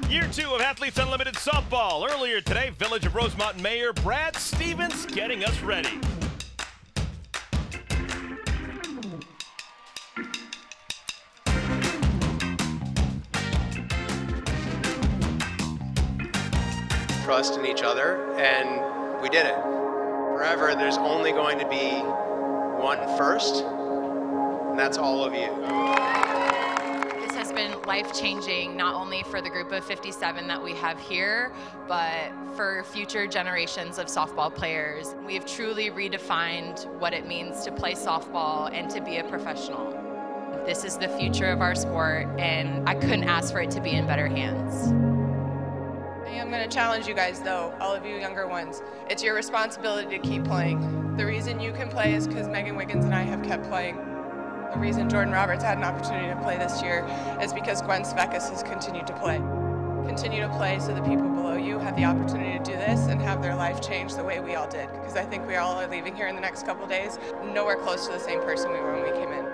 Year 2 of Athletes Unlimited Softball. Earlier today, Village of Rosemont Mayor Brad Stevens getting us ready. Trust in each other, and we did it. Forever, there's only going to be one first, and that's all of you. This has been life-changing, not only for the group of 57 that we have here, but for future generations of softball players. We have truly redefined what it means to play softball and to be a professional. This is the future of our sport, and I couldn't ask for it to be in better hands. I'm going to challenge you guys, though, all of you younger ones. It's your responsibility to keep playing. The reason you can play is because Megan Wiggins and I have kept playing. The reason Jordan Roberts had an opportunity to play this year is because Gwen Svekis has continued to play. Continue to play so the people below you have the opportunity to do this and have their life change the way we all did. Because I think we all are leaving here in the next couple days nowhere close to the same person we were when we came in.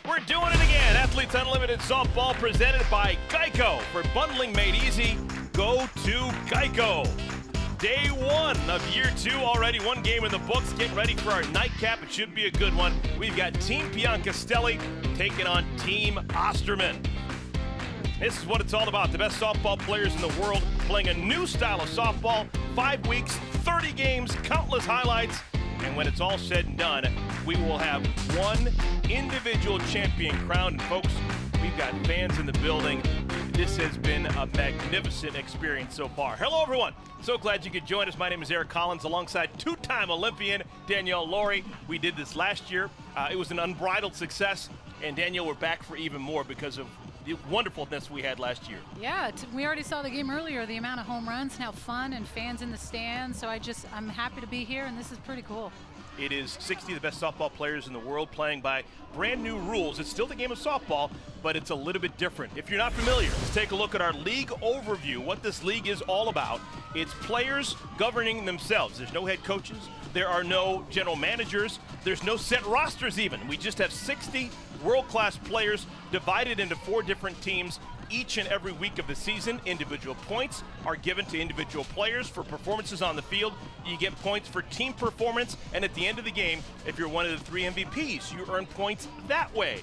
We're doing it again. Athletes Unlimited Softball presented by Geico. For bundling made easy, go to Geico. Day 1 of Year 2 already. One game in the books. Getting ready for our nightcap. It should be a good one. We've got Team Piancastelli taking on Team Osterman. This is what it's all about. The best softball players in the world playing a new style of softball. 5 weeks, 30 games, countless highlights. And when it's all said and done, we will have one individual champion crowned. And folks, we've got fans in the building. This has been a magnificent experience so far. Hello, everyone. So glad you could join us. My name is Eric Collins alongside two-time Olympian Danielle Laurie. We did this last year. It was an unbridled success. And Danielle, we're back for even more because of the wonderfulness we had last year. Yeah, we already saw the game earlier, the amount of home runs and how fun and fans in the stands. So I'm happy to be here, and this is pretty cool. It is 60 of the best softball players in the world playing by brand new rules. It's still the game of softball, but it's a little bit different. If you're not familiar, let's take a look at our league overview, what this league is all about. It's players governing themselves. There's no head coaches. There are no general managers. There's no set rosters even. We just have 60 world-class players divided into 4 different teams each and every week of the season. Individual points are given to individual players for performances on the field. You get points for team performance, and at the end of the game, if you're one of the 3 MVPs, you earn points that way.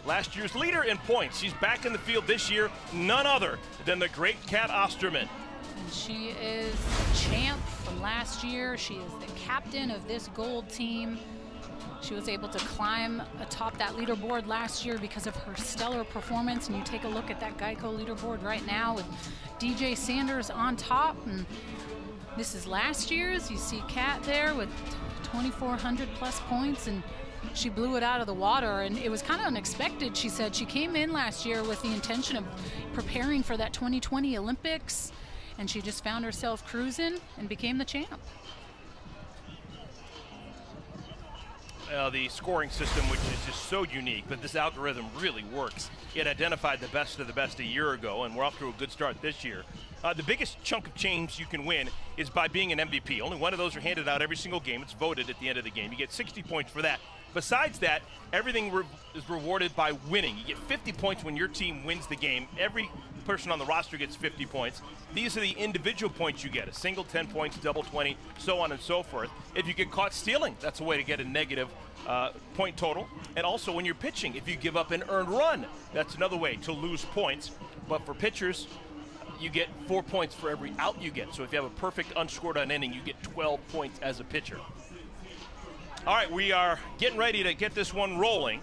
Last year's leader in points, she's back in the field this year, none other than the great Kat Osterman. And she is the champ from last year. She is the captain of this gold team. She was able to climb atop that leaderboard last year because of her stellar performance. And you take a look at that Geico leaderboard right now with DJ Sanders on top. And this is last year's. You see Kat there with 2,400 plus points, and she blew it out of the water. And it was kind of unexpected. She said she came in last year with the intention of preparing for that 2020 Olympics, and she just found herself cruising and became the champ. The scoring system, which is just so unique, but this algorithm really works. It identified the best of the best a year ago, and we're off to a good start this year. The biggest chunk of change you can win is by being an MVP. Only one of those are handed out every single game. It's voted at the end of the game. You get 60 points for that. Besides that, everything is rewarded by winning. You get 50 points when your team wins the game. Every person on the roster gets 50 points. These are the individual points you get, a single 10 points, double 20, so on and so forth. If you get caught stealing, that's a way to get a negative point total. And also when you're pitching, if you give up an earned run, that's another way to lose points. But for pitchers, you get 4 points for every out you get. So if you have a perfect unscored on inning, you get 12 points as a pitcher. All right, we are getting ready to get this one rolling.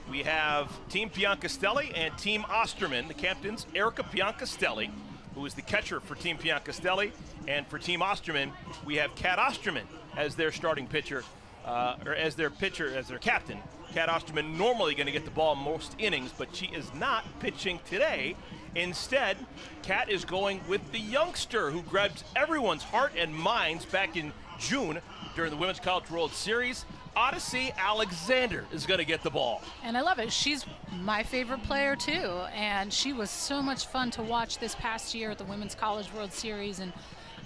We have Team Piancastelli and Team Osterman. The captains, Erica Piancastelli, who is the catcher for Team Piancastelli, and for Team Osterman, we have Kat Osterman as their starting pitcher, or as their captain. Kat Osterman normally going to get the ball most innings, but she is not pitching today. Instead, Kat is going with the youngster who grabbed everyone's heart and minds back in June during the Women's College World Series. Odyssey Alexander is going to get the ball. And I love it. She's my favorite player too, and she was so much fun to watch this past year at the Women's College World Series. And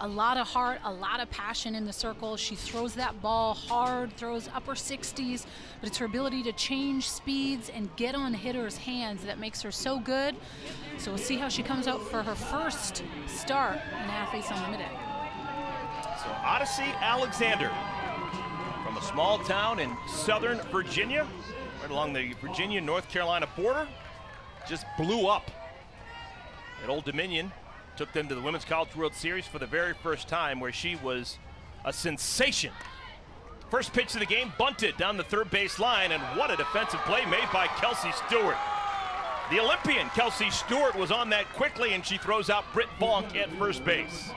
A lot of heart, a lot of passion in the circle. She throws that ball hard, throws upper 60s, but it's her ability to change speeds and get on hitters' hands that makes her so good. So we'll see how she comes out for her first start in Athletes Unlimited. So Odyssey Alexander from a small town in southern Virginia, right along the Virginia-North Carolina border, just blew up at Old Dominion. Took them to the Women's College World Series for the very first time, where she was a sensation. First pitch of the game, bunted down the third base line, and what a defensive play made by Kelsey Stewart. The Olympian Kelsey Stewart was on that quickly, and she throws out Britt Bonk at first base.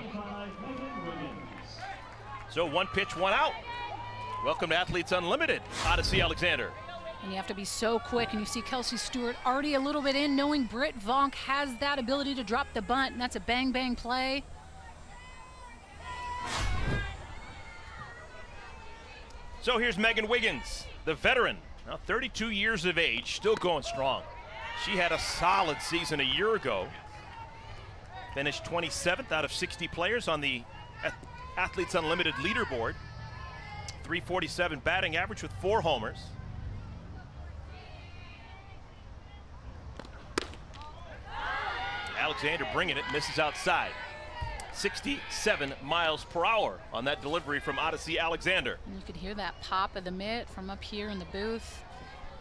So 1 pitch, 1 out. Welcome to Athletes Unlimited, Odyssey Alexander. And you have to be so quick, and you see Kelsey Stewart already a little bit in, knowing Britt Bonk has that ability to drop the bunt, and that's a bang-bang play. So here's Megan Wiggins, the veteran, now 32 years of age, still going strong. She had a solid season a year ago. Finished 27th out of 60 players on the Athletes Unlimited leaderboard. 347 batting average with 4 homers. Alexander bringing it, misses outside. 67 miles per hour on that delivery from Odyssey Alexander. And you could hear that pop of the mitt from up here in the booth.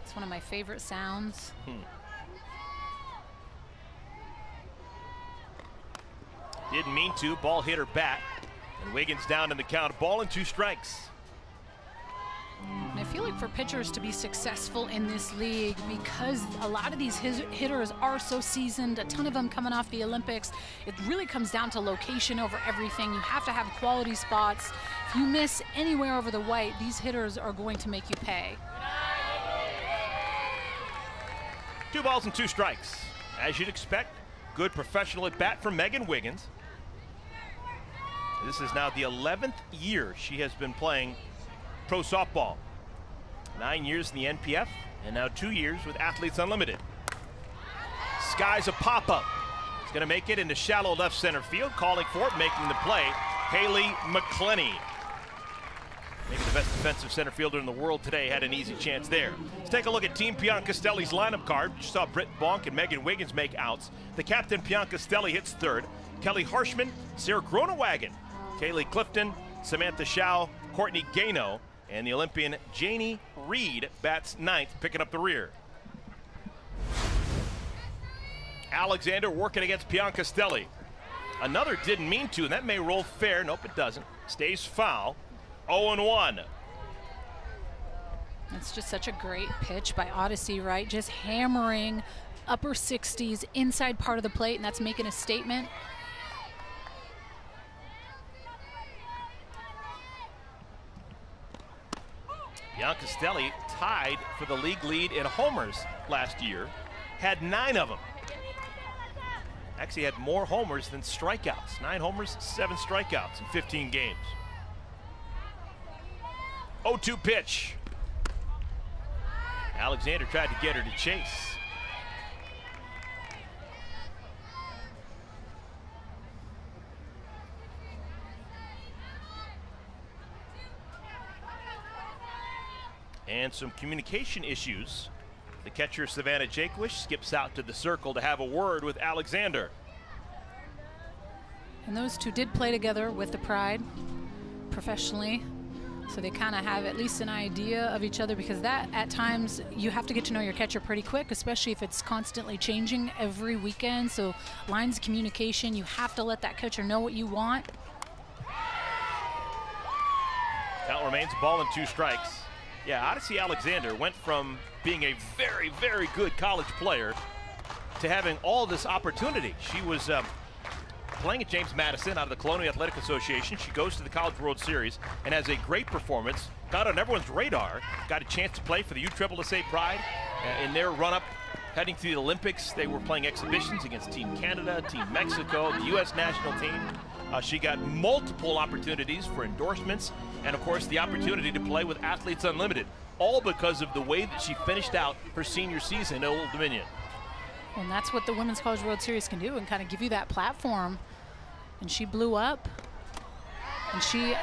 It's one of my favorite sounds. Didn't mean to, ball hit her bat. And Wiggins down in the count, ball and 2 strikes. And I feel like for pitchers to be successful in this league, because a lot of these hitters are so seasoned, a ton of them coming off the Olympics, it really comes down to location over everything. You have to have quality spots. If you miss anywhere over the white, these hitters are going to make you pay. 2 balls and 2 strikes. As you'd expect, good professional at bat from Megan Wiggins. This is now the 11th year she has been playing pro softball. 9 years in the NPF, and now 2 years with Athletes Unlimited. Skies a pop-up. It's going to make it into shallow left center field. Calling for it, making the play, Haley McClenny. Maybe the best defensive center fielder in the world today had an easy chance there. Let's take a look at Team Piancastelli's lineup card. You saw Britt Bonk and Megan Wiggins make outs. The captain, Piancastelli, hits third. Kelly Harshman, Sarah Gronewagen, Kaylee Clifton, Samantha Shao, Courtney Gano, and the Olympian Janie Reed bats 9th, picking up the rear. Alexander working against Piancastelli. Another didn't mean to, and that may roll fair. Nope, it doesn't. Stays foul. 0-1. It's just such a great pitch by Odyssey, right? Just hammering upper 60s inside part of the plate, and that's making a statement. Piancastelli tied for the league lead in homers last year, had 9 of them. Actually had more homers than strikeouts. 9 homers, 7 strikeouts in 15 games. 0-2 pitch. Alexander tried to get her to chase. And some communication issues. The catcher, Savannah Jaquish, skips out to the circle to have a word with Alexander. And those two did play together with the Pride professionally, so they kind of have at least an idea of each other, because that at times you have to get to know your catcher pretty quick, especially if it's constantly changing every weekend. So lines of communication, you have to let that catcher know what you want. Count remains ball and 2 strikes. Yeah, Odyssey Alexander went from being a very, very good college player to having all this opportunity. She was playing at James Madison out of the Colonial Athletic Association. She goes to the College World Series and has a great performance. Got on everyone's radar. Got a chance to play for the USSSA Pride in their run-up heading to the Olympics. They were playing exhibitions against Team Canada, Team Mexico, the U.S. national team. She got multiple opportunities for endorsements, and of course the opportunity to play with Athletes Unlimited, all because of the way that she finished out her senior season at Old Dominion. And that's what the Women's College World Series can do, and kind of give you that platform. And she blew up. And she,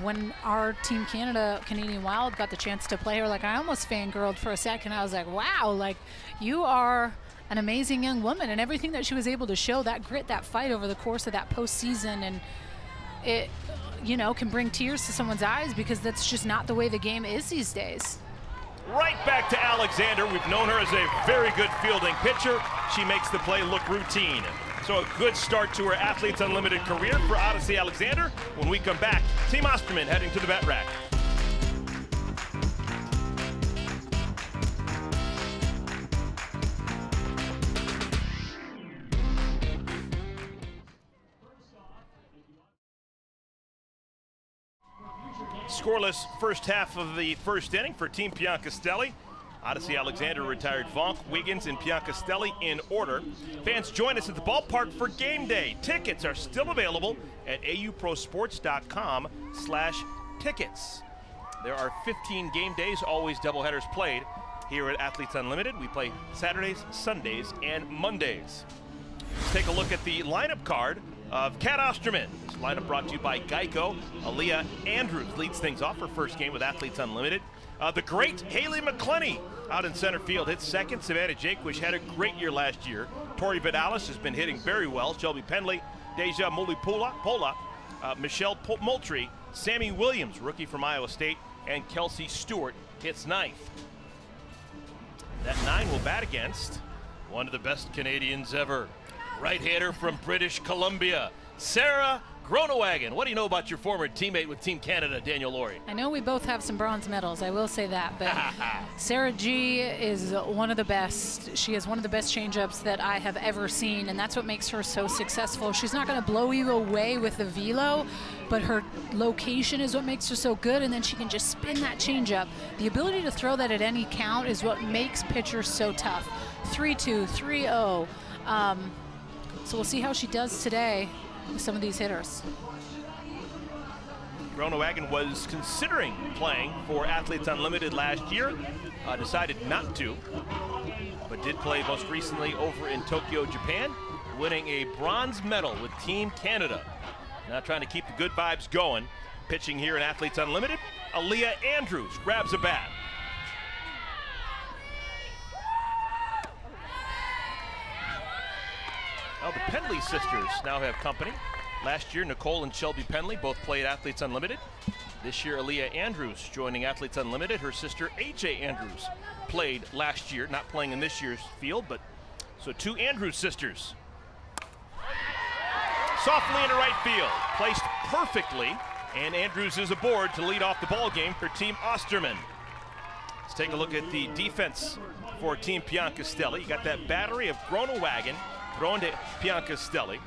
when our Team Canada, Canadian Wild, got the chance to play her, like, I almost fangirled for a second. I was like, wow, like, you are an amazing young woman, and everything that she was able to show, that grit, that fight over the course of that postseason, and it, you know, can bring tears to someone's eyes because that's just not the way the game is these days. Right back to Alexander. We've known her as a very good fielding pitcher. She makes the play look routine. So a good start to her Athletes Unlimited career for Odyssey Alexander. When we come back, Team Osterman heading to the bet rack. Scoreless first half of the first inning for Team Piancastelli. Odyssey Alexander retired Vonk, Wiggins, and Piancastelli in order. Fans, join us at the ballpark for game day. Tickets are still available at auprosports.com/tickets. There are 15 game days, always doubleheaders played here at Athletes Unlimited. We play Saturdays, Sundays, and Mondays. Let's take a look at the lineup card of Kat Osterman. This lineup brought to you by Geico. Aaliyah Andrews leads things off her first game with Athletes Unlimited. The great Haley McClenny out in center field hits second. Savannah Jaquish had a great year last year. Tori Vidalis has been hitting very well. Shelby Penley, Deja Mulipola, Michelle Moultrie, Sammy Williams, rookie from Iowa State, and Kelsey Stewart hits ninth. That nine will bat against one of the best Canadians ever. Right-hander from British Columbia, Sarah Groenewegen. What do you know about your former teammate with Team Canada, Daniel Laurie? I know we both have some bronze medals, I will say that, but Sarah G is one of the best. She has one of the best changeups that I have ever seen, and that's what makes her so successful. She's not going to blow you away with the velo, but her location is what makes her so good, and then she can just spin that changeup. The ability to throw that at any count is what makes pitchers so tough. 3-2, 3-0. So we'll see how she does today with some of these hitters. Groenewegen was considering playing for Athletes Unlimited last year, decided not to, but did play most recently over in Tokyo, Japan, winning a bronze medal with Team Canada. Now trying to keep the good vibes going. Pitching here in Athletes Unlimited, Aaliyah Andrews grabs a bat. Now the Penley sisters now have company. Last year, Nicole and Shelby Penley both played Athletes Unlimited. This year, Aaliyah Andrews joining Athletes Unlimited. Her sister, AJ Andrews, played last year, not playing in this year's field, but so two Andrews sisters. Softly into right field, placed perfectly, and Andrews is aboard to lead off the ball game for Team Osterman. Let's take a look at the defense for Team Piancastelli. You got that battery of Groenewegen thrown to Piancastelli.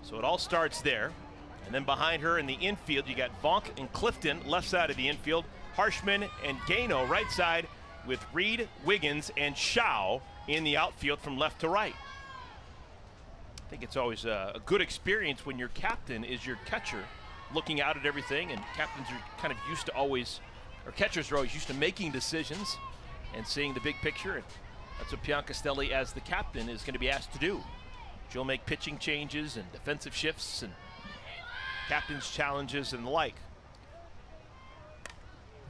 So it all starts there. And then behind her in the infield, you got Vonk and Clifton, left side of the infield. Harshman and Gano, right side, with Reed, Wiggins, and Shao in the outfield from left to right. I think it's always a good experience when your captain is your catcher, looking out at everything, and captains are kind of used to always, or catchers are always used to making decisions and seeing the big picture. And that's what Piancastelli, as the captain, is going to be asked to do. She'll make pitching changes and defensive shifts and captain's challenges and the like.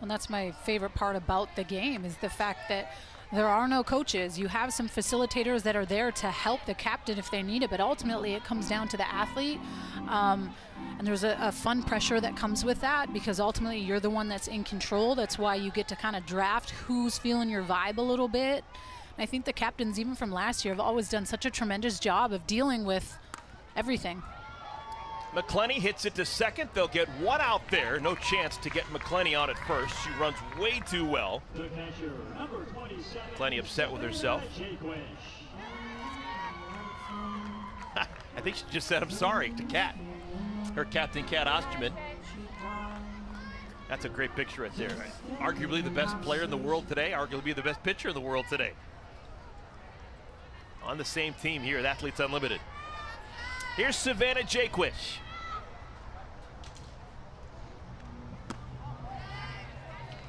Well, that's my favorite part about the game, is the fact that there are no coaches. You have some facilitators that are there to help the captain if they need it, but ultimately it comes down to the athlete. And there's a fun pressure that comes with that, because ultimately you're the one that's in control. That's why you get to kind of draft who's feeling your vibe a little bit. I think the captains, even from last year, have always done such a tremendous job of dealing with everything. McClenny hits it to second. They'll get one out there. No chance to get McClenny on at first. She runs way too well. McClenny upset with herself. I think she just said, "I'm sorry," to Kat. Her captain, Kat Osterman. That's a great picture right there. Arguably the best player in the world today. Arguably the best pitcher in the world today. On the same team here at Athletes Unlimited. Here's Savannah Jaquish.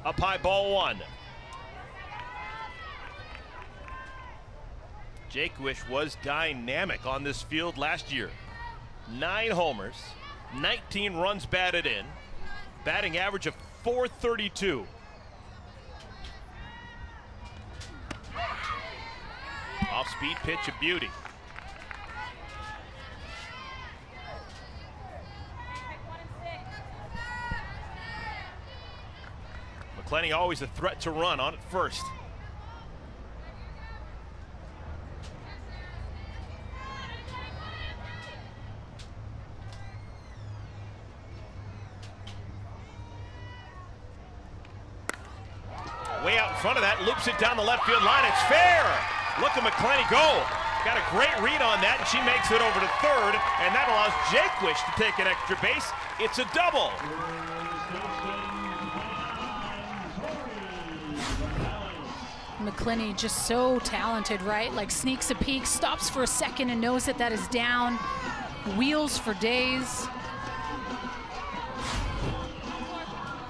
Up high, ball one. Jaquish was dynamic on this field last year. 9 homers, 19 runs batted in. Batting average of .432. Off-speed pitch, a beauty. McClenny always a threat to run on at first. Way out in front of that, loops it down the left field line. It's fair. Look at McClenny go. Got a great read on that, and she makes it over to third, and that allows Jaquish to take an extra base. It's a double. McClenny just so talented, right? Like sneaks a peek, stops for a second and knows that that is down. Wheels for days.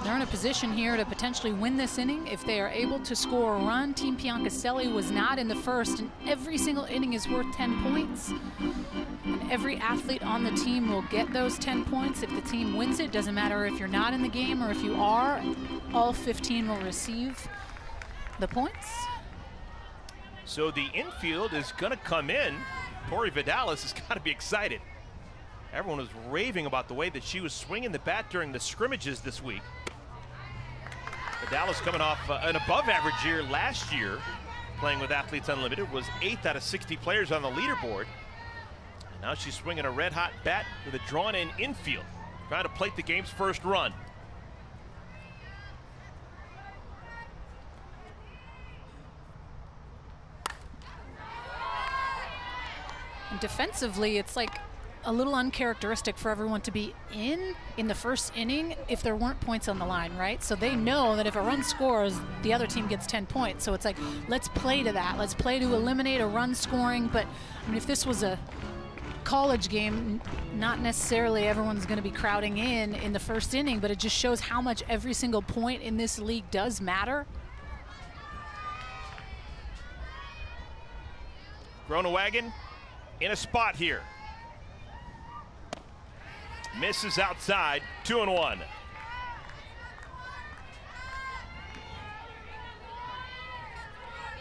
They're in a position here to potentially win this inning if they are able to score a run. Team Piancastelli was not in the first, and every single inning is worth 10 points. And every athlete on the team will get those 10 points. If the team wins it, doesn't matter if you're not in the game or if you are, all 15 will receive the points. So the infield is going to come in. Tori Vidalis has got to be excited. Everyone was raving about the way that she was swinging the bat during the scrimmages this week. Vidalis coming off an above-average year last year, playing with Athletes Unlimited, was 8th out of 60 players on the leaderboard. And now she's swinging a red-hot bat with a drawn-in infield, trying to plate the game's first run. And defensively, it's like a little uncharacteristic for everyone to be in the first inning if there weren't points on the line, right? So they know that if a run scores, the other team gets 10 points. So it's like, let's play to that. Let's play to eliminate a run scoring. But I mean, if this was a college game, not necessarily everyone's going to be crowding in the first inning, but it just shows how much every single point in this league does matter. Groenewagen in a spot here. Misses outside, 2-1.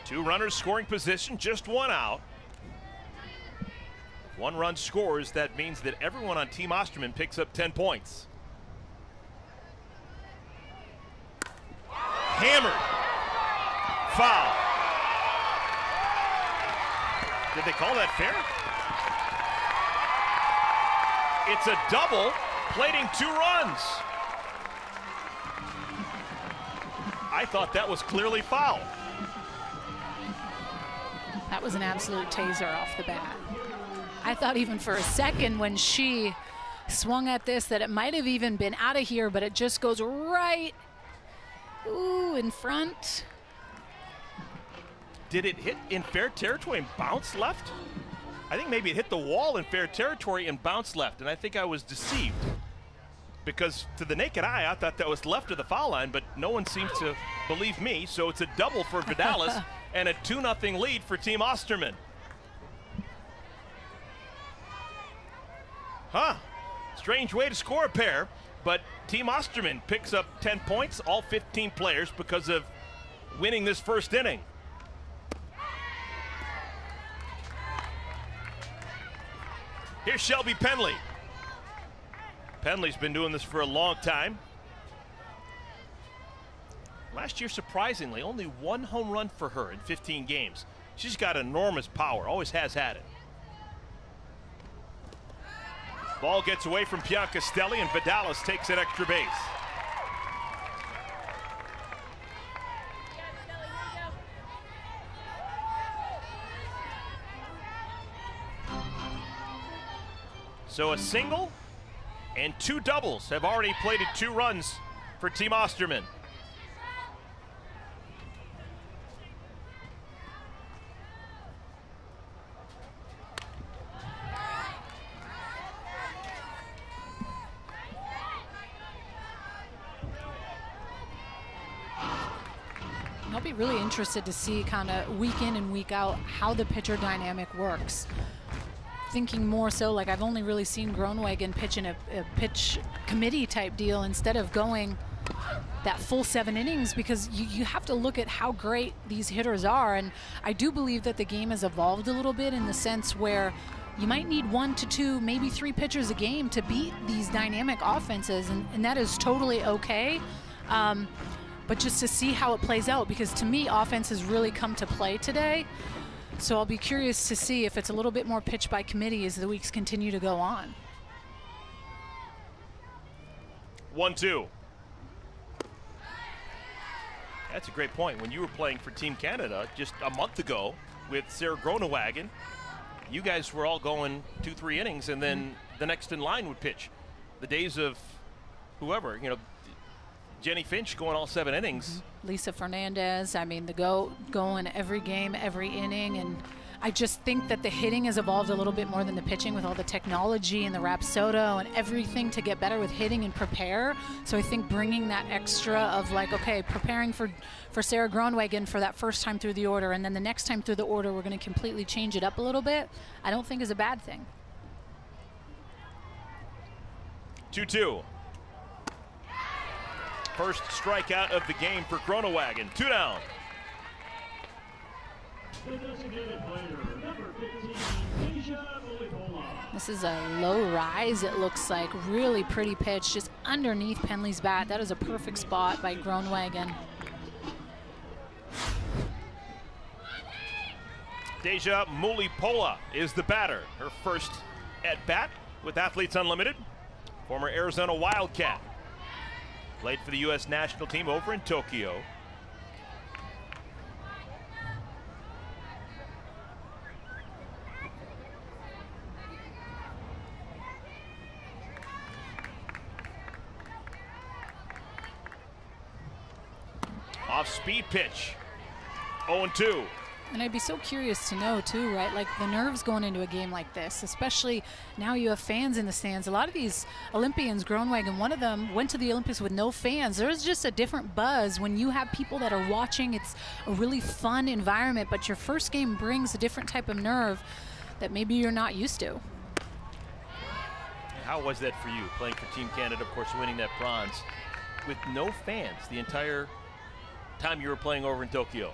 Two runners scoring position, just one out. One run scores, that means that everyone on Team Osterman picks up 10 points. Hammered. Foul. Did they call that fair? It's a double, plating 2 runs. I thought that was clearly foul. That was an absolute taser off the bat. I thought even for a second when she swung at this that it might have even been out of here, but it just goes right, in front. Did it hit in fair territory and bounce left? I think maybe it hit the wall in fair territory and bounced left, and I think I was deceived. Because to the naked eye, I thought that was left of the foul line, but no one seems to believe me, so it's a double for Vidalis and a 2-0 lead for Team Osterman. Strange way to score a pair, but Team Osterman picks up 10 points, all 15 players, because of winning this first inning. Here's Shelby Penley. Penley's been doing this for a long time. Last year, surprisingly, only 1 home run for her in 15 games. She's got enormous power, always has had it. Ball gets away from Piancastelli, and Vidalis takes an extra base. So a single and 2 doubles have already plated 2 runs for Team Osterman. I'll be really interested to see kind of week in and week out how the pitcher dynamic works. thinking more so like I've only really seen Groenewegen pitch in a pitch committee type deal instead of going that full 7 innings, because you have to look at how great these hitters are. And I do believe that the game has evolved a little bit in the sense where you might need 1 to 2, maybe 3 pitchers a game to beat these dynamic offenses, and that is totally okay. But just to see how it plays out, because to me, offense has really come to play today. So I'll be curious to see if it's a little bit more pitch by committee as the weeks continue to go on. 1-2. That's a great point. When you were playing for Team Canada just a month ago with Sarah Groenewegen, you guys were all going 2-3 innings, and then the next in line would pitch. The days of whoever, you know, Jenny Finch going all 7 innings. Lisa Fernandez, I mean, going every game, every inning, and I just think that the hitting has evolved a little bit more than the pitching with all the technology and the Rapsodo and everything to get better with hitting and prepare. So I think bringing that extra of like, okay, preparing for Sarah Groenewegen for that first time through the order, and then the next time through the order we're going to completely change it up a little bit, I don't think is a bad thing. 2-2. First strikeout of the game for Groenewegen. 2 down. This is a low rise, it looks like. Really pretty pitch, just underneath Penley's bat. That is a perfect spot by Groenewegen. Deja Mulipola is the batter. Her first at bat with Athletes Unlimited. Former Arizona Wildcat. Played for the U.S. national team over in Tokyo. Off-speed pitch. 0-2. And I'd be so curious to know too, right? Like the nerves going into a game like this, especially now you have fans in the stands. A lot of these Olympians, Groenewegen, one of them went to the Olympics with no fans. There's just a different buzz when you have people that are watching. It's a really fun environment, but your first game brings a different type of nerve that maybe you're not used to. How was that for you, playing for Team Canada, of course, winning that bronze with no fans the entire time you were playing over in Tokyo?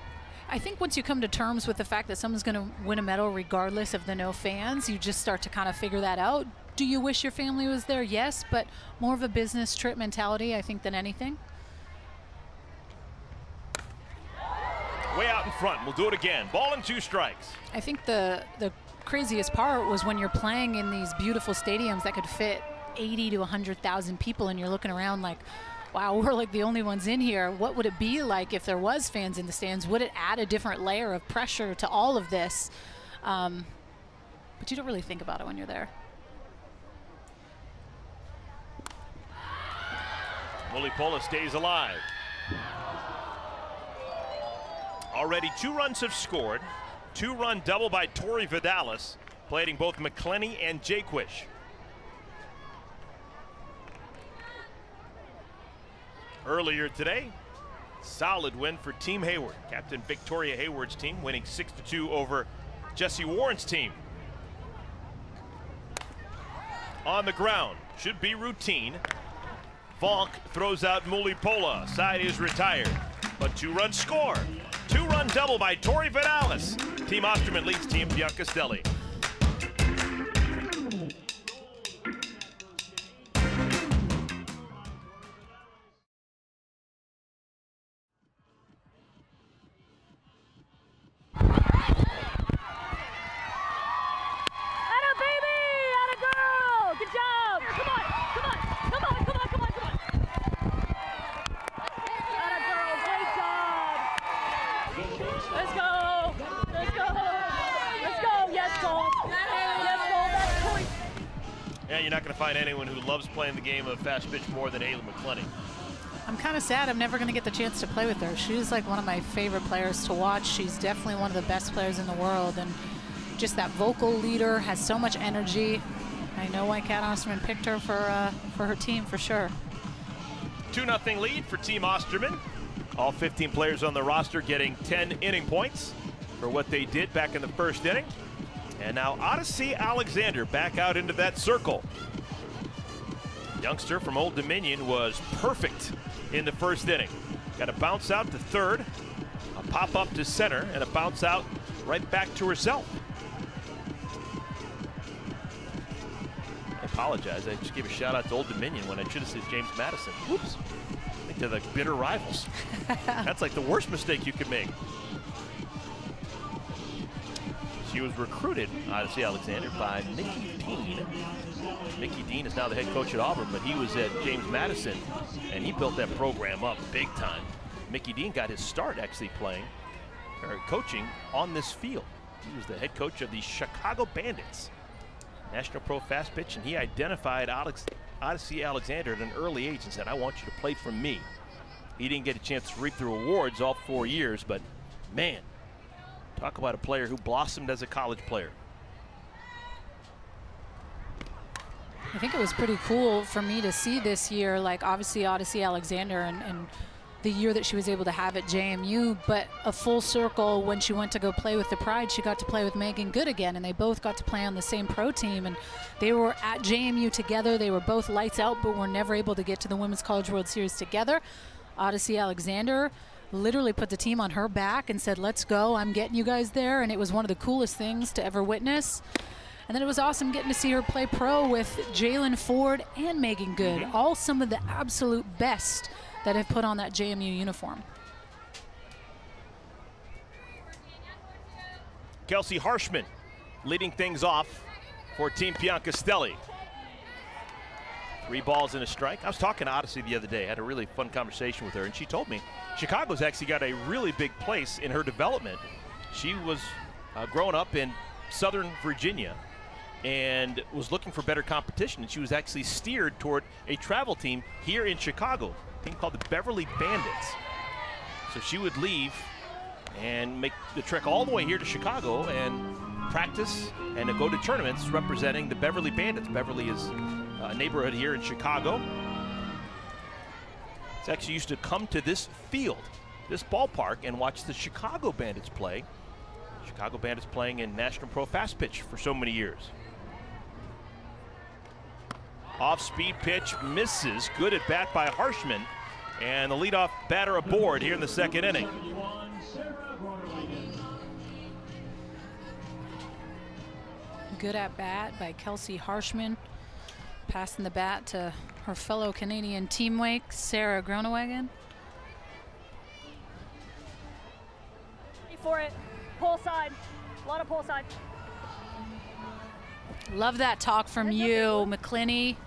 I think once you come to terms with the fact that someone's going to win a medal regardless of the no fans, you just start to kind of figure that out. Do you wish your family was there? Yes, but more of a business trip mentality, I think, than anything. Way out in front. We'll do it again. Ball and 2 strikes. I think the craziest part was when you're playing in these beautiful stadiums that could fit 80 to 100,000 people, and you're looking around like, wow, we're like the only ones in here. What would it be like if there was fans in the stands? Would it add a different layer of pressure to all of this? But you don't really think about it when you're there. Mulipola stays alive. Already 2 runs have scored. 2-run double by Tori Vidalis, plating both McClenny and Jaquish. Earlier today, solid win for Team Hayward. Captain Victoria Hayward's team winning 6-2 over Jesse Warren's team. On the ground, should be routine. Vonk throws out Mulipola. Side is retired, but 2-run score. 2-run double by Tori Vidalis. Team Osterman leads Team Biancastelli. Yeah, you're not going to find anyone who loves playing the game of fast pitch more than Haley McClenny. I'm kind of sad I'm never going to get the chance to play with her. She's like one of my favorite players to watch. She's definitely one of the best players in the world, and just that vocal leader, has so much energy. I know why Kat Osterman picked her for her team for sure. 2-0 lead for Team Osterman. All 15 players on the roster getting 10 inning points for what they did back in the first inning. And now Odyssey Alexander back out into that circle. Youngster from Old Dominion was perfect in the first inning. Got a bounce out to third, a pop up to center, and a bounce out right back to herself. I apologize, I just gave a shout out to Old Dominion when I should have said James Madison. Whoops. I think they're the bitter rivals. That's like the worst mistake you could make. She was recruited, Odyssey Alexander, by Mickey Dean. Mickey Dean is now the head coach at Auburn, but he was at James Madison, and he built that program up big time. Mickey Dean got his start actually coaching on this field. He was the head coach of the Chicago Bandits, National Pro Fast Pitch, and he identified Odyssey Alexander at an early age and said, I want you to play for me. He didn't get a chance to reap the rewards all 4 years, but man, talk about a player who blossomed as a college player. I think it was pretty cool for me to see this year, like obviously Odyssey Alexander and the year that she was able to have at JMU, but a full circle when she went to go play with the Pride, she got to play with Megan Good again, and they both got to play on the same pro team, and they were at JMU together. They were both lights out, but were never able to get to the Women's College World Series together. Odyssey Alexander literally put the team on her back and said, let's go, I'm getting you guys there, and it was one of the coolest things to ever witness. And then it was awesome getting to see her play pro with Jalen Ford and Megan Good, all some of the absolute best that have put on that JMU uniform. Kelsey Harshman leading things off for Team Piancastelli. 3 balls and a strike. I was talking to Odyssey the other day. I had a really fun conversation with her, and she told me Chicago's actually got a really big place in her development. She was growing up in Southern Virginia and was looking for better competition, and she was actually steered toward a travel team here in Chicago, a team called the Beverly Bandits. So she would leave and make the trek all the way here to Chicago and practice and to go to tournaments representing the Beverly Bandits. Beverly is a neighborhood here in Chicago. It's actually used to come to this field, this ballpark, and watch the Chicago Bandits play. Chicago Bandits playing in National Pro Fast Pitch for so many years. Off-speed pitch misses. Good at bat by Harshman. And the leadoff batter aboard here in the second inning. Good at bat by Kelsey Harshman. Passing the bat to her fellow Canadian teammate, Sarah Groenewegen. For it. Pull side. A lot of pull side. Love that talk from you, McClinney.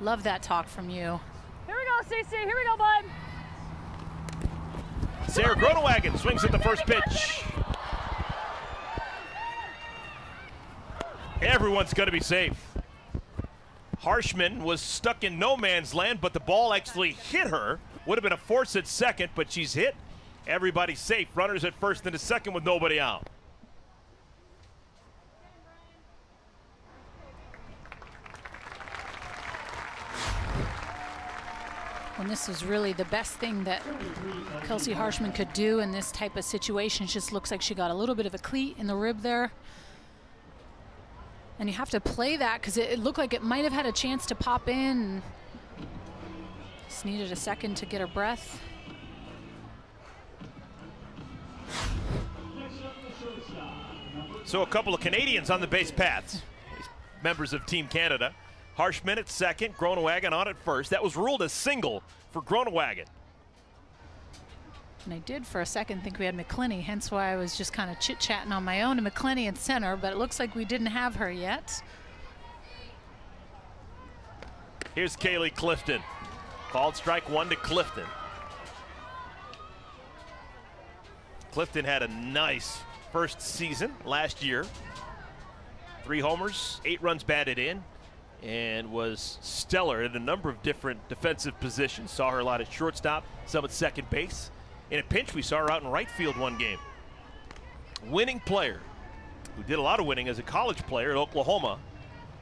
Love that talk from you. Here we go, Cece. Here we go, bud. Sarah Groenewegen swings at the first pitch. Everyone's going to be safe. Harshman was stuck in no man's land, but the ball actually hit her. Would have been a force at second, but she's hit. Everybody's safe. Runners at first and a second with nobody out. And this was really the best thing that Kelsey Harshman could do in this type of situation. Just looks like she got a little bit of a cleat in the rib there. And you have to play that because it looked like it might have had a chance to pop in. Just needed a second to get her breath. So a couple of Canadians on the base paths, members of Team Canada. Harshman at second, Groenewegen on at first. That was ruled a single for Groenewegen. And I did for a second think we had McClinney, hence why I was just kind of chit-chatting on my own to McClinney in center, but it looks like we didn't have her yet. Here's Kaylee Clifton. Called strike one to Clifton. Clifton had a nice first season last year. 3 homers, 8 runs batted in, and was stellar at a number of different defensive positions. Saw her a lot at shortstop, some at second base. In a pinch, we saw her out in right field one game. Winning player, who did a lot of winning as a college player at Oklahoma,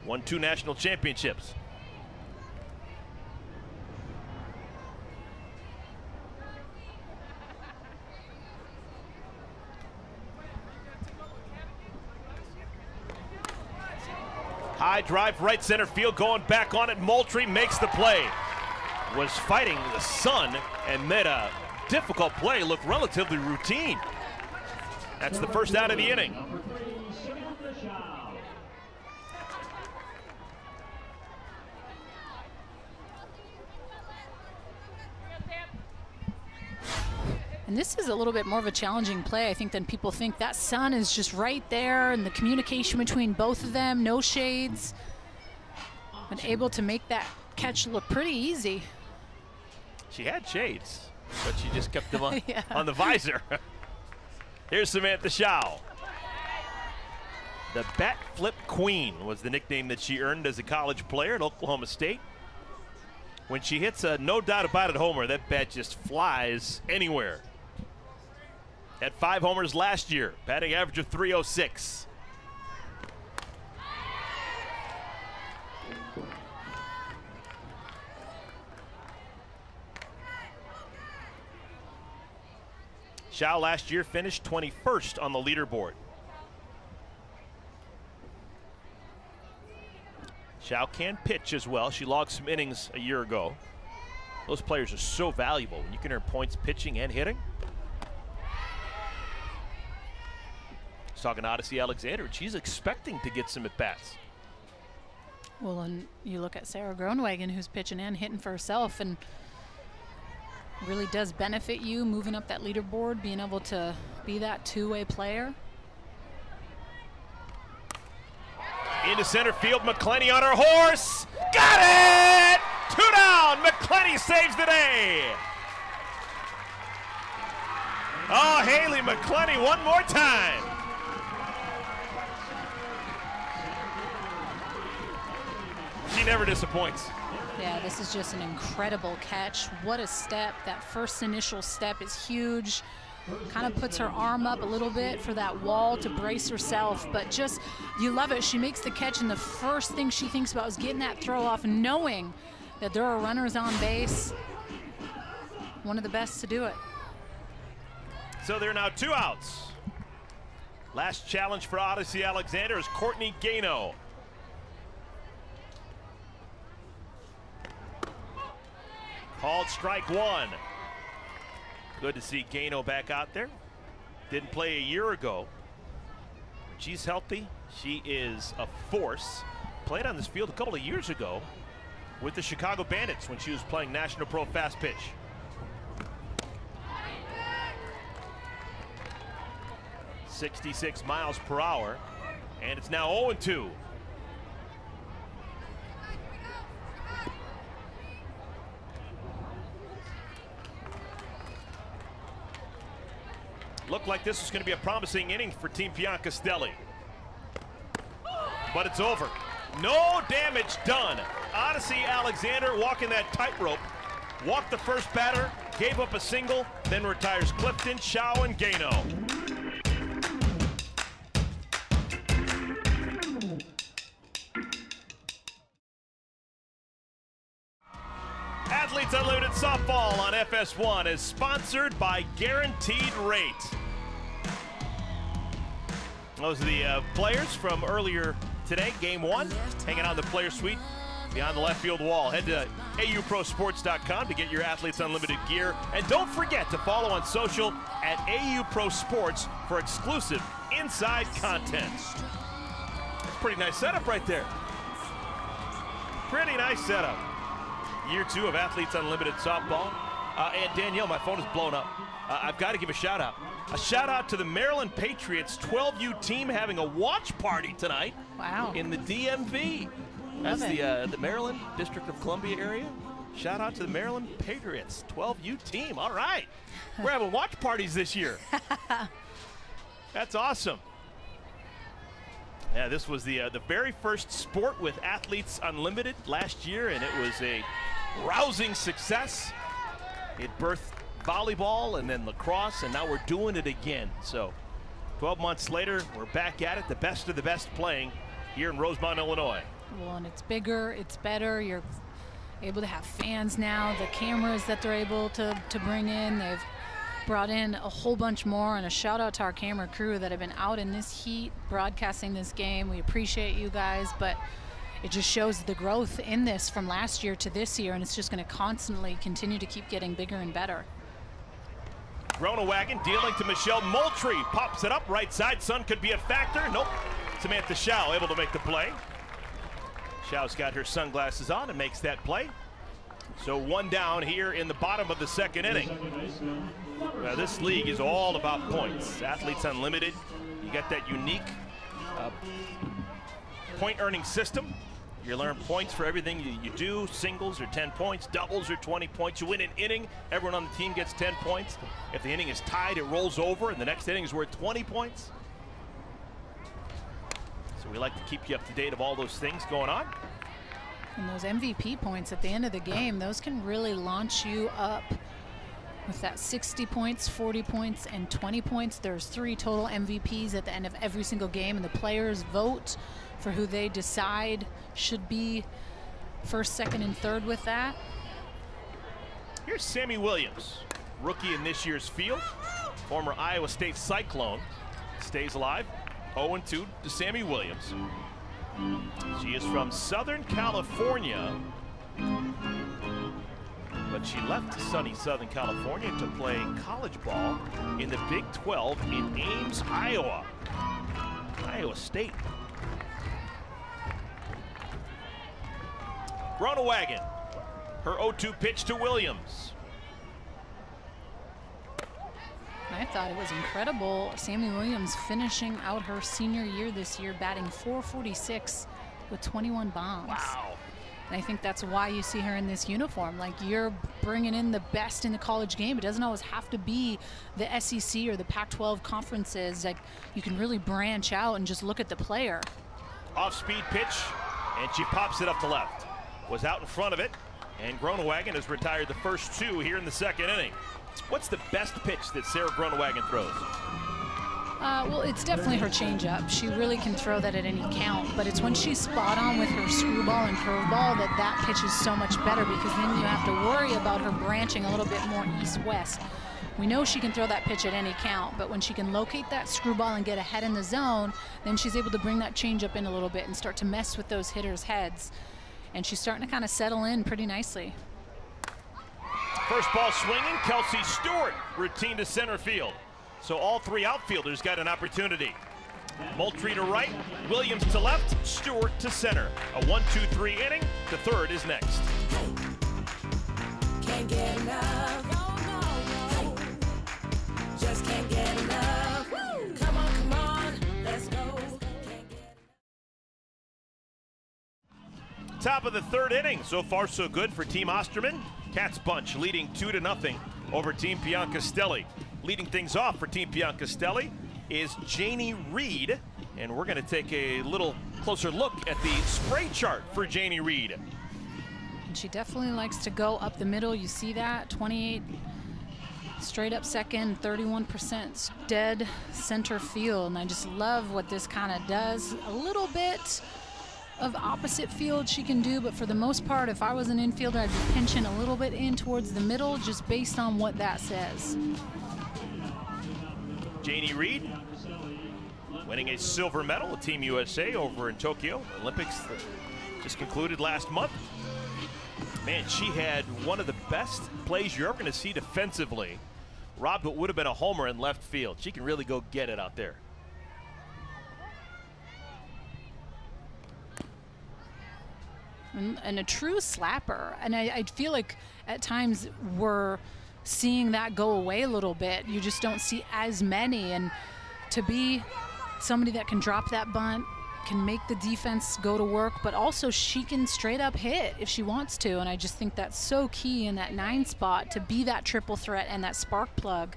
won 2 national championships. High drive, right center field, going back on it. Moultrie makes the play. Was fighting the sun and made a difficult play look relatively routine. That's the first out of the inning. And this is a little bit more of a challenging play, I think, than people think. That sun is just right there, and the communication between both of them, no shades. And able to make that catch look pretty easy. She had shades, but she just kept them on, yeah. on the visor. Here's Samantha Shao. The bat flip queen was the nickname that she earned as a college player at Oklahoma State. When she hits a no doubt about it homer, that bat just flies anywhere. Had 5 homers last year, batting average of .306. Shao last year finished 21st on the leaderboard. Shao can pitch as well. She logged some innings a year ago. Those players are so valuable when you can earn points pitching and hitting. I was talking to Odyssey Alexander, and she's expecting to get some at-bats. Well, and you look at Sarah Groenewegen, who's pitching and hitting for herself, and really does benefit you moving up that leaderboard, being able to be that two-way player. Into center field, McClenny on her horse. Got it! 2 down, McClenny saves the day. Oh, Haley McClenny one more time. She never disappoints. Yeah, this is just an incredible catch. What a step. That first initial step is huge. Kind of puts her arm up a little bit for that wall to brace herself, but just, you love it. She makes the catch, and the first thing she thinks about is getting that throw off, knowing that there are runners on base. One of the best to do it. So there are now 2 outs. Last challenge for Odyssey Alexander is Courtney Gano. Called strike 1. Good to see Gano back out there. Didn't play a year ago. She's healthy. She is a force. Played on this field a couple of years ago with the Chicago Bandits when she was playing National Pro Fast Pitch. .66 miles per hour, and it's now 0-2. Looked like this was going to be a promising inning for Team Piancastelli. But it's over. No damage done. Odyssey Alexander walking that tightrope. Walked the first batter, gave up a single, then retires Clifton, Shao, and Gano. Athletes Unlimited Softball on FS1 is sponsored by Guaranteed Rate. Those are the players from earlier today, game 1, hanging on the player suite behind the left field wall. Head to auprosports.com to get your Athletes Unlimited gear. And don't forget to follow on social at AUProSports for exclusive inside content. That's a pretty nice setup right there. Pretty nice setup. Year 2 of Athletes Unlimited Softball. And Danielle, my phone is blown up. I've got to give a shout out. A shout out to the Maryland Patriots 12U team having a watch party tonight. Wow. In the DMV. That's the Maryland District of Columbia area. Shout out to the Maryland Patriots 12U team. All right. We're having watch parties this year. That's awesome. Yeah, this was the very first sport with Athletes Unlimited last year, and it was a rousing success. It birthed volleyball and then lacrosse, and now we're doing it again. So 12 months later, we're back at it, the best of the best playing here in Rosemont, Illinois. Well, and it's bigger, it's better. You're able to have fans now, the cameras that they're able to bring in. They've brought in a whole bunch more, and a shout out to our camera crew that have been out in this heat broadcasting this game. We appreciate you guys, but it just shows the growth in this from last year to this year, and it's just going to constantly continue to keep getting bigger and better. Groenewegen dealing to Michelle Moultrie, pops it up right side. Sun could be a factor. Nope. Samantha Schau able to make the play. Schau's got her sunglasses on and makes that play. So one down here in the bottom of the second inning. Now this league is all about points. Athletes Unlimited, you got that unique point earning system. You learn points for everything you do. Singles are 10 points, doubles are 20 points. You win an inning, everyone on the team gets 10 points. If the inning is tied, it rolls over, and the next inning is worth 20 points. So we like to keep you up to date of all those things going on. And those MVP points at the end of the game, those can really launch you up. With that 60 points, 40 points, and 20 points, there's 3 total MVPs at the end of every single game, and the players vote for who they decide should be first, second, and third with that. Here's Sammy Williams, rookie in this year's field, former Iowa State Cyclone, stays alive, 0-2 to Sammy Williams. She is from Southern California, but she left sunny Southern California to play college ball in the Big 12 in Ames, Iowa. Iowa State. Groenewegen, her 0-2 pitch to Williams. I thought it was incredible. Sammy Williams finishing out her senior year this year, batting .446 with 21 bombs. Wow. And I think that's why you see her in this uniform. Like, you're bringing in the best in the college game. It doesn't always have to be the SEC or the Pac-12 conferences. Like, you can really branch out and just look at the player. Off-speed pitch, and she pops it up to left. Was out in front of it, and Groenewegen has retired the first 2 here in the second inning. What's the best pitch that Sarah Groenewegen throws? Well, it's definitely her changeup. She really can throw that at any count, but it's when she's spot on with her screwball and curveball that pitch is so much better, because then you have to worry about her branching a little bit more east-west. We know she can throw that pitch at any count, but when she can locate that screwball and get ahead in the zone, then she's able to bring that changeup in a little bit and start to mess with those hitters' heads. And she's starting to kind of settle in pretty nicely. First ball swinging, Kelsey Stewart routine to center field. So all 3 outfielders got an opportunity. Moultrie to right, Williams to left, Stewart to center. A 1-2-3 inning. The third is next. Can't get enough. No, no, no. Just can't get enough. Woo. Come on, let's go. Top of the third inning. So far, so good for Team Osterman. Cats bunch leading 2-0 over Team Piancastelli. Leading things off for Team Piancastelli is Janie Reed, and we're going to take a little closer look at the spray chart for Janie Reed. And she definitely likes to go up the middle. You see that, 28 straight up second, 31% dead center field, and I just love what this kind of does. A little bit of opposite field she can do, but for the most part, if I was an infielder, I'd be pinching a little bit in towards the middle just based on what that says. Janie Reed winning a silver medal with Team USA over in Tokyo Olympics that just concluded last month. Man, she had one of the best plays you're ever going to see defensively. Robbed what would have been a homer in left field. She can really go get it out there. And a true slapper. And I feel like at times we're seeing that go away a little bit. You just don't see as many. And to be somebody that can drop that bunt, can make the defense go to work, but also she can straight up hit if she wants to. And I just think that's so key in that 9 spot, to be that triple threat and that spark plug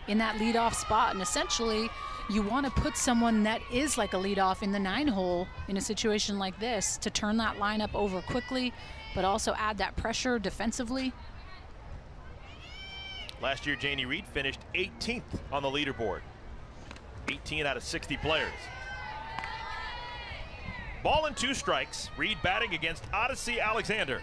in that leadoff spot. And essentially, you want to put someone that is like a leadoff in the 9 hole in a situation like this to turn that lineup over quickly, but also add that pressure defensively. Last year, Janie Reed finished 18th on the leaderboard. 18 out of 60 players. Ball and 2 strikes. Reed batting against Odyssey Alexander.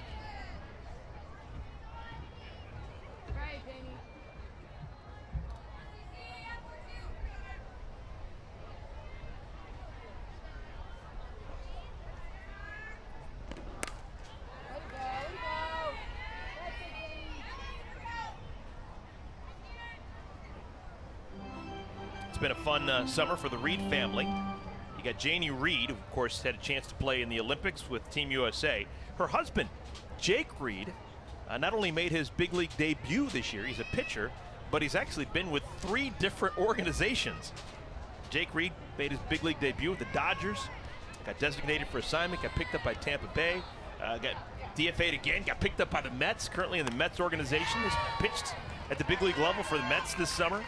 been a fun summer for the Reed family. You got Janie Reed, who of course had a chance to play in the Olympics with Team USA. Her husband, Jake Reed, not only made his big league debut this year, he's a pitcher, but he's actually been with 3 different organizations. Jake Reed made his big league debut with the Dodgers, got designated for assignment, got picked up by Tampa Bay, got DFA'd again, got picked up by the Mets, currently in the Mets organization, has pitched at the big league level for the Mets this summer.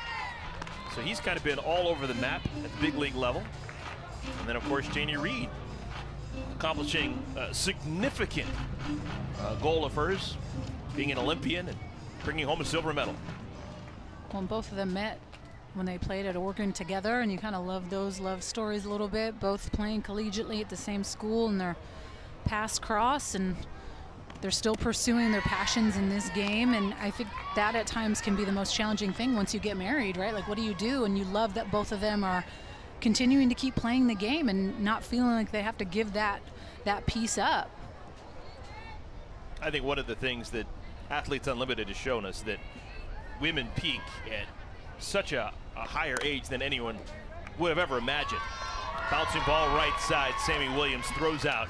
So he's kind of been all over the map at the big league level. And then, of course, Janie Reed accomplishing a significant goal of hers, being an Olympian and bringing home a silver medal. Well, both of them met when they played at Oregon together, and you kind of love those love stories a little bit, both playing collegiately at the same school, and their paths cross, and they're still pursuing their passions in this game. And I think that at times can be the most challenging thing once you get married, right? Like, what do you do? And you love that both of them are continuing to keep playing the game and not feeling like they have to give that piece up. I think one of the things that Athletes Unlimited has shown us, that women peak at such a higher age than anyone would have ever imagined. Bouncing ball right side, Sammy Williams throws out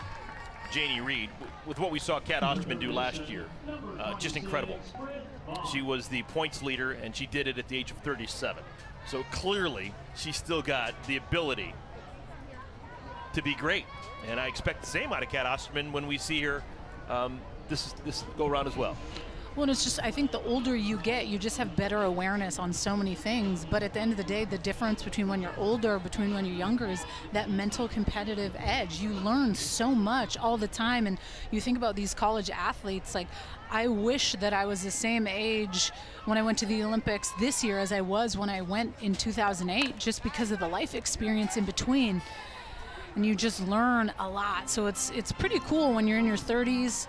Janie Reed. With what we saw Kat Osterman do last year, just incredible. She was the points leader, and she did it at the age of 37. So clearly, she's still got the ability to be great. And I expect the same out of Kat Osterman when we see her this go around as well. Well, it's just, I think the older you get, you just have better awareness on so many things. But at the end of the day, the difference between when you're older, between when you're younger, is that mental competitive edge. You learn so much all the time. And you think about these college athletes, like, I wish that I was the same age when I went to the Olympics this year as I was when I went in 2008, just because of the life experience in between. And you just learn a lot. So it's pretty cool when you're in your 30s.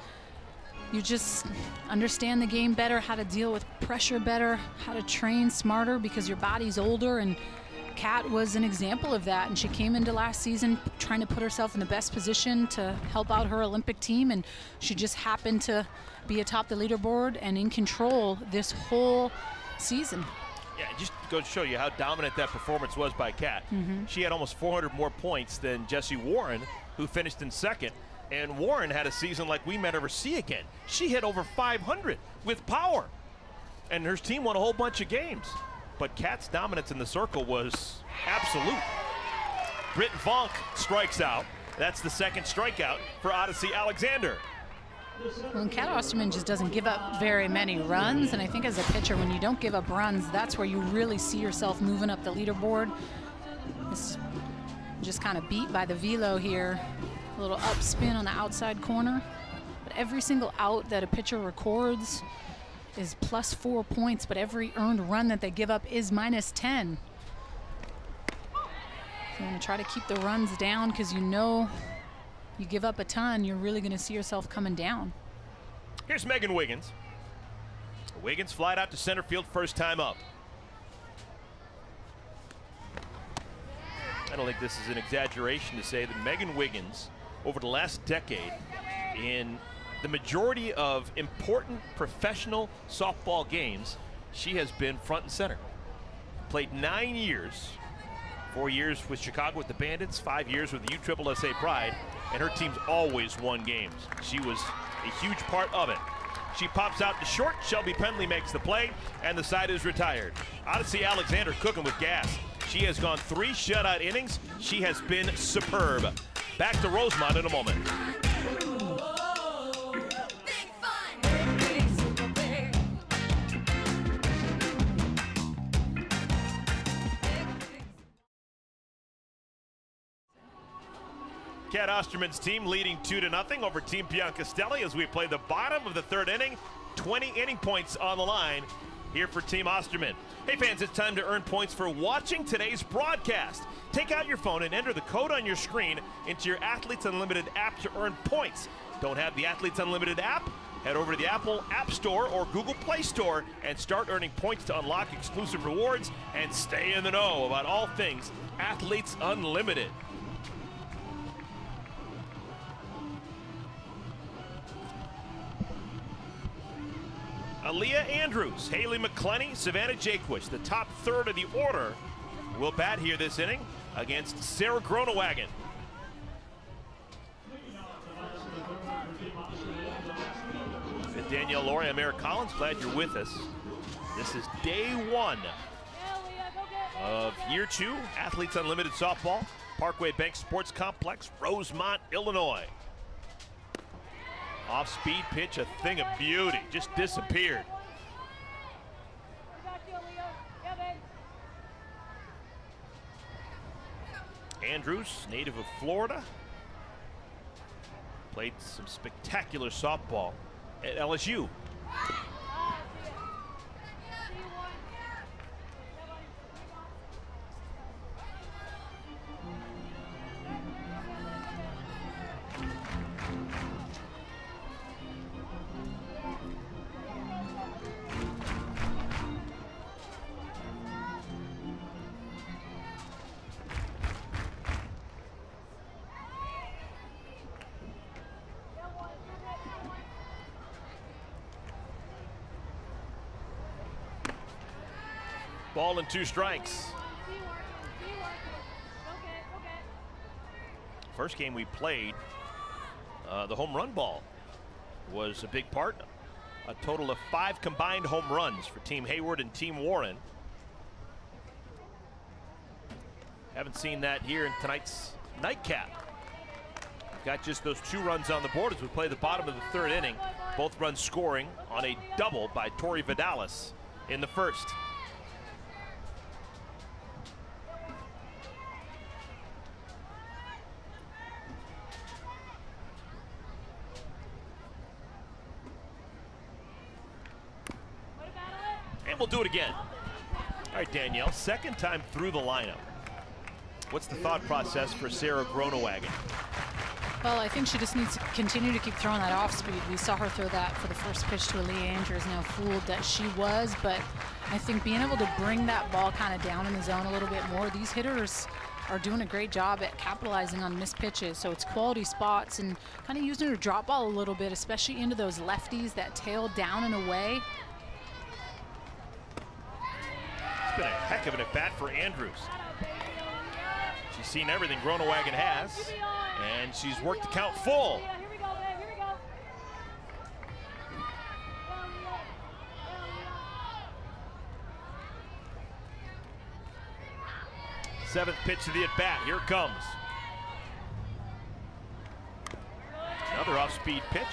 You just understand the game better, how to deal with pressure better, how to train smarter because your body's older. And Kat was an example of that. And she came into last season trying to put herself in the best position to help out her Olympic team. And she just happened to be atop the leaderboard and in control this whole season. Yeah, it just goes to show you how dominant that performance was by Kat. She had almost 400 more points than Jessie Warren, who finished in second. And Warren had a season like we may never see again. She hit over 500 with power. And her team won a whole bunch of games. But Kat's dominance in the circle was absolute. Britt Vonk strikes out. That's the second strikeout for Odyssey Alexander. Well, Kat Osterman just doesn't give up very many runs. And I think as a pitcher, when you don't give up runs, that's where you really see yourself moving up the leaderboard. It's just kind of beat by the velo here. A little up spin on the outside corner. But every single out that a pitcher records is +4 points, but every earned run that they give up is -10. So you want to try to keep the runs down, because you know you give up a ton, you're really going to see yourself coming down. Here's Megan Wiggins. Wiggins flied out to center field first time up. I don't think this is an exaggeration to say that Megan Wiggins, over the last decade, in the majority of important professional softball games, she has been front and center. Played 9 years, 4 years with Chicago with the Bandits, 5 years with the USSSA Pride, and her team's always won games. She was a huge part of it. She pops out to short. Shelby Pendley makes the play, and the side is retired. Odyssey Alexander cooking with gas. She has gone 3 shutout innings. She has been superb. Back to Rosemont in a moment. Kat Osterman's team leading 2-0 over Team Biancastelli as we play the bottom of the 3rd inning. 20 inning points on the line here for Team Osterman. Hey fans, it's time to earn points for watching today's broadcast. Take out your phone and enter the code on your screen into your Athletes Unlimited app to earn points. Don't have the Athletes Unlimited app? Head over to the Apple App Store or Google Play Store and start earning points to unlock exclusive rewards and stay in the know about all things Athletes Unlimited. Aaliyah Andrews, Haley McClenny, Savannah Jaquish, the top third of the order will bat here this inning against Sarah Groenewagen. And Danielle Laurie, I'm Eric Collins. Glad you're with us. This is day one of year 2, Athletes Unlimited Softball, Parkway Bank Sports Complex, Rosemont, Illinois. Off-speed pitch, a thing of beauty, just disappeared. Andrews, native of Florida, played some spectacular softball at LSU. Ball and 2 strikes. First game we played, the home run ball was a big part. A total of 5 combined home runs for Team Hayward and Team Warren. Haven't seen that here in tonight's nightcap. Got just those 2 runs on the board as we play the bottom of the 3rd inning. Both runs scoring on a double by Tori Vidalis in the first. And we'll do it again. All right, Danielle, second time through the lineup. What's the thought process for Sarah Groenewagen? Well, I think she just needs to continue to keep throwing that off speed. We saw her throw that for the first pitch to Aaliyah Andrews. Now fooled that she was, but I think being able to bring that ball kind of down in the zone a little bit more. These hitters are doing a great job at capitalizing on missed pitches. So it's quality spots and kind of using her drop ball a little bit, especially into those lefties that tail down and away. It's been a heck of an at-bat for Andrews. She's seen everything Groenewagen has, and she's worked the count full. Seventh pitch of the at-bat. Here it comes. Another off-speed pitch,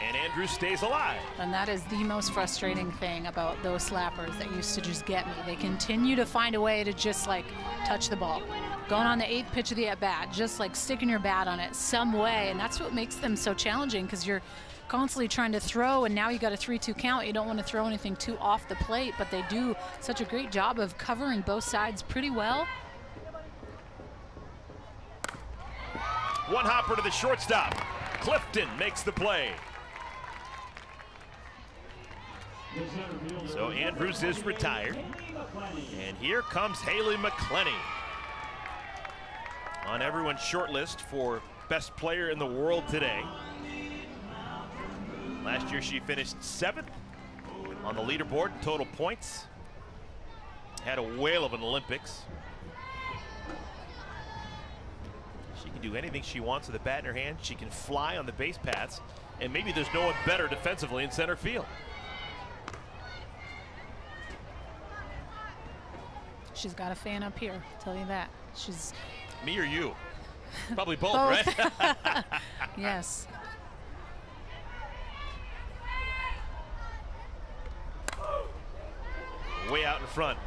and Andrews stays alive. And that is the most frustrating thing about those slappers that used to just get me. They continue to find a way to just like touch the ball. Going on the 8th pitch of the at-bat, just like sticking your bat on it some way, and that's what makes them so challenging because you're constantly trying to throw, and now you got a 3-2 count. You don't want to throw anything too off the plate, but they do such a great job of covering both sides pretty well. One hopper to the shortstop. Clifton makes the play. So Andrews is retired. And here comes Haley McClenny on everyone's short list for best player in the world today. Last year she finished 7th on the leaderboard, total points. Had a whale of an Olympics. She can do anything she wants with a bat in her hand. She can fly on the base paths, and maybe there's no one better defensively in center field. She's got a fan up here, I'll tell you that. She's me or you? Probably both, right? Yes. Way out in front.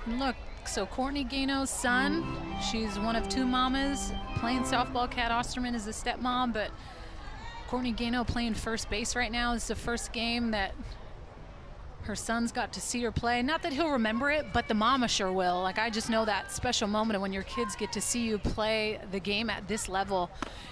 Look, so Courtney Gano's son, she's one of 2 mamas playing softball. Kat Osterman is a stepmom, but Courtney Gano playing first base right now. This is the first game that her son's got to see her play. Not that he'll remember it, but the mama sure will. Like, I just know that special moment of when your kids get to see you play the game at this level.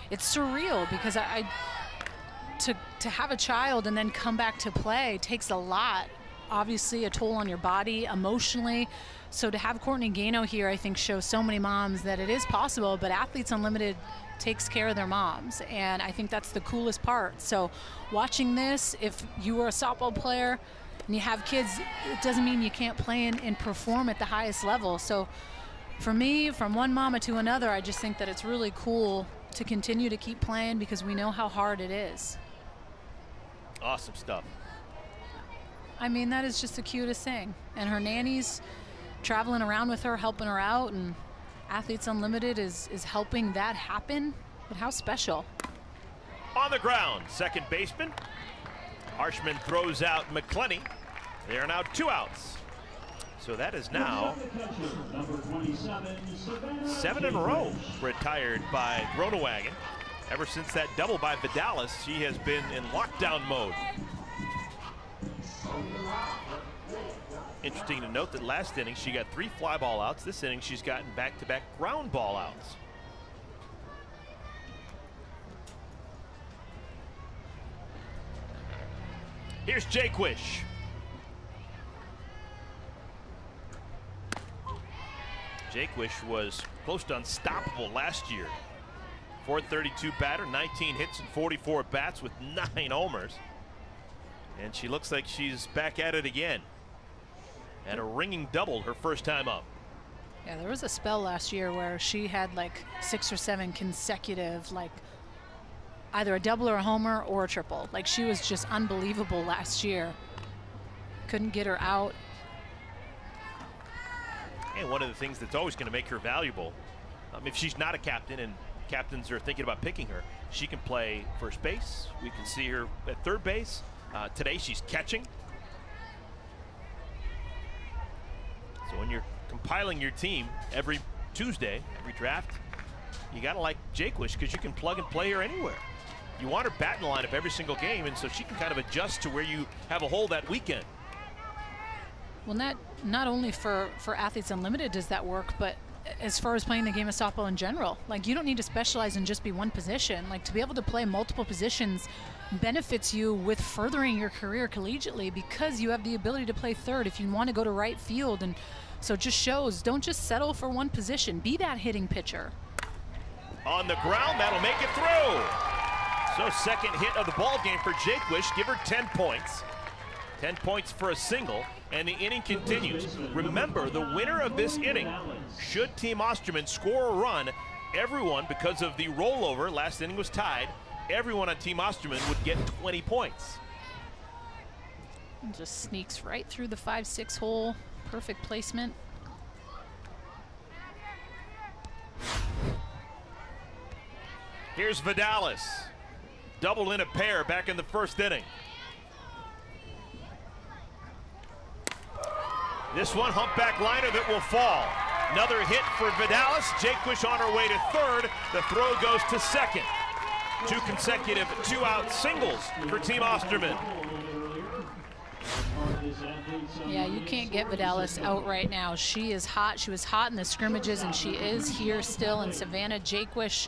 It's surreal because to have a child and then come back to play takes a lot. Obviously a toll on your body, emotionally. So to have Courtney Gano here, I think shows so many moms that it is possible, but Athletes Unlimited takes care of their moms, and I think that's the coolest part. So watching this, if you were a softball player and you have kids, it doesn't mean you can't play and perform at the highest level. So for me, from one mama to another, I just think that it's really cool to continue to keep playing because we know how hard it is. Awesome stuff. I mean, that is just the cutest thing. And her nannies traveling around with her, helping her out, and Athletes Unlimited is helping that happen. But how special. On the ground, second baseman. Harshman throws out McClenny. They are now 2 outs. So that is now 7 in a row retired by Groenewagen. Ever since that double by Vidalis, she has been in lockdown mode. Interesting to note that last inning she got 3 fly ball outs. This inning she's gotten back-to-back ground ball outs. Here's Jaquish. Jaquish was close to unstoppable last year. .432 batter, 19 hits and 44 bats with 9 homers. And she looks like she's back at it again. And a ringing double her first time up. Yeah, there was a spell last year where she had like 6 or 7 consecutive, like either a double or a homer or a triple. Like she was just unbelievable last year. Couldn't get her out. And one of the things that's always going to make her valuable, if she's not a captain and captains are thinking about picking her, she can play first base. We can see her at third base. Today she's catching. So when you're compiling your team every Tuesday, every draft, you got to like Jaquish because you can plug and play her anywhere. You want her batting lineup every single game, and so she can kind of adjust to where you have a hole that weekend. Well, not only for Athletes Unlimited does that work, but as far as playing the game of softball in general. Like, you don't need to specialize in just be one position. Like, to be able to play multiple positions benefits you with furthering your career collegiately because you have the ability to play third if you want to go to right field. And so it just shows, don't just settle for one position. Be that hitting pitcher. On the ground, that'll make it through. So second hit of the ball game for Jaquish. Give her 10 points. 10 points for a single, and the inning continues. Remember, the winner of this inning, should Team Osterman score a run, everyone, because of the rollover, last inning was tied, everyone on Team Osterman would get 20 points. And just sneaks right through the 5-6 hole. Perfect placement. Here's Vidalis. Doubled in a pair back in the first inning. This one, humpback liner that will fall. Another hit for Vidalis. Jaquish on her way to third. The throw goes to second. 2 consecutive 2-out singles for Team Osterman. Yeah, you can't get Vidalis out right now. She is hot. She was hot in the scrimmages, and she is here still in Savannah. Jaquish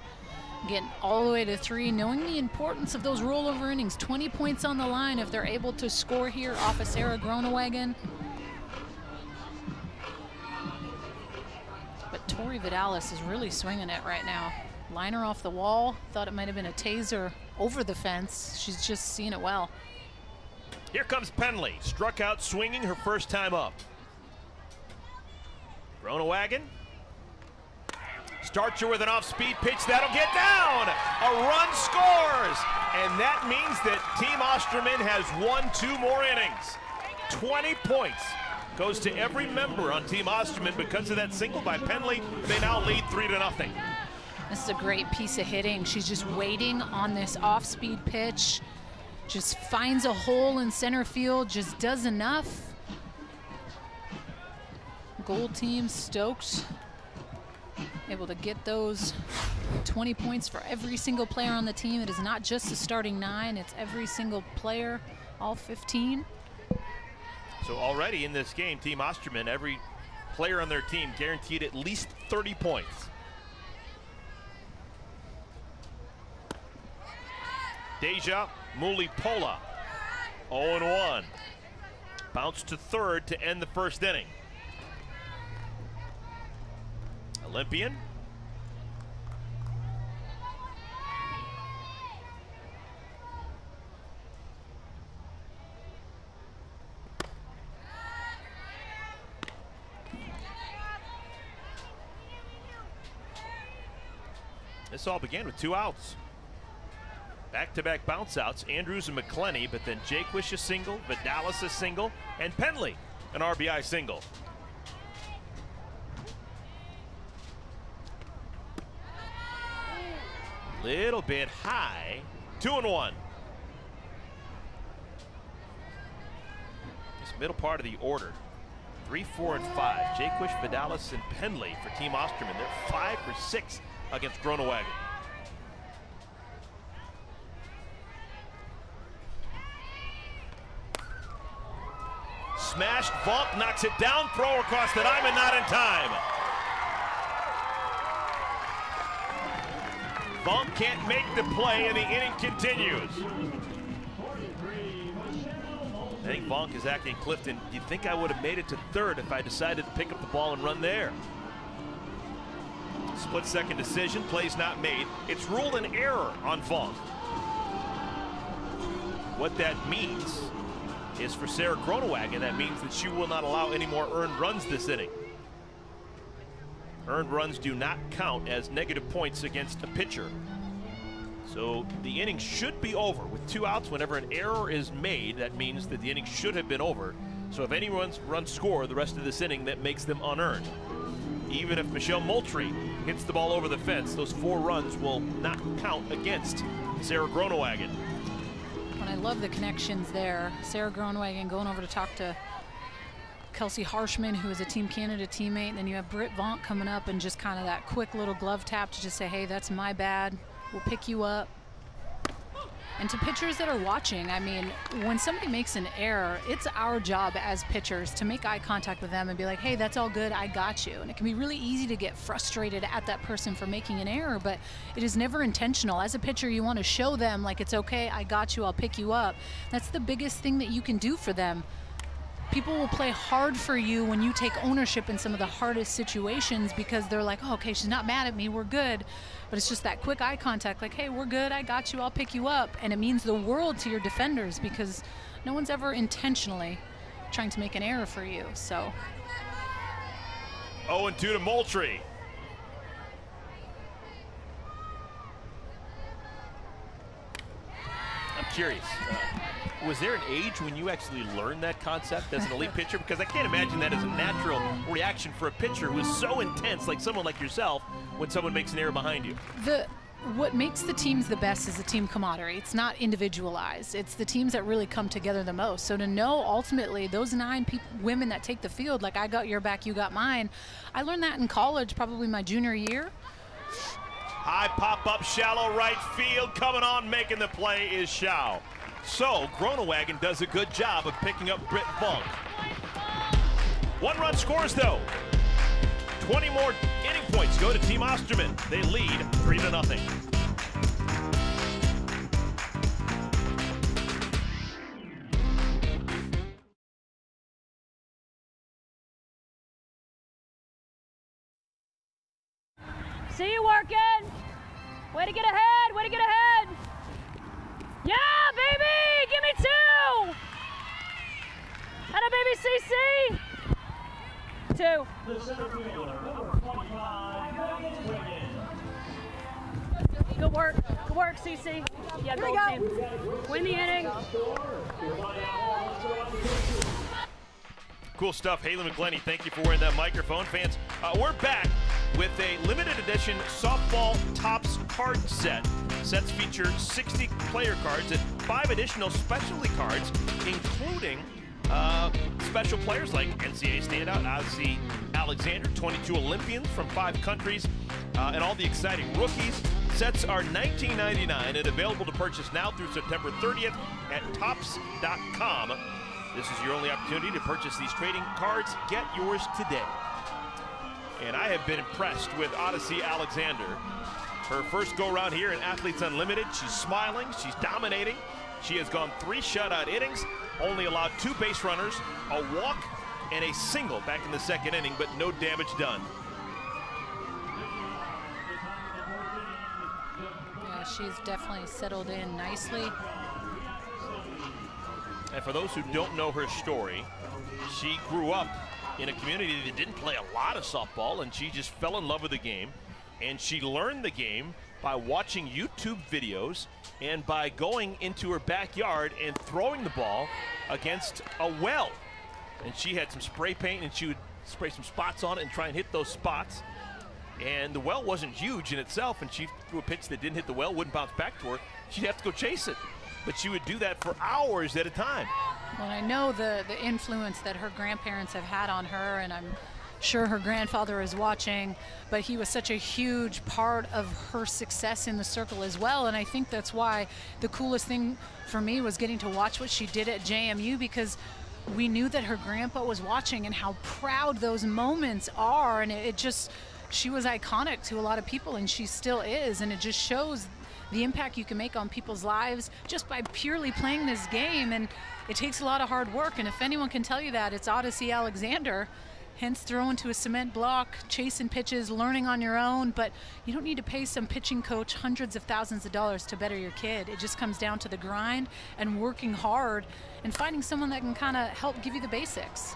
getting all the way to 3, knowing the importance of those rollover innings. 20 points on the line if they're able to score here off of Sarah Groenewagen. But Tori Vidalis is really swinging it right now. Liner off the wall. Thought it might have been a taser over the fence. She's just seeing it well. Here comes Penley. Struck out swinging her first time up. Groenewagen starts her with an off-speed pitch. That'll get down. A run scores. And that means that Team Osterman has won 2 more innings. 20 points goes to every member on Team Osterman because of that single by Penley. They now lead 3-0. This is a great piece of hitting. She's just waiting on this off-speed pitch. Just finds a hole in center field, just does enough. Gold team stoked. Able to get those 20 points for every single player on the team. It is not just the starting 9, it's every single player, all 15. So already in this game, Team Osterman, every player on their team guaranteed at least 30 points. Deja Mulipola, 0-1. Bounced to third to end the first inning. Olympian. This all began with 2 outs. Back-to-back bounce outs, Andrews and McClenny, but then Jaquish a single, Vidalis a single, and Penley an RBI single. Little bit high, 2-1. This middle part of the order, 3, 4, and 5. Jaquish, Vidalis, and Penley for Team Osterman. They're 5 for 6 against Groenewegen. Smashed, Vonk knocks it down, throw across the diamond, not in time. Vonk can't make the play, and the inning continues. I think Vonk is acting Clifton. Do you think I would have made it to third if I decided to pick up the ball and run there? Split-second decision, play's not made. It's ruled an error on Vonk. What that means is for Sarah Groenewegen, that means that she will not allow any more earned runs this inning. Earned runs do not count as negative points against a pitcher. So the inning should be over with 2 outs. Whenever an error is made, that means that the inning should have been over. So if any runs score the rest of this inning, that makes them unearned. Even if Michelle Moultrie hits the ball over the fence, those 4 runs will not count against Sarah Groenewegen. And I love the connections there. Sarah Groenewegen going over to talk to Kelsey Harshman, who is a Team Canada teammate, and then you have Britt Vonk coming up and just kind of that quick little glove tap to just say, hey, that's my bad, we'll pick you up. And to pitchers that are watching, I mean, when somebody makes an error, it's our job as pitchers to make eye contact with them and be like, hey, that's all good, I got you. And it can be really easy to get frustrated at that person for making an error, but it is never intentional. As a pitcher, you want to show them, like, it's okay, I got you, I'll pick you up. That's the biggest thing that you can do for them. People will play hard for you when you take ownership in some of the hardest situations because they're like, oh, okay, she's not mad at me, we're good. But it's just that quick eye contact, like, hey, we're good, I got you, I'll pick you up. And it means the world to your defenders because no one's ever intentionally trying to make an error for you, so. 0-2 to Moultrie. I'm curious. Was there an age when you actually learned that concept as an elite pitcher? Because I can't imagine that as a natural reaction for a pitcher who is so intense, like someone like yourself, when someone makes an error behind you. What makes the teams the best is the team camaraderie. It's not individualized. It's the teams that really come together the most. So to know ultimately those 9 women that take the field, like I got your back, you got mine. I learned that in college, probably my junior year. High pop-up, shallow right field. Coming on, making the play is Shao. So Groenewegen does a good job of picking up Britt Vonk. 1 run scores though. 20 more inning points go to Team Osterman. They lead 3-0. See you working. Way to get ahead, way to get ahead. Yeah, baby, give me 2. Atta baby, CC. 2. Good work, CC. Yeah, gold team. Win the inning. Cool stuff, Haley McClenny. Thank you for wearing that microphone. Fans, we're back with a limited edition softball Topps card set. Sets feature 60 player cards and 5 additional specialty cards, including special players like NCAA standout Ozzie Alexander, 22 Olympians from 5 countries, and all the exciting rookies. Sets are $19.99 and available to purchase now through September 30th at Topps.com. This is your only opportunity to purchase these trading cards. Get yours today. And I have been impressed with Ozzie Alexander. Her first go-round here in Athletes Unlimited. She's smiling, she's dominating. She has gone 3 shutout innings, only allowed 2 base runners, a walk, and a single back in the 2nd inning, but no damage done. Yeah, she's definitely settled in nicely. And for those who don't know her story, she grew up in a community that didn't play a lot of softball, and she just fell in love with the game. And she learned the game by watching YouTube videos and by going into her backyard and throwing the ball against a well. And she had some spray paint, and she would spray some spots on it and try and hit those spots. And the well wasn't huge in itself, and she threw a pitch that didn't hit the well, wouldn't bounce back to her. She'd have to go chase it. But she would do that for hours at a time. Well, I know the influence that her grandparents have had on her, and I'm sure her grandfather is watching, but he was such a huge part of her success in the circle as well. And I think that's why the coolest thing for me was getting to watch what she did at JMU, because we knew that her grandpa was watching and how proud those moments are. And it just, she was iconic to a lot of people, and she still is. And it just shows the impact you can make on people's lives just by purely playing this game. And it takes a lot of hard work. And if anyone can tell you that, it's Odyssey Alexander. Hence throwing to a cement block, chasing pitches, learning on your own. But you don't need to pay some pitching coach hundreds of thousands of dollars to better your kid. It just comes down to the grind and working hard and finding someone that can kind of help give you the basics.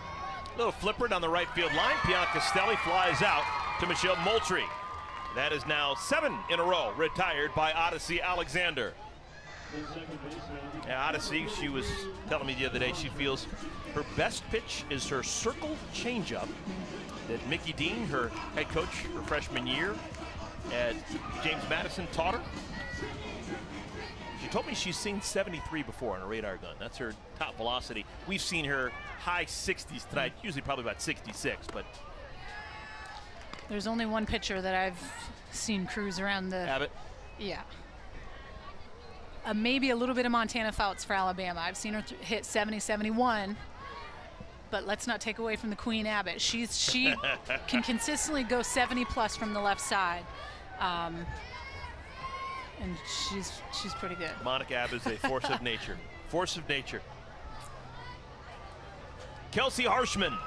Little flipper down the right field line. Bianca Stelli flies out to Michelle Moultrie. That is now 7 in a row retired by Odyssey Alexander. Yeah, Odyssey, she was telling me the other day, she feels her best pitch is her circle changeup that Mickey Dean, her head coach her freshman year at James Madison, taught her. She told me she's seen 73 before on a radar gun. That's her top velocity. We've seen her high 60s tonight, usually probably about 66, but there's only one pitcher that I've seen cruise around the... Abbott? Yeah. Maybe a little bit of Montana Fouts for Alabama. I've seen her hit 70, 71. But let's not take away from the Queen Abbott. She can consistently go 70 plus from the left side. And she's pretty good. Monica Abbott is a force of nature. Force of nature. Kelsey Harshman.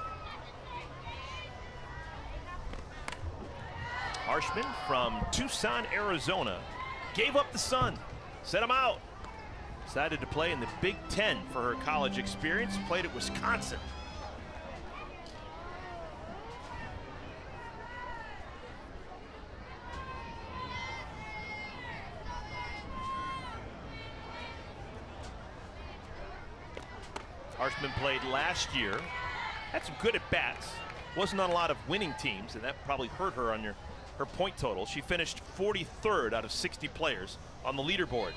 Harshman from Tucson, Arizona, gave up the sun, set him out. Decided to play in the Big Ten for her college experience, played at Wisconsin. Harshman played last year, had some good at-bats, wasn't on a lot of winning teams, and that probably hurt her on her point total. She finished 43rd out of 60 players on the leaderboard.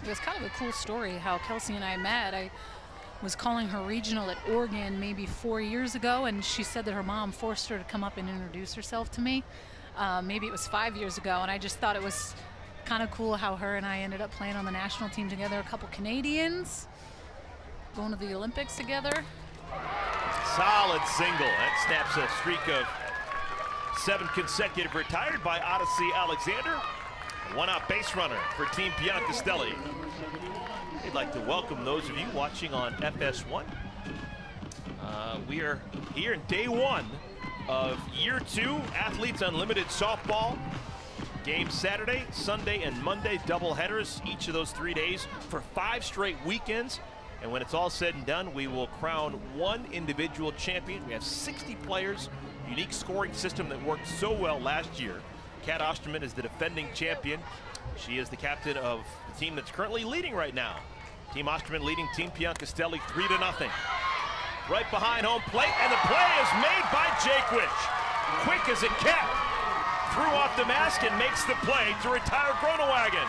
It was kind of a cool story how Kelsey and I met. I was calling her regional at Oregon maybe 4 years ago, and she said that her mom forced her to come up and introduce herself to me. Maybe it was 5 years ago, and I just thought it was kind of cool how her and I ended up playing on the national team together. A couple Canadians going to the Olympics together. Solid single. That snaps a streak of 7 consecutive retired by Odyssey Alexander. One-out base runner for Team Bianca Stelli. We'd like to welcome those of you watching on FS1. We are here in day 1 of year 2 Athletes Unlimited softball. Games Saturday, Sunday, and Monday, double headers each of those 3 days for 5 straight weekends. And when it's all said and done, we will crown one individual champion. We have 60 players, unique scoring system that worked so well last year. Kat Osterman is the defending champion. She is the captain of the team that's currently leading right now. Team Osterman leading Team Bianca Stelli 3-0. Right behind home plate, and the play is made by Jaquish. Quick as a cat, threw off the mask and makes the play to retire Groenewagen.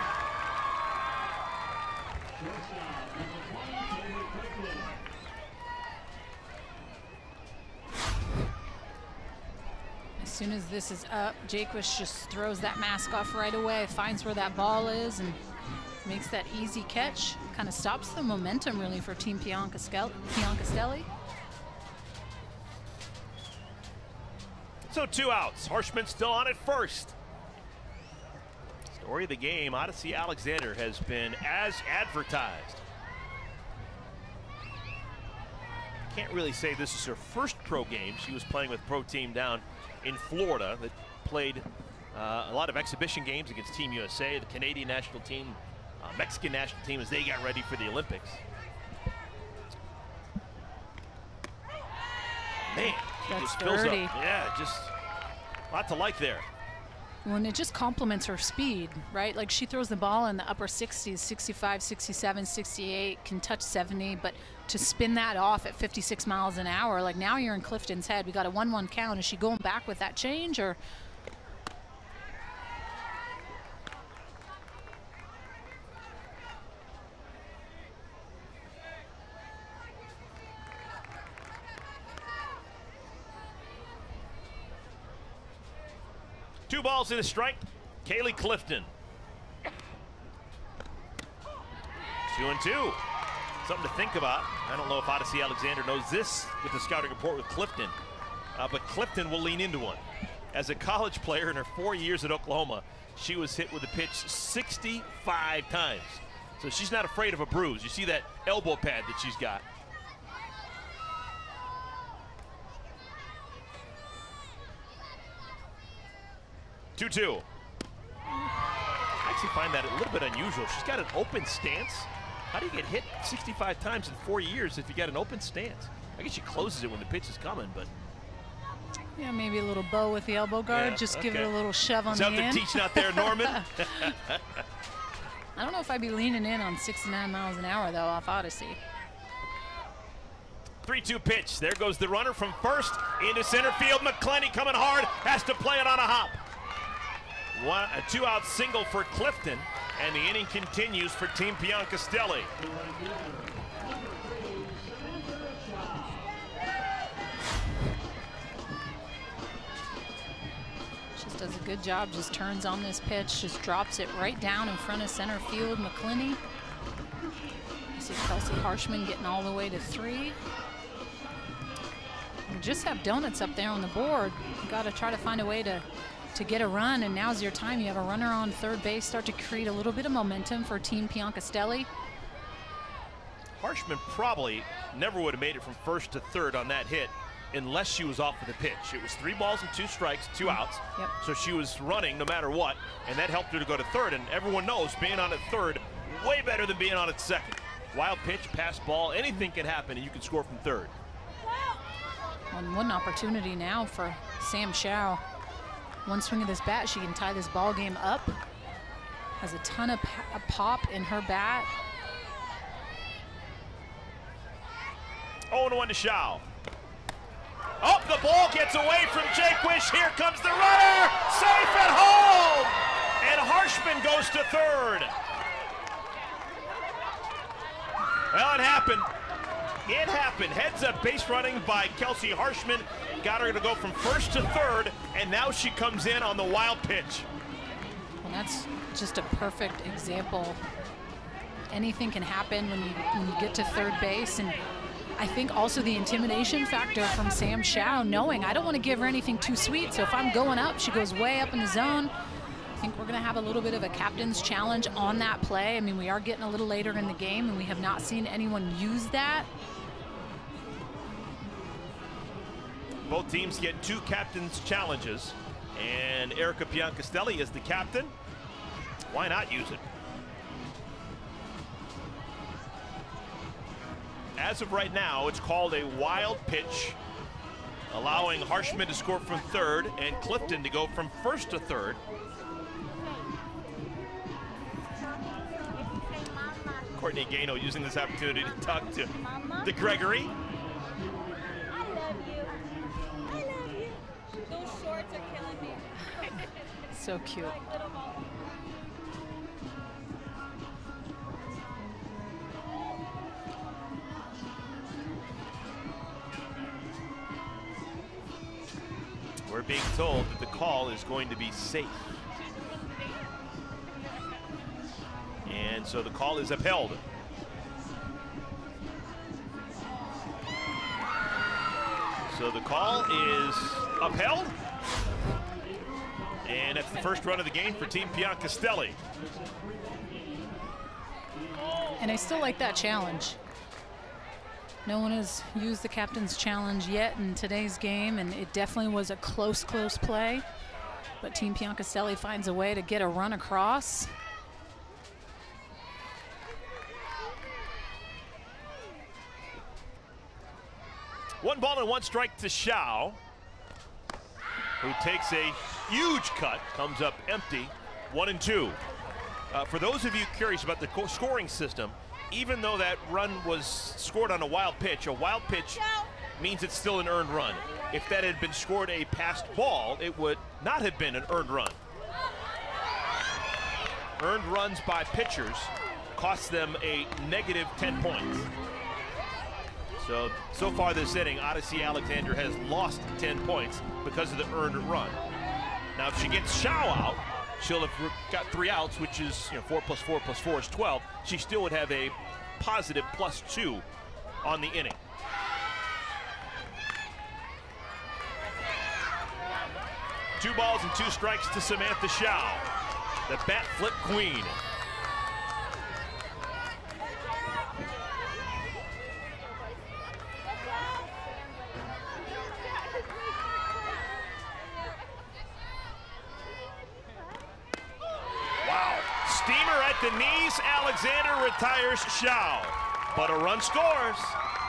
As soon as this is up, Jaquish just throws that mask off right away, finds where that ball is, and makes that easy catch. Kind of stops the momentum, really, for Team Bianca Stelli. So 2 outs. Harshman still on at first. Story of the game, Odyssey Alexander has been as advertised. Can't really say this is her first pro game. She was playing with pro team down in Florida that played a lot of exhibition games against Team USA, the Canadian national team, Mexican national team as they got ready for the Olympics. Man, That's just fills up. dirty. Yeah, just Lot to like there. When it just complements her speed, right? Like she throws the ball in the upper 60s, 65, 67, 68, can touch 70, but to spin that off at 56 miles an hour, like now you're in Clifton's head. We got a 1-1 count. Is she going back with that change or? Two balls in a strike, Kaylee Clifton. 2-2. Something to think about. I don't know if Odyssey Alexander knows this with the scouting report with Clifton, but Clifton will lean into one. As a college player in her 4 years at Oklahoma, she was hit with a pitch 65 times. So she's not afraid of a bruise. You see that elbow pad that she's got. Two. I actually find that a little bit unusual. She's got an open stance. How do you get hit 65 times in 4 years if you got an open stance? I guess she closes it when the pitch is coming, but. Yeah, maybe a little bow with the elbow guard. Yeah, just okay. give it a little shove on the end. Is that what they're teaching out there, Norman? I don't know if I'd be leaning in on 69 miles an hour, though, off Odyssey. 3-2 pitch. There goes the runner from first into center field. McClenny coming hard, has to play it on a hop. A 2-out single for Clifton, and the inning continues for Team Piancastelli. Just does a good job, just turns on this pitch, just drops it right down in front of center field. McClenny. You see Kelsey Harshman getting all the way to 3. We just have donuts up there on the board. You got to try to find a way to get a run, and now's your time. You have a runner on third base, start to create a little bit of momentum for Team Piancastelli. Harshman probably never would have made it from first to third on that hit unless she was off of the pitch. It was 3 balls and 2 strikes, 2 outs. Yep. So she was running no matter what, and that helped her to go to third. And everyone knows being on at third, way better than being on at second. Wild pitch, pass ball, anything can happen, and you can score from third. One opportunity now for Sam Shao. One swing of this bat, she can tie this ball game up. Has a ton of pop in her bat. 0-1 to Shao. Oh, the ball gets away from Jake Wish. Here comes the runner. Safe at home. And Harshman goes to third. Well, it happened. It happened. Heads up base running by Kelsey Harshman. Got her to go from first to third, and now she comes in on the wild pitch. Well, that's just a perfect example. Anything can happen when you get to third base, and I think also the intimidation factor from Sam Shao, knowing I don't want to give her anything too sweet, so if I'm going up, she goes way up in the zone. I think we're going to have a little bit of a captain's challenge on that play. I mean, we are getting a little later in the game, and we have not seen anyone use that. Both teams get 2 captain's challenges, and Erica Piancastelli is the captain. Why not use it? As of right now, it's called a wild pitch, allowing Harshman to score from third and Clifton to go from first to third. Courtney Gano using this opportunity to talk to Gregory. So cute. We're being told that the call is going to be safe. And so the call is upheld. So the call is upheld. And that's the first run of the game for Team Piancastelli. And I still like that challenge. No one has used the captain's challenge yet in today's game, and it definitely was a close play. But Team Piancastelli finds a way to get a run across. One ball and 1 strike to Shao. who takes a huge cut, comes up empty, 1-2. For those of you curious about the scoring system, even though that run was scored on a wild pitch means it's still an earned run. If that had been scored a passed ball, it would not have been an earned run. Earned runs by pitchers cost them a negative 10 points. So far this inning, Odyssey Alexander has lost 10 points because of the earned run. Now, if she gets Shao out, she'll have got 3 outs, which is 4 + 4 + 4 is 12. She still would have a positive +2 on the inning. Two balls and 2 strikes to Samantha Shao, the bat flip queen. Wow, steamer at the knees. Alexander retires Shao, but a run scores.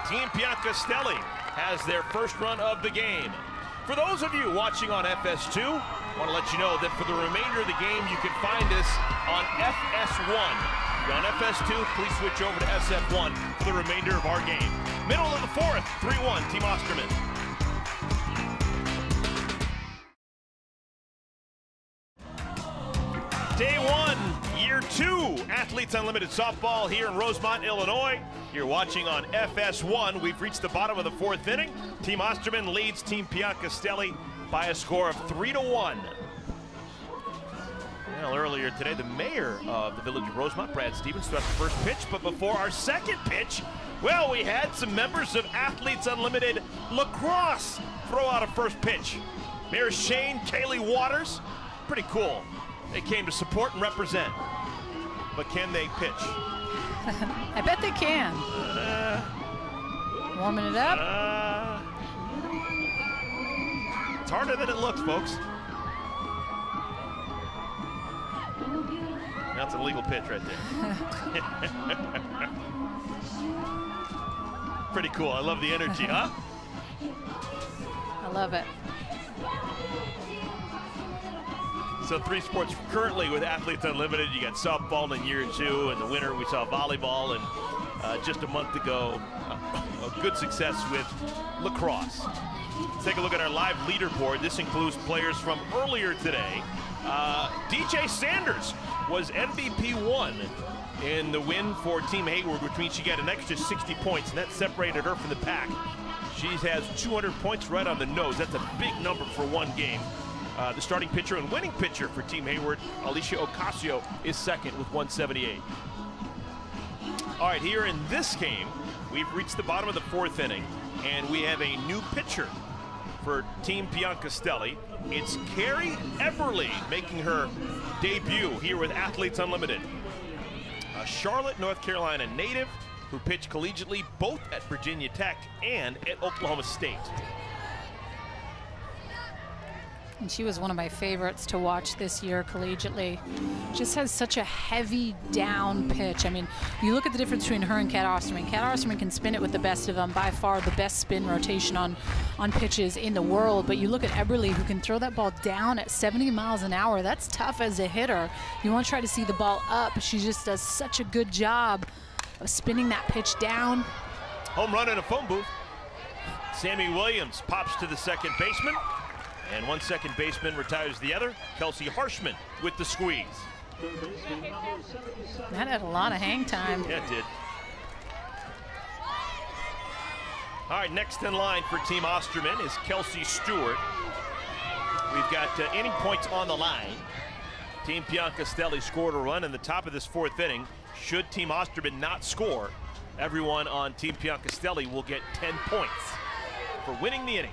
Team Piancastelli has their first run of the game. For those of you watching on FS2, I want to let you know that for the remainder of the game, you can find us on FS1. If you're on FS2, please switch over to SF1 for the remainder of our game. Middle of the 4th, 3-1, Team Osterman. Day 1, Year 2, Athletes Unlimited Softball here in Rosemont, Illinois. You're watching on FS1. We've reached the bottom of the 4th inning. Team Osterman leads Team Piancastelli by a score of 3-1. Well, earlier today, the mayor of the village of Rosemont, Brad Stevens, threw out the first pitch, but before our second pitch, well, we had some members of Athletes Unlimited Lacrosse throw out a first pitch. Mayor Shane, Kaylee Waters, pretty cool. They came to support and represent. But can they pitch? I bet they can. Warming it up. It's harder than it looks, folks. That's a legal pitch right there. Pretty cool. I love the energy, huh? I love it. So 3 sports currently with Athletes Unlimited. You got softball in Year 2, and the winter we saw volleyball, and just a month ago, a good success with lacrosse. Let's take a look at our live leaderboard. This includes players from earlier today. DJ Sanders was MVP 1 in the win for Team Hayward, which means she got an extra 60 points, and that separated her from the pack. She has 200 points right on the nose. That's a big number for one game. The starting pitcher and winning pitcher for Team Hayward, Alicia Ocasio, is second with 178. All right, here in this game, we've reached the bottom of the 4th inning, and we have a new pitcher for Team Piancastelli. It's Carrie Eberly making her debut here with Athletes Unlimited. A Charlotte, North Carolina native who pitched collegiately both at Virginia Tech and at Oklahoma State. And she was one of my favorites to watch this year collegiately. Just has such a heavy down pitch. I mean, you look at the difference between her and Kat Osterman. Kat Osterman can spin it with the best of them, by far the best spin rotation on pitches in the world. But you look at Eberly, who can throw that ball down at 70 miles an hour. That's tough as a hitter. You want to try to see the ball up. She just does such a good job of spinning that pitch down. Home run in a phone booth. Sammy Williams pops to the second baseman. And one second baseman retires the other. Kelsey Harshman with the squeeze. That had a lot of hang time. Yeah, it did. All right, next in line for Team Osterman is Kelsey Stewart. We've got inning points on the line. Team Piancastelli scored a run in the top of this 4th inning. Should Team Osterman not score, everyone on Team Piancastelli will get 10 points for winning the inning.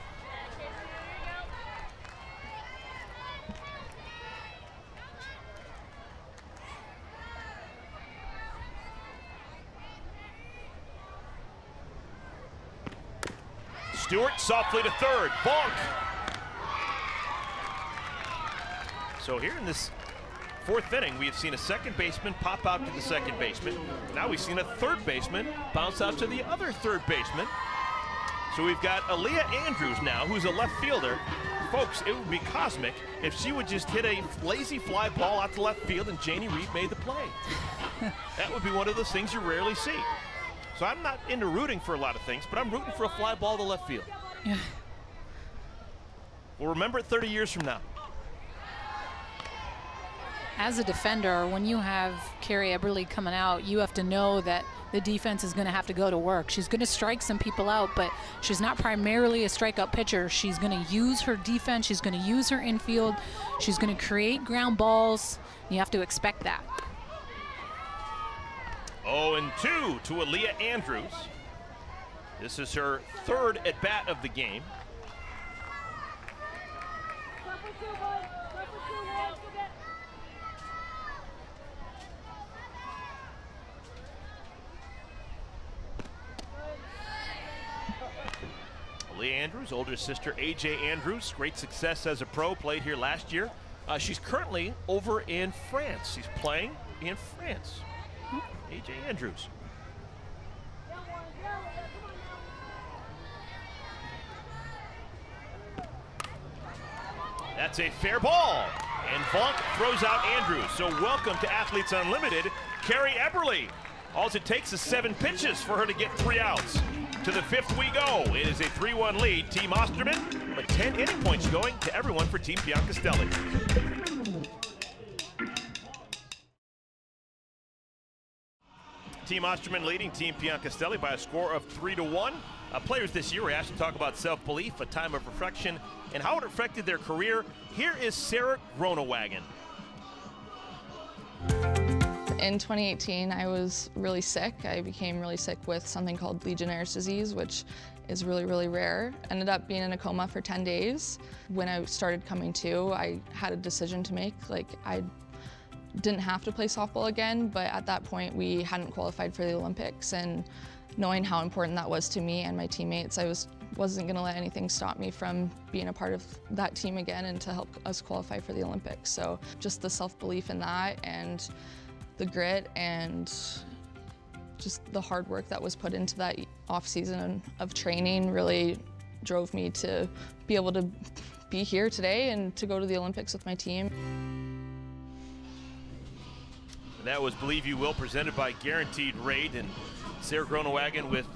Stewart softly to third. Bonk. So here in this 4th inning, we have seen a second baseman pop out to the second baseman. Now we've seen a third baseman bounce out to the other third baseman. So we've got Aaliyah Andrews now, who's a left fielder. Folks, it would be cosmic if she would just hit a lazy fly ball out to left field and Janie Reed made the play. That would be one of those things you rarely see. So I'm not into rooting for a lot of things, but I'm rooting for a fly ball to left field. Yeah. We'll remember it 30 years from now. As a defender, when you have Carrie Eberle coming out, you have to know that the defense is going to have to go to work. She's going to strike some people out, but she's not primarily a strikeout pitcher. She's going to use her defense. She's going to use her infield. She's going to create ground balls. You have to expect that. 0-2 to Aaliyah Andrews. This is her third at-bat of the game. Aaliyah Andrews, older sister AJ Andrews, great success as a pro, played here last year. She's currently over in France. She's playing in France. AJ Andrews. That's a fair ball, and Vonk throws out Andrews. So welcome to Athletes Unlimited, Carrie Eberle. All it takes is 7 pitches for her to get 3 outs. To the 5th we go. It is a 3-1 lead. Team Osterman, but 10 inning points going to everyone for Team Piancastelli. Team Osterman leading Team Piancastelli by a score of 3-1. Players this year were asked to talk about self-belief, a time of reflection, and how it affected their career. Here is Sarah Groenewagen. In 2018, I was really sick. I became really sick with something called Legionnaire's disease, which is really, really rare. Ended up being in a coma for 10 days. When I started coming to, I had a decision to make. Like, I didn't have to play softball again, but at that point, we hadn't qualified for the Olympics. And knowing how important that was to me and my teammates, I wasn't gonna let anything stop me from being a part of that team again and to help us qualify for the Olympics. So just the self-belief in that and the grit and just the hard work that was put into that off season of training really drove me to be able to be here today and to go to the Olympics with my team. And that was Believe You Will, presented by Guaranteed Rate, and Sarah Groenewagen with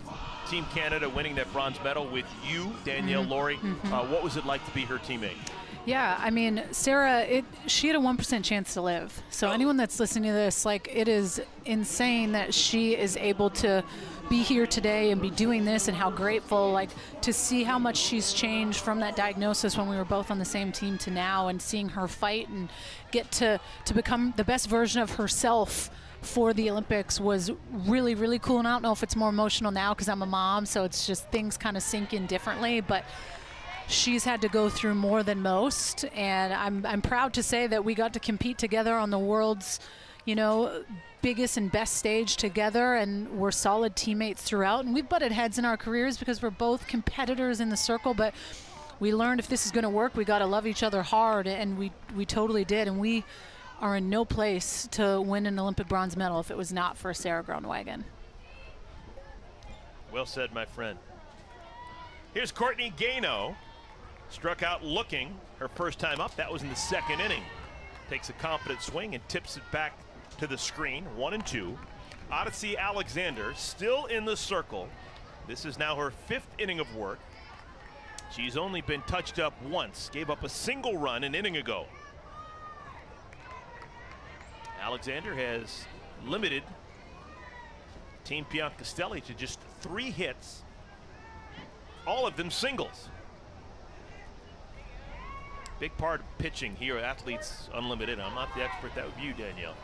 Team Canada winning that bronze medal with you, Danielle Laurie. What was it like to be her teammate? Yeah, I mean, Sarah, she had a 1% chance to live. So anyone that's listening to this, like, it is insane that she is able to be here today and be doing this, and how grateful, like, to see how much she's changed from that diagnosis when we were both on the same team to now, and seeing her fight and get to become the best version of herself for the Olympics was really, really cool. And I don't know if it's more emotional now because I'm a mom, so it's just things kind of sink in differently, but she's had to go through more than most, and I'm proud to say that we got to compete together on the world's, you know, biggest and best stage together, and we're solid teammates throughout. And we've butted heads in our careers because we're both competitors in the circle, but we learned if this is going to work, we got to love each other hard, and we totally did. And we are in no place to win an Olympic bronze medal if it was not for Sarah Groenewagen. Well said, my friend. Here's Courtney Gano. Struck out looking her first time up. That was in the 2nd inning. Takes a confident swing and tips it back to the screen. 1-2. Odyssey Alexander still in the circle. This is now her 5th inning of work. She's only been touched up once. Gave up a single run an inning ago. Alexander has limited Team Piancastelli to just 3 hits, all of them singles. Big part of pitching here at Athletes Unlimited, I'm not the expert, that would be you, Danielle,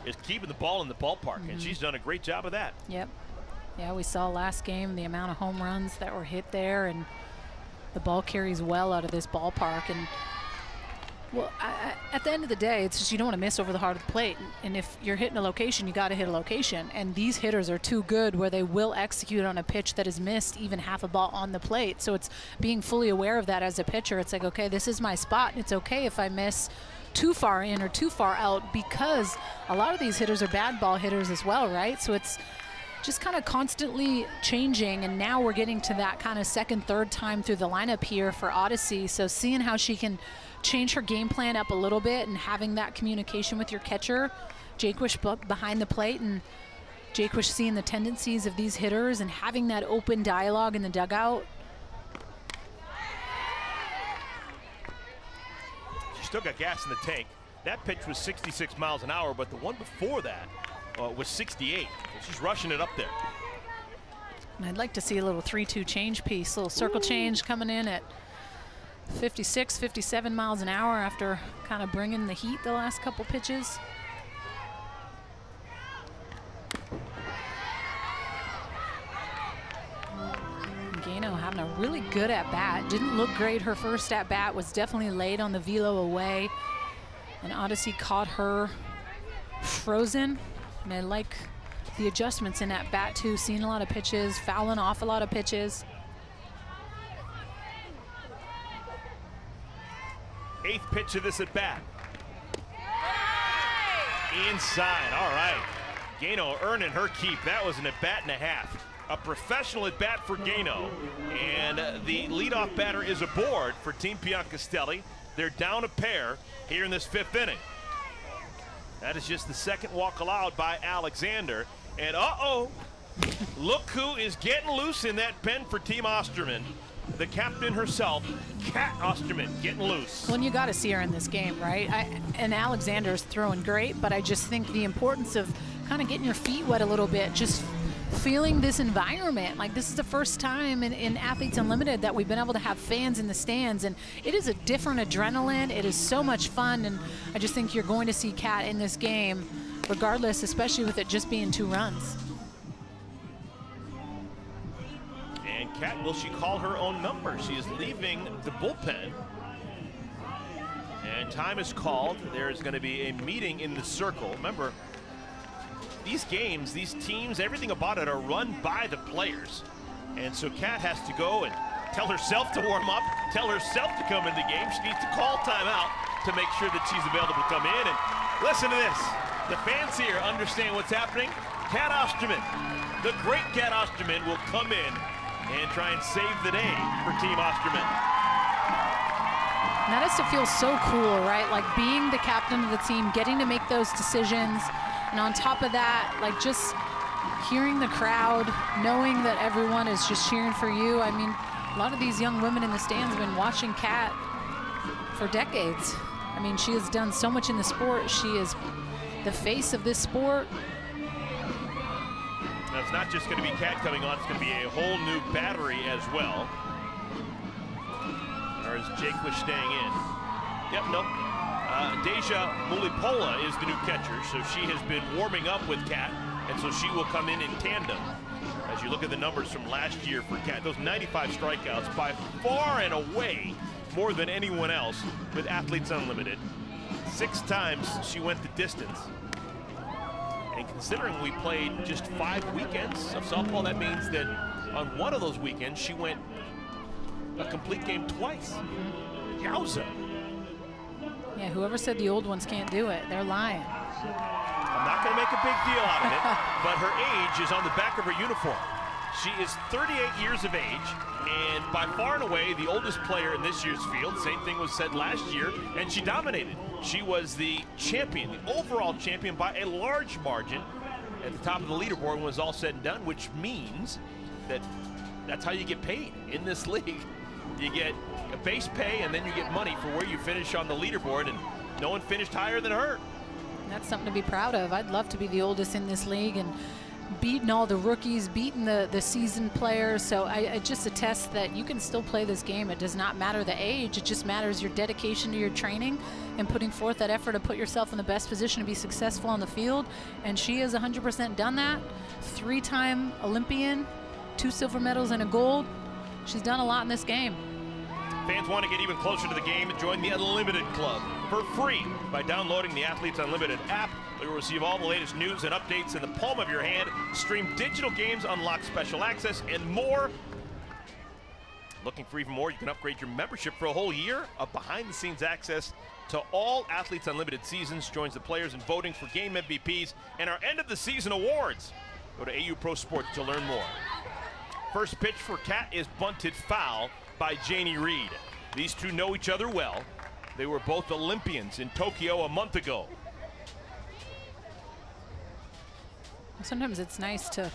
is keeping the ball in the ballpark, and she's done a great job of that. Yep. Yeah, we saw last game the amount of home runs that were hit there, and the ball carries well out of this ballpark. And well, at the end of the day, it's just you don't want to miss over the heart of the plate. And if you're hitting a location, you got to hit a location. And these hitters are too good where they will execute on a pitch that is missed even half a ball on the plate. So it's being fully aware of that as a pitcher. It's like, okay, this is my spot. It's okay if I miss too far in or too far out, because a lot of these hitters are bad ball hitters as well, right? So it's just kind of constantly changing, and now we're getting to that kind of second, third time through the lineup here for Odyssey. So seeing how she can change her game plan up a little bit and having that communication with your catcher, Jaquish behind the plate, and Jaquish seeing the tendencies of these hitters and having that open dialogue in the dugout. She's still got gas in the tank. That pitch was 66 miles an hour, but the one before that was 68. She's rushing it up there. And I'd like to see a little 3-2 change piece, a little circle change coming in at 56, 57 miles an hour after kind of bringing the heat the last couple pitches. Gano having a really good at-bat. Didn't look great her first at-bat, was definitely laid on the velo away. And Odyssey caught her frozen. And I like the adjustments in that bat too, seeing a lot of pitches, fouling off a lot of pitches. 8th pitch of this at bat. Inside, all right. Gano earning her keep. That was an at bat and a half. A professional at bat for Gano. And the leadoff batter is aboard for Team Piancastelli. They're down a pair here in this 5th inning. That is just the second walk allowed by Alexander. And uh-oh, look who is getting loose in that pen for Team Osterman. The captain herself, Kat Osterman, getting loose. Well, and you got to see her in this game, right? And Alexander's throwing great, but I just think the importance of kind of getting your feet wet a little bit, just feeling this environment. Like, this is the first time in Athletes Unlimited that we've been able to have fans in the stands, and it is a different adrenaline. It is so much fun, and I just think you're going to see Kat in this game regardless, especially with it just being 2 runs. And Kat, will she call her own number? She is leaving the bullpen. And time is called. There's going to be a meeting in the circle. Remember, these games, these teams, everything about it are run by the players. And so Kat has to go and tell herself to warm up, tell herself to come into the game. She needs to call timeout to make sure that she's available to come in. And listen to this. The fans here understand what's happening. Kat Osterman, the great Kat Osterman, will come in and try and save the day for Team Osterman. And that has to feel so cool, right? Like being the captain of the team, getting to make those decisions. And on top of that, like just hearing the crowd, knowing that everyone is just cheering for you. I mean, a lot of these young women in the stands have been watching Kat for decades. I mean, she has done so much in the sport. She is the face of this sport. Now, it's not just going to be Kat coming on, it's going to be a whole new battery as well. Or is Jaquish staying in? Yep, nope. Deja Mulipola is the new catcher, so she has been warming up with Kat, and so she will come in tandem. As you look at the numbers from last year for Kat, those 95 strikeouts, by far and away more than anyone else with Athletes Unlimited. 6 times she went the distance. And considering we played just 5 weekends of softball, that means that on one of those weekends she went a complete game twice. Yowza. Yeah, whoever said the old ones can't do it, they're lying. I'm not going to make a big deal out of it, but her age is on the back of her uniform. She is 38 years of age, and by far and away the oldest player in this year's field. Same thing was said last year, and she dominated. She was the champion, the overall champion by a large margin at the top of the leaderboard when it was all said and done, which means that that's how you get paid in this league. You get a base pay, and then you get money for where you finish on the leaderboard, and no one finished higher than her. That's something to be proud of. I'd love to be the oldest in this league and beating all the rookies, beating the seasoned players. So I just attest that you can still play this game. It does not matter the age. It just matters your dedication to your training and putting forth that effort to put yourself in the best position to be successful on the field. And she has 100% done that. 3-time Olympian, 2 silver medals and a gold. She's done a lot in this game. Fans want to get even closer to the game and join the Unlimited Club for free by downloading the Athletes Unlimited app. You'll receive all the latest news and updates in the palm of your hand, stream digital games, unlock special access, and more. Looking for even more? You can upgrade your membership for a whole year of behind-the-scenes access to all Athletes Unlimited seasons, joins the players in voting for game MVPs and our end-of-the-season awards. Go to AU Pro Sports to learn more. First pitch for Kat is bunted foul by Janie Reed. These two know each other well. They were both Olympians in Tokyo a month ago. Sometimes it's nice to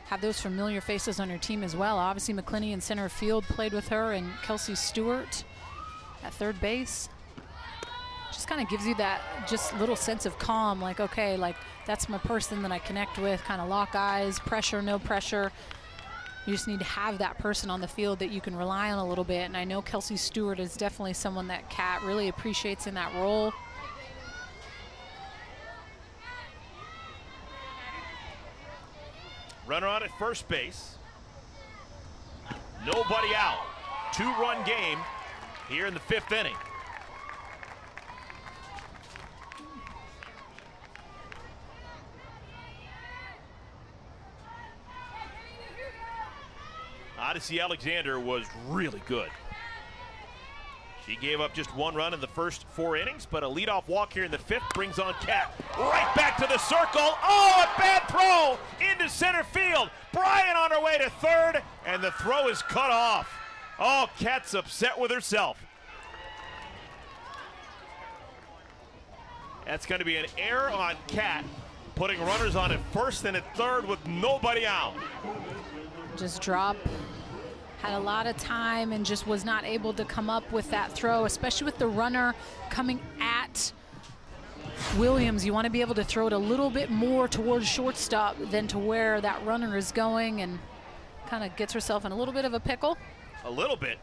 have those familiar faces on your team as well. Obviously, McClinney in center field played with her, and Kelsey Stewart at third base. Just kind of gives you that just little sense of calm, like, okay, like that's my person that I connect with, kind of lock eyes, pressure, no pressure. You just need to have that person on the field that you can rely on a little bit. And I know Kelsey Stewart is definitely someone that Kat really appreciates in that role. Runner on at first base. Nobody out. 2-run game here in the 5th inning. Odyssey Alexander was really good. She gave up just 1 run in the first 4 innings, but a leadoff walk here in the 5th brings on Kat. Right back to the circle. Oh, a bad throw into center field. Bryan on her way to third, and the throw is cut off. Oh, Kat's upset with herself. That's going to be an error on Kat, putting runners on at first and at third with nobody out. Just drop. Had a lot of time and just was not able to come up with that throw, especially with the runner coming at Williams. You want to be able to throw it a little bit more towards shortstop than to where that runner is going, and kind of gets herself in a little bit of a pickle. A little bit.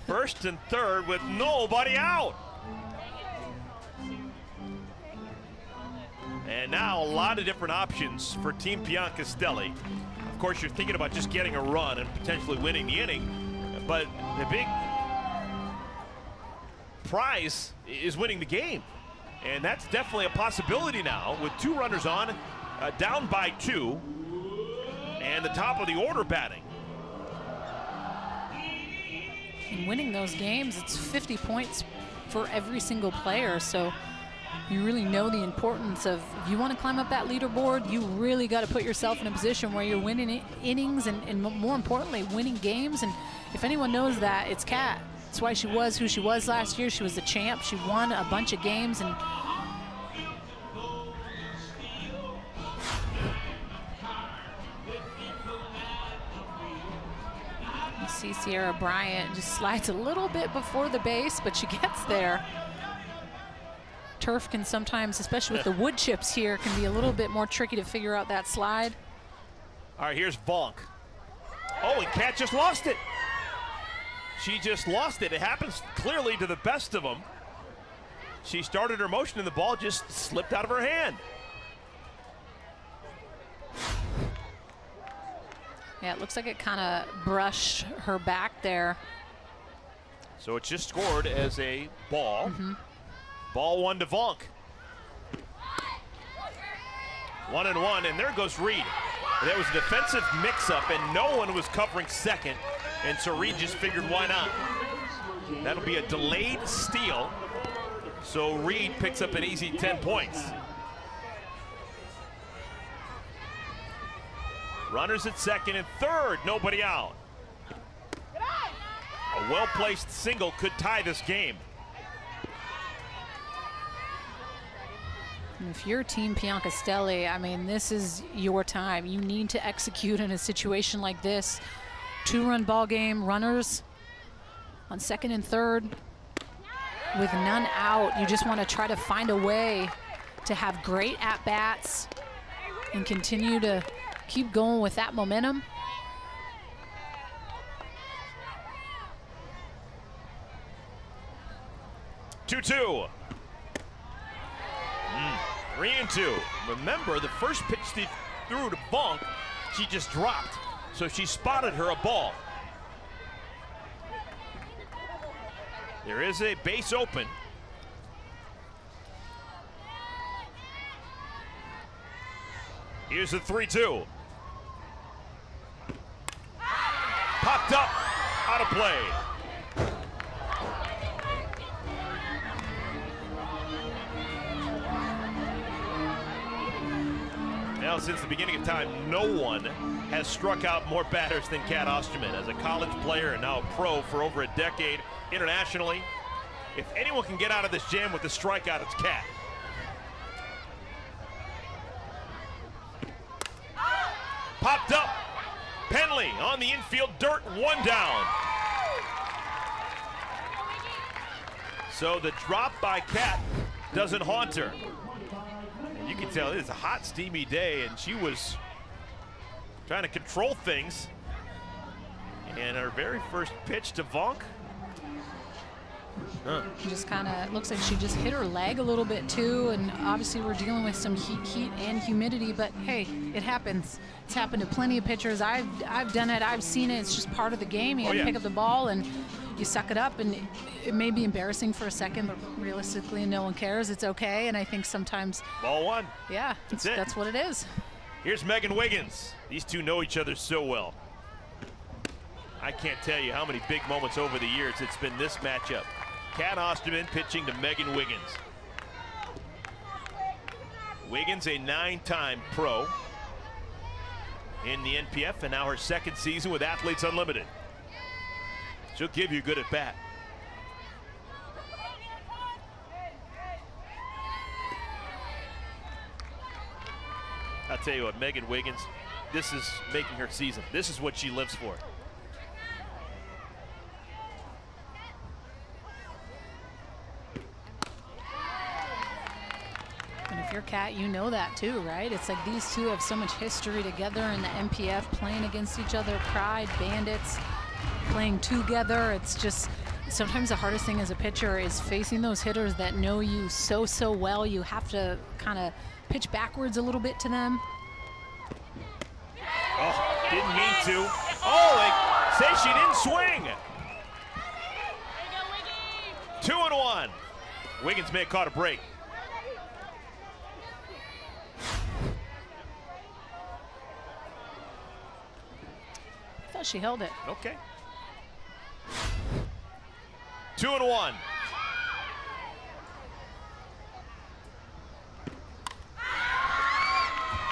First and third with nobody out. And now a lot of different options for Team Piancastelli. Of course, you're thinking about just getting a run and potentially winning the inning, but the big prize is winning the game. And that's definitely a possibility now with 2 runners on, down by 2, and the top of the order batting. In winning those games, it's 50 points for every single player, so you really know the importance of, if you want to climb up that leaderboard, you really got to put yourself in a position where you're winning innings and more importantly, winning games. And if anyone knows that, it's Kat. That's why she was who she was last year. She was the champ. She won a bunch of games. And you see Sierra Bryant just slides a little bit before the base, but she gets there. Turf can sometimes, especially with the wood chips here, can be a little bit more tricky to figure out that slide. All right, here's Vonk. Oh, and Kat just lost it. She just lost it. It happens clearly to the best of them. She started her motion and the ball just slipped out of her hand. Yeah, it looks like it kind of brushed her back there. So it's just scored as a ball. Ball 1 to Vonk. 1-1, and there goes Reed. That was a defensive mix-up, and no one was covering second, and so Reed just figured, why not? That'll be a delayed steal, so Reed picks up an easy 10 points. Runners at second and third, nobody out. A well-placed single could tie this game. If you're Team Piancastelli, I mean, this is your time. You need to execute in a situation like this. 2-run ball game, runners on second and third with none out. You just want to try to find a way to have great at-bats and continue to keep going with that momentum. Two. 3-2. Remember, the first pitch she threw to Vonk, she just dropped. So she spotted her a ball. There is a base open. Here's the 3-2. Popped up, out of play. Well, since the beginning of time, no one has struck out more batters than Cat Osterman. As a college player and now a pro for over a decade internationally, if anyone can get out of this jam with the strikeout, it's Cat. Popped up. Penley on the infield dirt, 1 down. So the drop by Cat doesn't haunt her. And you can tell it is a hot, steamy day, and she was trying to control things. And her very first pitch to Vonk. Just kind of looks like she just hit her leg a little bit too, and obviously we're dealing with some heat and humidity, but hey, it happens. It's happened to plenty of pitchers. I've done it, I've seen it. It's just part of the game. You gotta pick up the ball and you suck it up, and it may be embarrassing for a second, but realistically no one cares. It's okay, and I think sometimes ball one. Yeah, that's what it is. Here's Megan Wiggins. These two know each other so well. I can't tell you how many big moments over the years it's been this matchup. Cat Osterman pitching to Megan Wiggins. Wiggins, a 9-time pro in the NPF, and now her second season with Athletes Unlimited. She'll give you good at bat. I'll tell you what, Megan Wiggins, this is making her season. This is what she lives for. And if you're Cat, you know that too, right? It's like these two have so much history together in the NPF, playing against each other, Pride, Bandits, playing together. It's just, sometimes the hardest thing as a pitcher is facing those hitters that know you so well. You have to kind of pitch backwards a little bit to them. Oh, didn't mean to. Oh, they say she didn't swing. 2-1. Wiggins may have caught a break. I thought she held it. Okay. 2-1.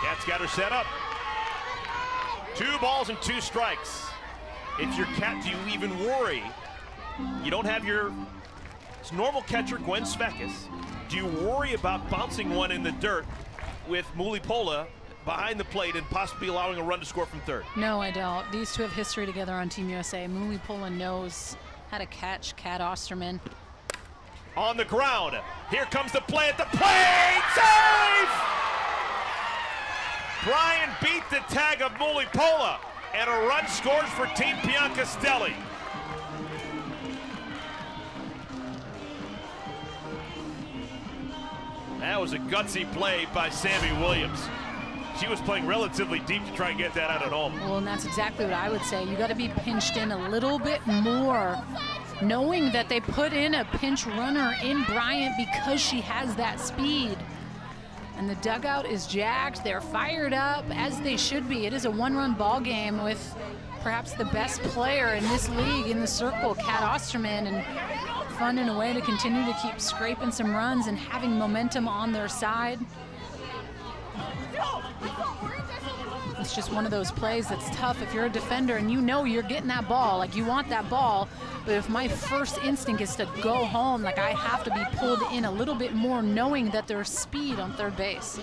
Cat's got her set up. 2 balls and 2 strikes. If you're Cat, do you even worry? You don't have your normal catcher, Gwen Svekis. Do you worry about bouncing one in the dirt with Mulipola behind the plate and possibly allowing a run to score from third? No, I don't. These two have history together on Team USA. Mulipola knows how to catch Cat Osterman. On the ground. Here comes the play at the plate. Safe! Brian beat the tag of Mulipola, and a run scores for Team Piancastelli. That was a gutsy play by Sammy Williams. She was playing relatively deep to try and get that out at home. Well, and that's exactly what I would say. You got to be pinched in a little bit more, knowing that they put in a pinch runner in Bryant because she has that speed. And the dugout is jacked. They're fired up, as they should be. It is a 1-run ball game with perhaps the best player in this league in the circle, Cat Osterman, and fun in a way to continue to keep scraping some runs and having momentum on their side. It's just one of those plays that's tough if you're a defender and you know you're getting that ball, like you want that ball, but if my first instinct is to go home, like I have to be pulled in a little bit more knowing that there's speed on third base.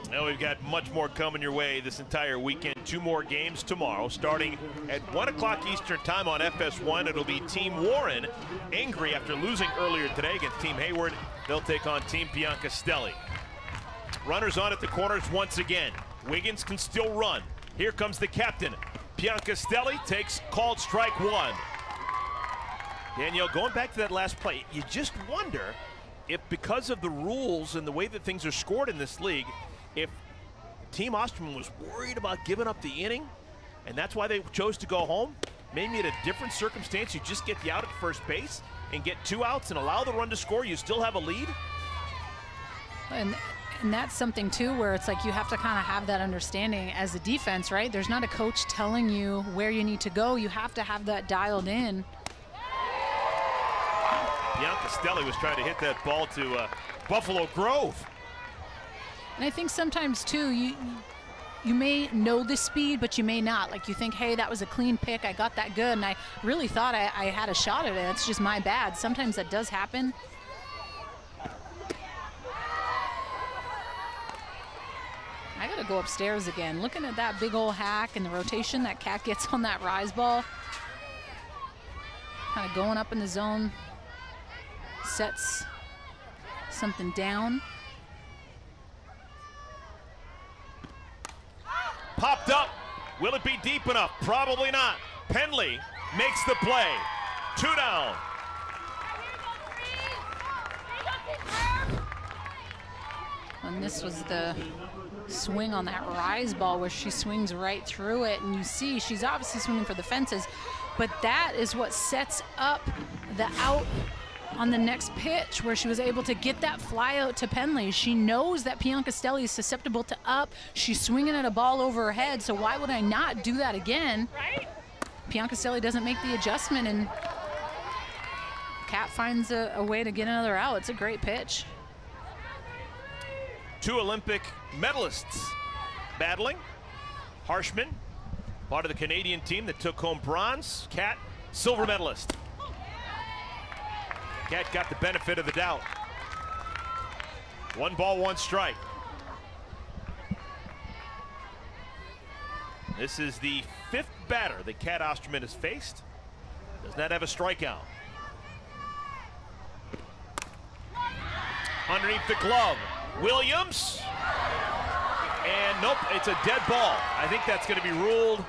Well, we've got much more coming your way this entire weekend. 2 more games tomorrow, starting at 1 o'clock Eastern time on FS1. It'll be Team Warren, angry after losing earlier today against Team Hayward. They'll take on Team Piancastelli. Runners on at the corners once again. Wiggins can still run. Here comes the captain. Piancastelli takes called strike 1. Danielle, going back to that last play, you just wonder if, because of the rules and the way that things are scored in this league, if Team Osterman was worried about giving up the inning, and that's why they chose to go home. Maybe in a different circumstance, you just get the out at first base and get 2 outs and allow the run to score. You still have a lead. And that's something too where it's like you have to kind of have that understanding as a defense, right? There's not a coach telling you where you need to go. You have to have that dialed in. Piancastelli was trying to hit that ball to Buffalo Grove. And I think sometimes too, you may know the speed, but you may not. Like, you think, hey, that was a clean pick, I got that good, and I really thought I had a shot at it. It's just my bad. Sometimes that does happen. I gotta go upstairs again. Looking at that big old hack and the rotation that Kat gets on that rise ball. Kind of going up in the zone, sets something down. Popped up. Will it be deep enough? Probably not. Penley makes the play. 2 down. And this was the swing on that rise ball where she swings right through it, and you see she's obviously swinging for the fences, but that is what sets up the out on the next pitch where she was able to get that fly out to Penley. She knows that Piancastelli is susceptible to up. She's swinging at a ball over her head, so why would I not do that again? Right. Piancastelli doesn't make the adjustment, and Kat finds a way to get another out. It's a great pitch. 2 Olympic medalists battling. Harshman, part of the Canadian team that took home bronze. Kat, silver medalist. Kat got the benefit of the doubt. 1 ball, 1 strike. This is the 5th batter that Kat Osterman has faced. Does not have a strikeout. Underneath the glove, Williams. And nope, it's a dead ball. I think that's going to be ruled.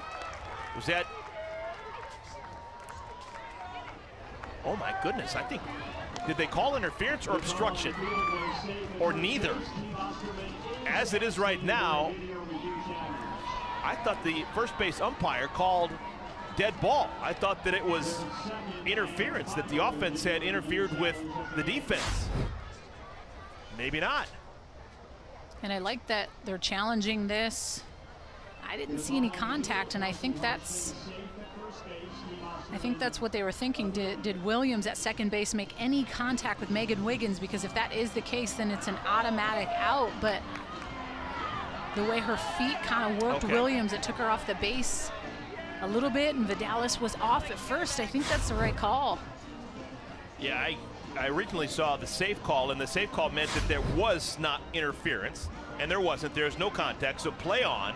Was that? Oh my goodness, I think, did they call interference or obstruction? Or neither? As it is right now, I thought the first base umpire called dead ball. I thought that it was interference, that the offense had interfered with the defense. Maybe not. And I like that they're challenging this. I didn't see any contact, and I think that's what they were thinking. Did Williams at second base make any contact with Megan Wiggins? Because if that is the case, then it's an automatic out. But the way her feet kind of worked Williams, it took her off the base a little bit, and Vidalis was off at first. I think that's the right call. Yeah, I originally saw the safe call, and the safe call meant that there was not interference, and there wasn't. There's no contact, so play on.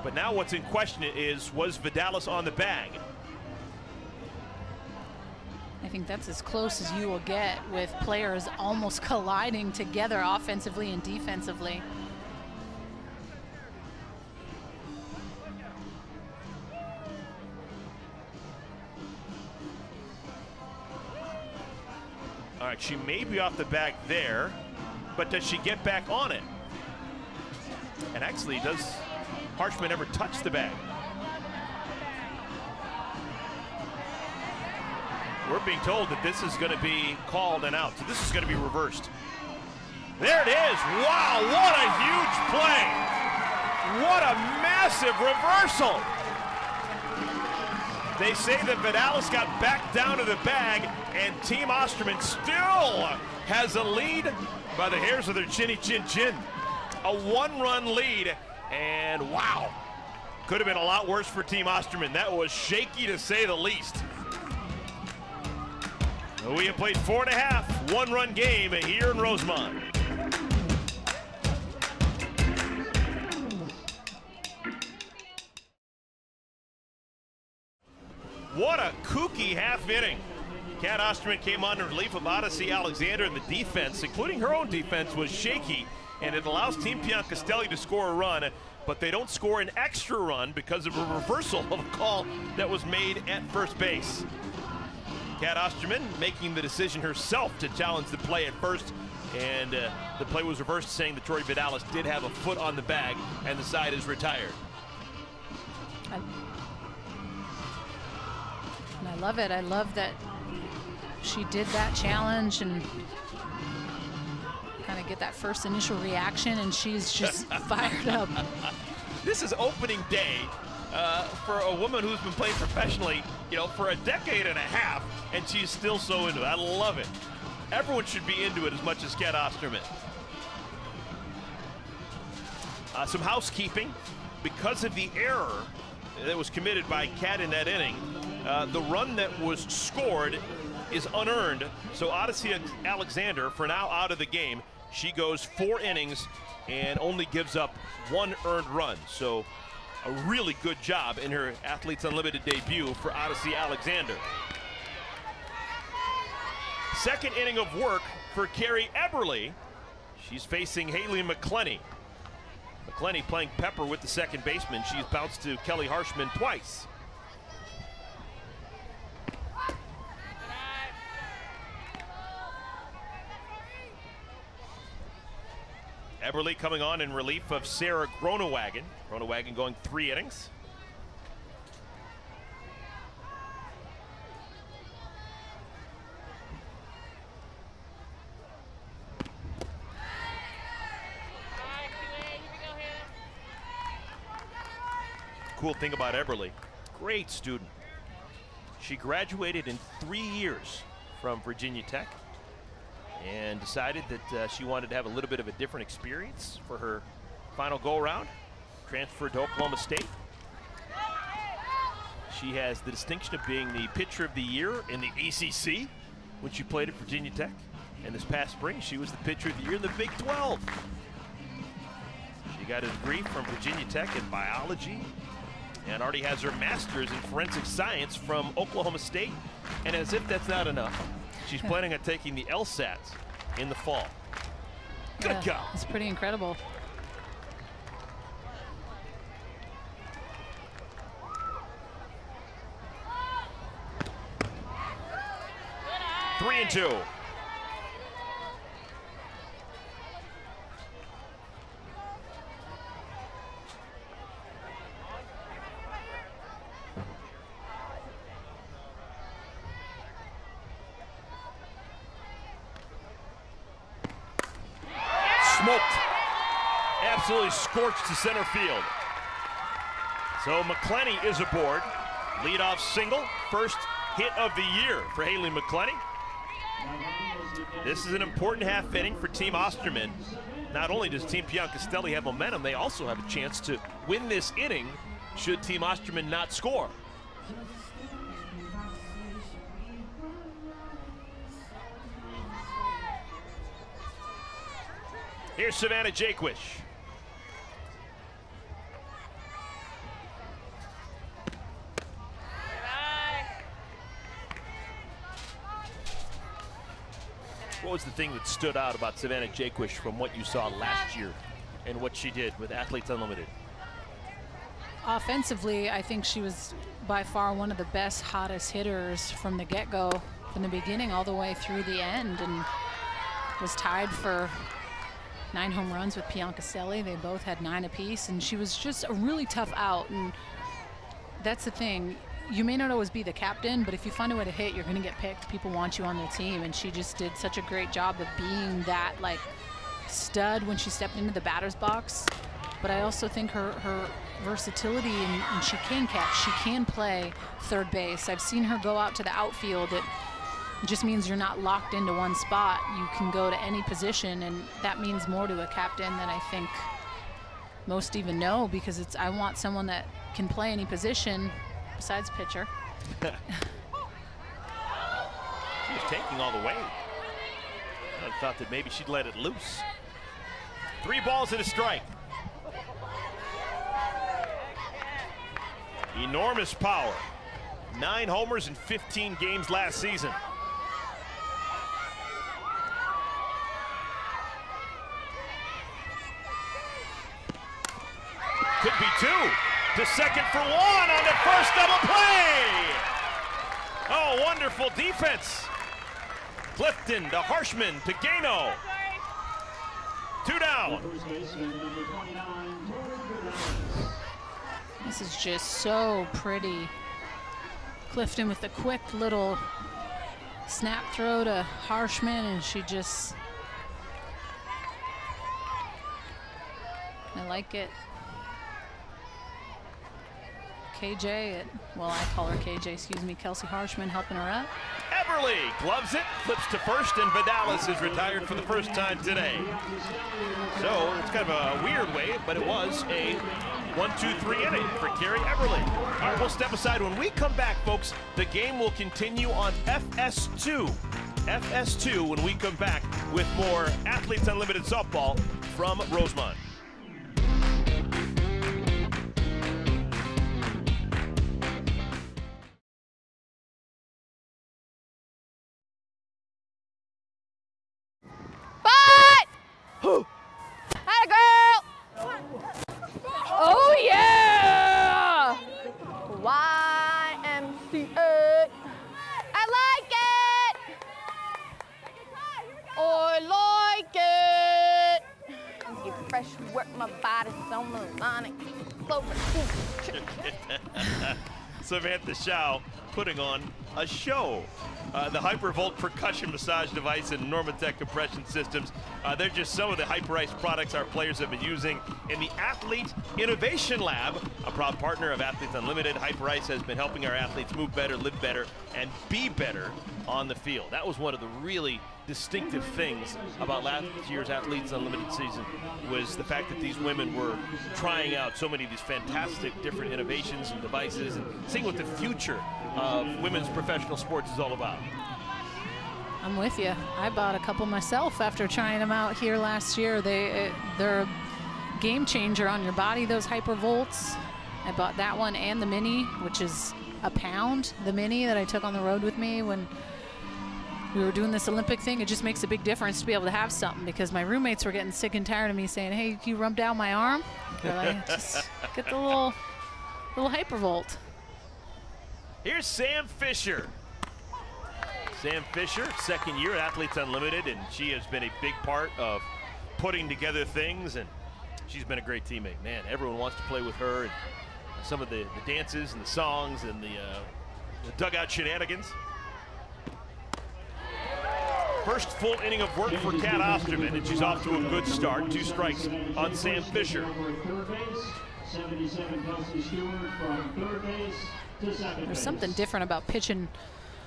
But now what's in question is, was Vidalis on the bag? I think that's as close as you will get with players almost colliding together offensively and defensively. All right, she may be off the bag there, but does she get back on it? And actually, does Harshman ever touch the bag? We're being told that this is going to be called an out, so this is going to be reversed. There it is. Wow, what a huge play. What a massive reversal. They say that Vidalis got back down to the bag, and Team Osterman still has a lead by the hairs of their chinny chin chin. A 1-run lead, and wow, could have been a lot worse for Team Osterman. That was shaky to say the least. We have played 4.5 1-run game here in Rosemont. What a kooky half inning. Kat Osterman came on in relief of Odyssey Alexander, and the defense, including her own defense, was shaky, and it allows Team Piancastelli to score a run, but they don't score an extra run because of a reversal of a call that was made at first base. Kat Osterman making the decision herself to challenge the play at first, and the play was reversed, saying that Tori Vidalis did have a foot on the bag, and the side is retired. And I love it. I love that she did that challenge and kind of get that first initial reaction, and she's just fired up. This is opening day for a woman who's been playing professionally, you know, for a decade and a half, and she's still so into it. I love it. Everyone should be into it as much as Kat Osterman. Some housekeeping. Because of the error that was committed by Kat in that inning, the run that was scored is unearned. So Odyssey Alexander, for now out of the game, she goes 4 innings and only gives up 1 earned run. So a really good job in her Athletes Unlimited debut for Odyssey Alexander. Second inning of work for Carrie Eberly. She's facing Haley McClenny. McClenny playing pepper with the second baseman. She's bounced to Kelly Harshman twice. Eberly coming on in relief of Sarah Gronewagen. Gronewagen going 3 innings. Cool thing about Eberly, great student. She graduated in 3 years from Virginia Tech and decided that she wanted to have a little bit of a different experience for her final go-around. Transferred to Oklahoma State. She has the distinction of being the pitcher of the year in the ACC when she played at Virginia Tech. And this past spring, she was the pitcher of the year in the Big 12. She got a degree from Virginia Tech in biology and already has her master's in forensic science from Oklahoma State. And as if that's not enough, she's planning on taking the LSAT in the fall. Good go. It's pretty incredible. Three and 2. Smoked. Absolutely scorched to center field. So McClenny is aboard. Leadoff single. First hit of the year for Haley McClenny. This is an important half inning for Team Osterman. Not only does Team Piancastelli have momentum, they also have a chance to win this inning should Team Osterman not score. Here's Savannah Jaquish. What was the thing that stood out about Savannah Jaquish from what you saw last year and what she did with Athletes Unlimited? Offensively, I think she was by far one of the best, hottest hitters from the get-go, from the beginning all the way through the end, and was tied for 9 home runs with Piancastelli. They both had 9 apiece, and she was just a really tough out. And that's the thing. You may not always be the captain, but if you find a way to hit, you're going to get picked. People want you on their team, and she just did such a great job of being that, like, stud when she stepped into the batter's box. But I also think her versatility, and she can catch. She can play third base. I've seen her go out to the outfield. It just means you're not locked into one spot. You can go to any position, and that means more to a captain than I think most even know, because it's, I want someone that can play any position besides pitcher. She was taking all the way. I thought that maybe she'd let it loose. 3 balls and a strike. Enormous power. 9 homers in 15 games last season. Could be 2. To second for 1 on the first double play. Oh, wonderful defense. Clifton to Harshman to Gano. 2 down. This is just so pretty. Clifton with a quick little snap throw to Harshman, and she just, I like it. KJ, well, I call her KJ, excuse me, Kelsey Harshman helping her up. Eberly gloves it, flips to first, and Vidalis is retired for the first time today. So it's kind of a weird way, but it was a 1-2-3 inning for Carrie Eberly. All right, we'll step aside. When we come back, folks, the game will continue on FS2. FS2 when we come back with more Athletes Unlimited softball from Rosemont. Atta girl! Oh yeah! YMCA. I like it! I like it! Get fresh, work my body, so melodic. Samantha Shaw putting on a show. The Hypervolt percussion massage device and Normatec compression systems. They're just some of the HyperIce products our players have been using in the Athlete Innovation Lab. A proud partner of Athletes Unlimited, HyperIce has been helping our athletes move better, live better, and be better on the field. That was one of the really distinctive things about last year's Athletes Unlimited season, was the fact that these women were trying out so many of these fantastic different innovations and devices and seeing what the future of women's professional sports is all about. I'm with you. I bought a couple myself after trying them out here last year. They're a game changer on your body, those Hypervolts. I bought that one and the Mini, which is a pound, the Mini that I took on the road with me when we were doing this Olympic thing. It just makes a big difference to be able to have something, because my roommates were getting sick and tired of me saying, hey, can you rub down my arm? They're like, just get the little Hypervolt. Here's Sam Fisher. Sam Fisher, second year at Athletes Unlimited, and she has been a big part of putting together things, and she's been a great teammate. Man, everyone wants to play with her, and some of the dances and the songs and the dugout shenanigans. First full inning of work for Kat Osterman, and she's off to a good start. 2 strikes on Sam Fisher. There's something different about pitching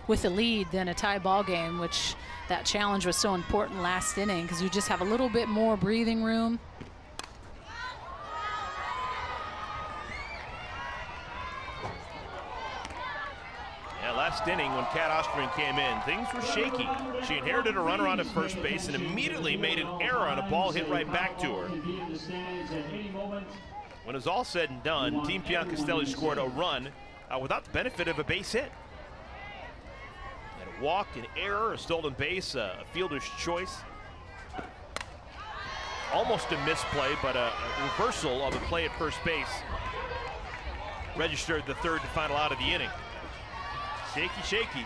with a lead than a tie ball game, which that challenge was so important last inning, because you just have a little bit more breathing room. Yeah, last inning when Kat Osterman came in, things were shaky. She inherited a runner on at first base and immediately made an error on a ball hit right back to her. When it was all said and done, Team Piancastelli scored a run without the benefit of a base hit. And a walk, an error, a stolen base, a fielder's choice. Almost a misplay, but a reversal of a play at first base registered the third and final out of the inning. Shaky,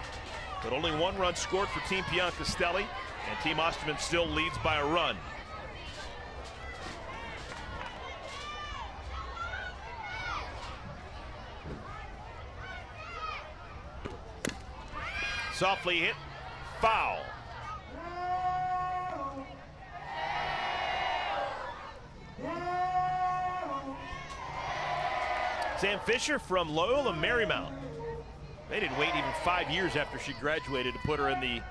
but only 1 run scored for Team Piancastelli, and Team Osterman still leads by a run. Softly hit, foul. Sam Fisher from Loyola Marymount. They didn't wait even 5 years after she graduated to put her in the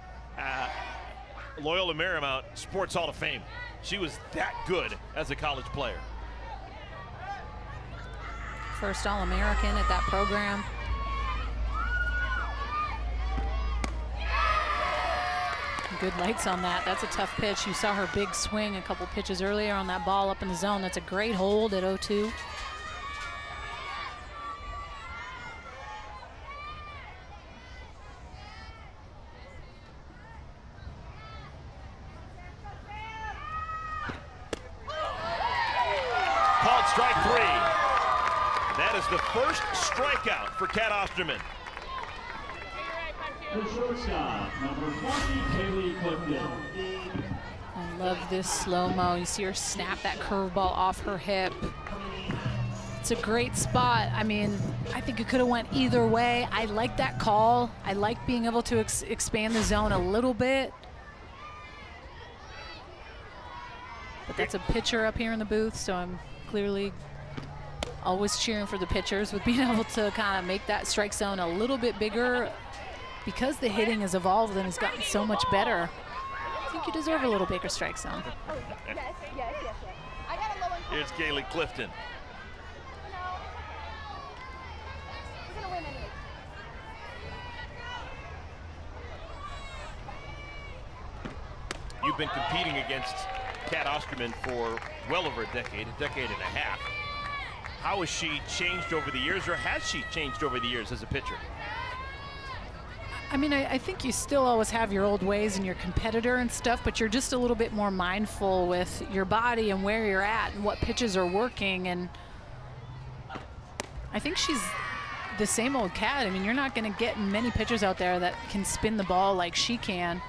Loyola Marymount Sports Hall of Fame. She was that good as a college player. First All-American at that program. Good lights on that. That's a tough pitch. You saw her big swing a couple pitches earlier on that ball up in the zone. That's a great hold at 0-2. Called strike 3. That is the first strikeout for Kat Osterman. The shortstop, number 20, Kaylee Clifton. I love this slow-mo. You see her snap that curveball off her hip. It's a great spot. I mean, I think it could have went either way. I like that call. I like being able to expand the zone a little bit. But that's a pitcher up here in the booth, so I'm clearly always cheering for the pitchers with being able to kind of make that strike zone a little bit bigger because the hitting has evolved and has gotten so much better, I think you deserve a little Baker strike zone. Here's Kaylee Clifton. You've been competing against Kat Osterman for well over a decade and a half. How has she changed over the years, or has she changed over the years as a pitcher? I mean, I think you still always have your old ways and your competitor and stuff, but you're just a little bit more mindful with your body and where you're at and what pitches are working. And I think she's the same old Kat. I mean, you're not going to get many pitchers out there that can spin the ball like she can.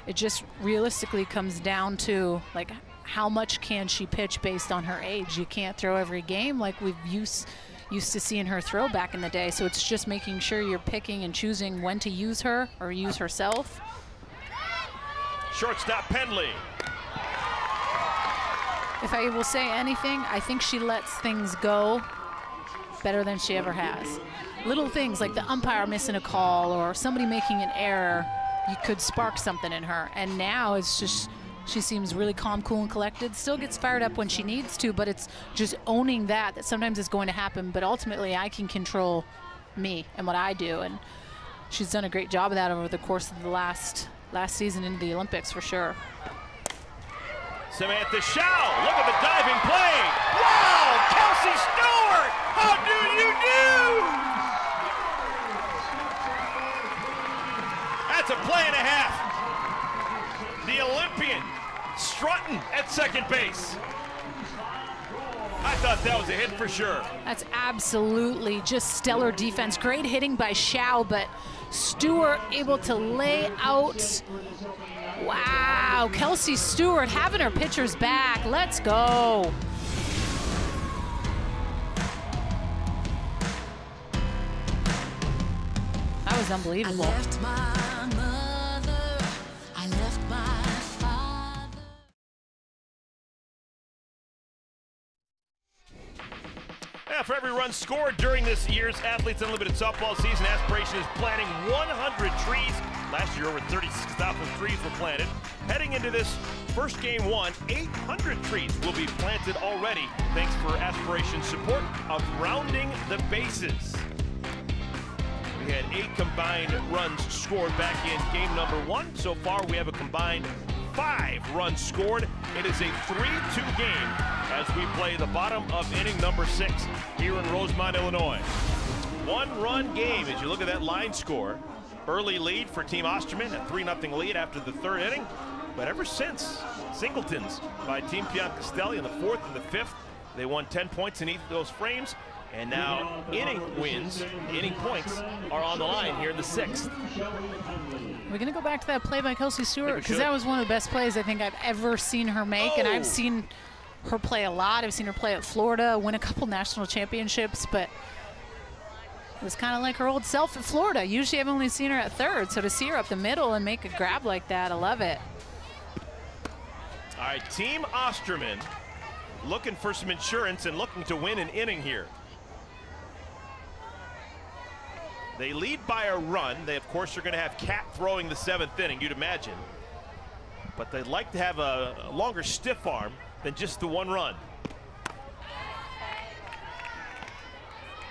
It just realistically comes down to, like, how much can she pitch based on her age. You can't throw every game like we've used to seeing her throw back in the day. So it's just making sure you're picking and choosing when to use her or use herself. Shortstop Pendley. If I will say anything, I think she lets things go better than she ever has. Little things like the umpire missing a call or somebody making an error, you could spark something in her. And now it's just, she seems really calm, cool, and collected. Still gets fired up when she needs to, but it's just owning that sometimes it's going to happen, but ultimately I can control me and what I do. And she's done a great job of that over the course of the last season into the Olympics for sure. Samantha Shao, look at the diving play. Wow, Kelsey Stewart, how do you do? That's a play and a half. The Olympian strutting at second base. I thought that was a hit for sure. That's absolutely just stellar defense. Great hitting by Shao, but Stewart able to lay out. Wow, Kelsey Stewart having her pitchers back. Let's go. That was unbelievable. I left my mother, I left my father. Yeah, for every run scored during this year's Athletes Unlimited softball season, Aspiration is planting 100 trees. Last year, over 36,000 trees were planted. Heading into this first game one, 800 trees will be planted already, thanks for Aspiration's support of rounding the bases. We had 8 combined runs scored back in game number 1. So far, we have a combined 5 runs scored. It is a 3-2 game as we play the bottom of inning number 6 here in Rosemont, Illinois. 1-run game as you look at that line score. Early lead for Team Osterman, a 3-0 lead after the 3rd inning. But ever since singletons by Team Piancastelli in the 4th and the 5th, they won 10 points in each of those frames. And now inning wins, inning points are on the line here in the 6th. We're going to go back to that play by Kelsey Stewart because that was one of the best plays I think I've ever seen her make. And I've seen her play a lot. I've seen her play at Florida, win a couple national championships, but it was kind of like her old self at Florida. Usually I've only seen her at third, so to see her up the middle and make a grab like that, I love it. All right, Team Osterman looking for some insurance and looking to win an inning here. They lead by a run. They, of course, are going to have Kat throwing the 7th inning, you'd imagine. But they'd like to have a longer stiff arm than just the 1 run.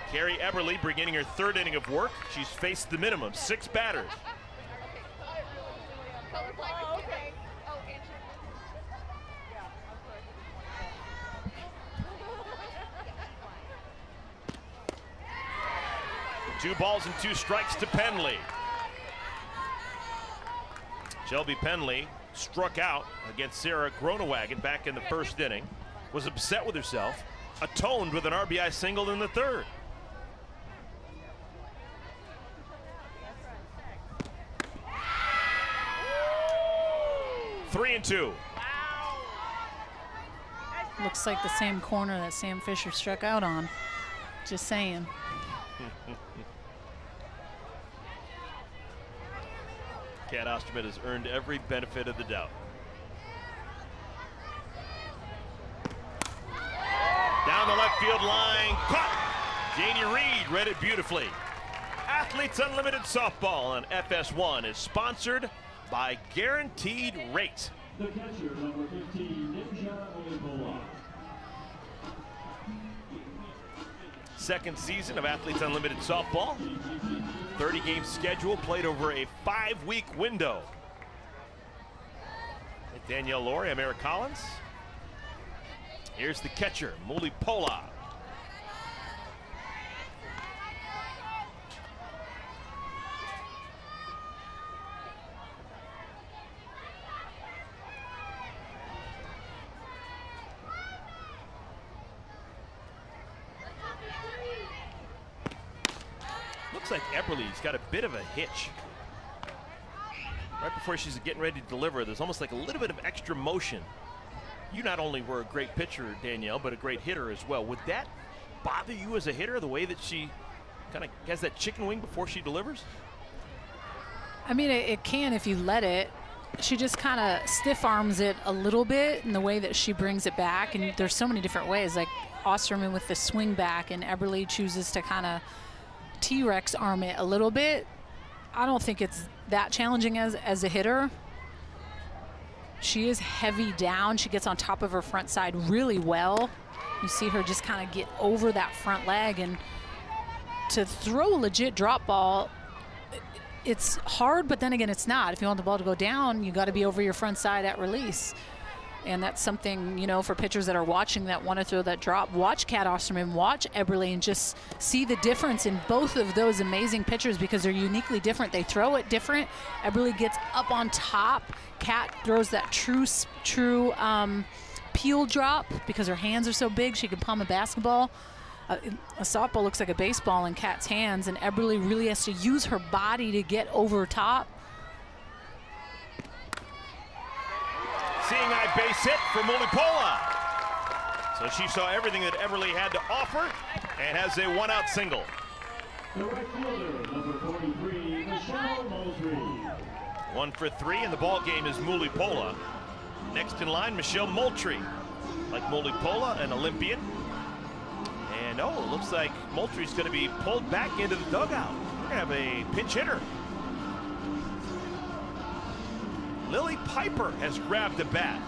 Carrie Eberly beginning her 3rd inning of work. She's faced the minimum, 6 batters. Two balls and 2 strikes to Pendley. Shelby Pendley struck out against Sarah Gronewagen back in the 1st inning. Was upset with herself. Atoned with an RBI single in the 3rd. Wow. 3-2. Looks like the same corner that Sam Fisher struck out on. Just saying. Kat Osterman has earned every benefit of the doubt. Down the left field line, caught. Janie Reed read it beautifully. Athletes Unlimited Softball on FS1 is sponsored by Guaranteed Rate. The catcher, number 15, Ninja Olivola. Second season of Athletes Unlimited Softball. 30-game schedule played over a 5-week window. Danielle Laurie, I'm Eric Collins. Here's the catcher, Muli Pola. Looks like Eberle's got a bit of a hitch. Right before she's getting ready to deliver, there's almost like a little bit of extra motion. You not only were a great pitcher, Danielle, but a great hitter as well. Would that bother you as a hitter, the way that she kind of has that chicken wing before she delivers? I mean, it can if you let it. She just kind of stiff arms it a little bit in the way that she brings it back. And there's so many different ways, like Osterman with the swing back, and Eberle chooses to kind of T-Rex arm it a little bit. I don't think it's that challenging as a hitter. She is heavy down. She gets on top of her front side really well. You see her just kind of get over that front leg, and to throw a legit drop ball, it's hard, but then again, it's not. If you want the ball to go down, you got to be over your front side at release. And that's something, you know, for pitchers that are watching that want to throw that drop, watch Kat Osterman, watch Eberle, and just see the difference in both of those amazing pitchers because they're uniquely different. They throw it different. Eberle gets up on top. Kat throws that true peel drop because her hands are so big she can palm a basketball. A softball looks like a baseball in Kat's hands, and Eberle really has to use her body to get over top. Seeing eye base hit for Muli Pola. So she saw everything that Eberle had to offer and has a one-out single. The right fielder, number 43, Michelle Moultrie. 1 for 3, and the ball game is Muli Pola. Next in line, Michelle Moultrie. Like Muli Pola, an Olympian. And oh, it looks like Moultrie's going to be pulled back into the dugout. We're going to have a pinch hitter. Lily Piper has grabbed the bat.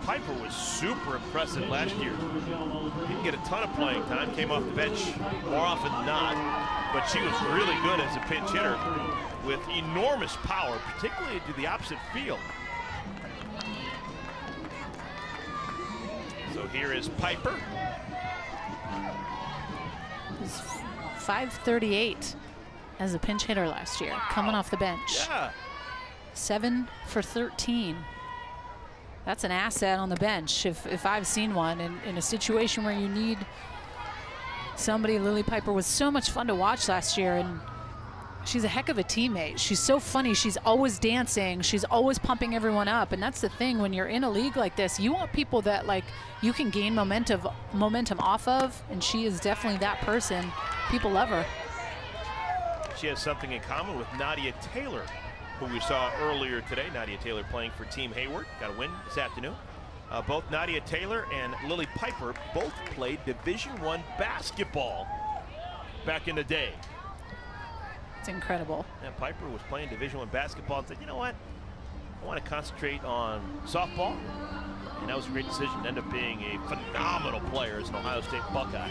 Piper was super impressive last year. Didn't get a ton of playing time, came off the bench more often than not, but she was really good as a pinch hitter with enormous power, particularly to the opposite field. So here is Piper. He's .538 as a pinch hitter last year, coming off the bench. Yeah. 7 for 13. That's an asset on the bench if I've seen one. In a situation where you need somebody, Lily Piper was so much fun to watch last year, and she's a heck of a teammate. She's so funny. She's always dancing. She's always pumping everyone up. And that's the thing, when you're in a league like this, you want people that like you can gain momentum off of, and she is definitely that person. People love her. She has something in common with Nadia Taylor, who we saw earlier today. Nadia Taylor playing for Team Hayward. Got a win this afternoon. Both Nadia Taylor and Lily Piper both played Division I basketball back in the day. It's incredible. And Piper was playing Division I basketball and said, you know what? I want to concentrate on softball. And that was a great decision. Ended up being a phenomenal player as an Ohio State Buckeye.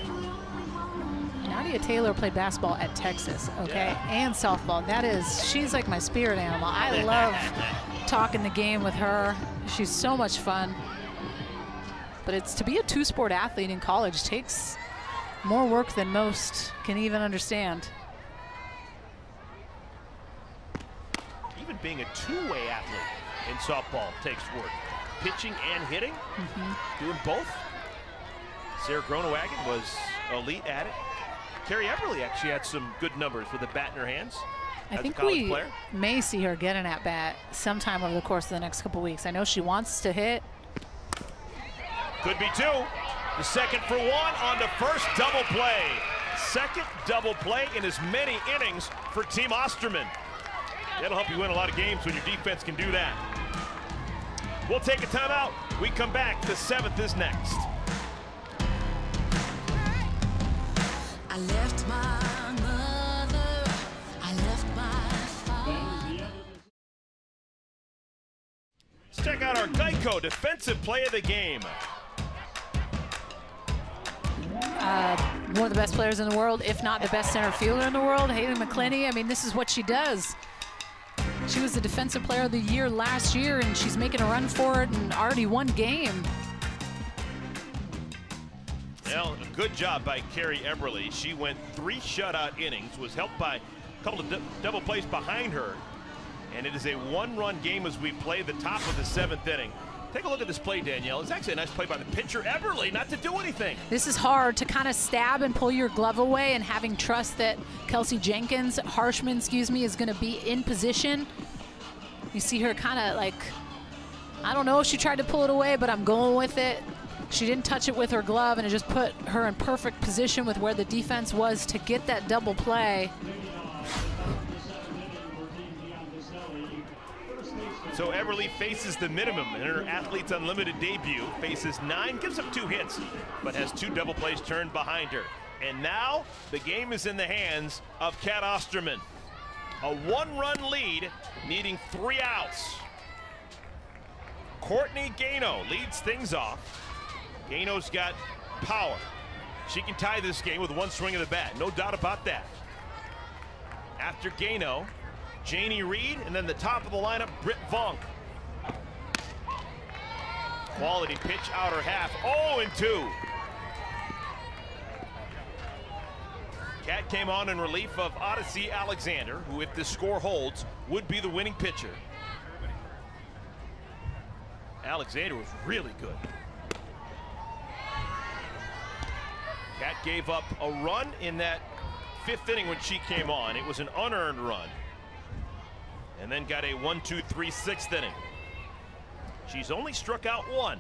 Nadia Taylor played basketball at Texas, okay, yeah. And softball. She's like my spirit animal. I love talking the game with her. She's so much fun. But it's to be a two-sport athlete in college takes more work than most can even understand. Even being a two-way athlete in softball takes work. Pitching and hitting, doing both. Sarah Gronewagen was elite at it. Carrie Eberle actually had some good numbers with a bat in her hands. I think we may see her get an at-bat sometime over the course of the next couple weeks. I know she wants to hit. Could be two. The second for one on the first double play. Second double play in as many innings for Team Osterman. That'll help you win a lot of games when your defense can do that. We'll take a timeout. We come back. The seventh is next. I left my mother check out our Geico Defensive Play of the Game. One of the best players in the world, if not the best center fielder in the world, Haley McClenny. I mean, this is what she does. She was the Defensive Player of the Year last year, and she's making a run for it and already won game. Well, a good job by Carrie Eberle. She went 3 shutout innings, was helped by a couple of double plays behind her, and it is a 1-run game as we play the top of the 7th inning. Take a look at this play, Danielle. It's actually a nice play by the pitcher, Eberle, not to do anything. This is hard to kind of stab and pull your glove away, and having trust that Kelsey Harshman, is going to be in position. You see her kind of like, I don't know if she tried to pull it away, but I'm going with it. She didn't touch it with her glove, and it just put her in perfect position with where the defense was to get that double play. So Eberle faces the minimum in her Athletes Unlimited debut, faces 9, gives up 2 hits, but has 2 double plays turned behind her. And now the game is in the hands of Kat Osterman. A 1-run lead, needing 3 outs. Courtney Gano leads things off. Gano's got power. She can tie this game with 1 swing of the bat, no doubt about that. After Gano, Janie Reed, and then the top of the lineup, Britt Vonk. Quality pitch, outer half, 0-2. Kat came on in relief of Odyssey Alexander, who, if this score holds, would be the winning pitcher. Alexander was really good. Kat gave up a run in that 5th inning when she came on. It was an unearned run. And then got a 1-2-3 6th inning. She's only struck out 1.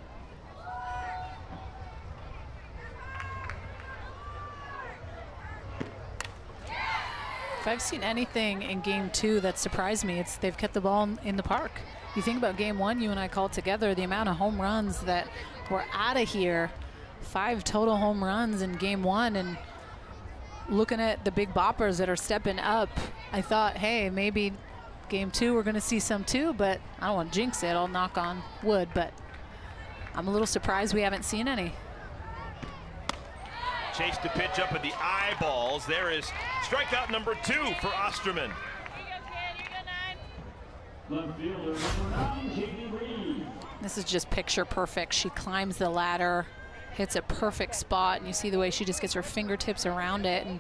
If I've seen anything in game 2 that surprised me, it's they've kept the ball in the park. You think about game 1, you and I called together, the amount of home runs that were out of here. 5 total home runs in game 1, and looking at the big boppers that are stepping up, I thought, hey, maybe game 2 we're going to see some too, but I don't want to jinx it. I'll knock on wood, but I'm a little surprised we haven't seen any. Chased the pitch up at the eyeballs. There is strikeout number 2 for Osterman. This is just picture perfect. She climbs the ladder, hits a perfect spot, and you see the way she just gets her fingertips around it. And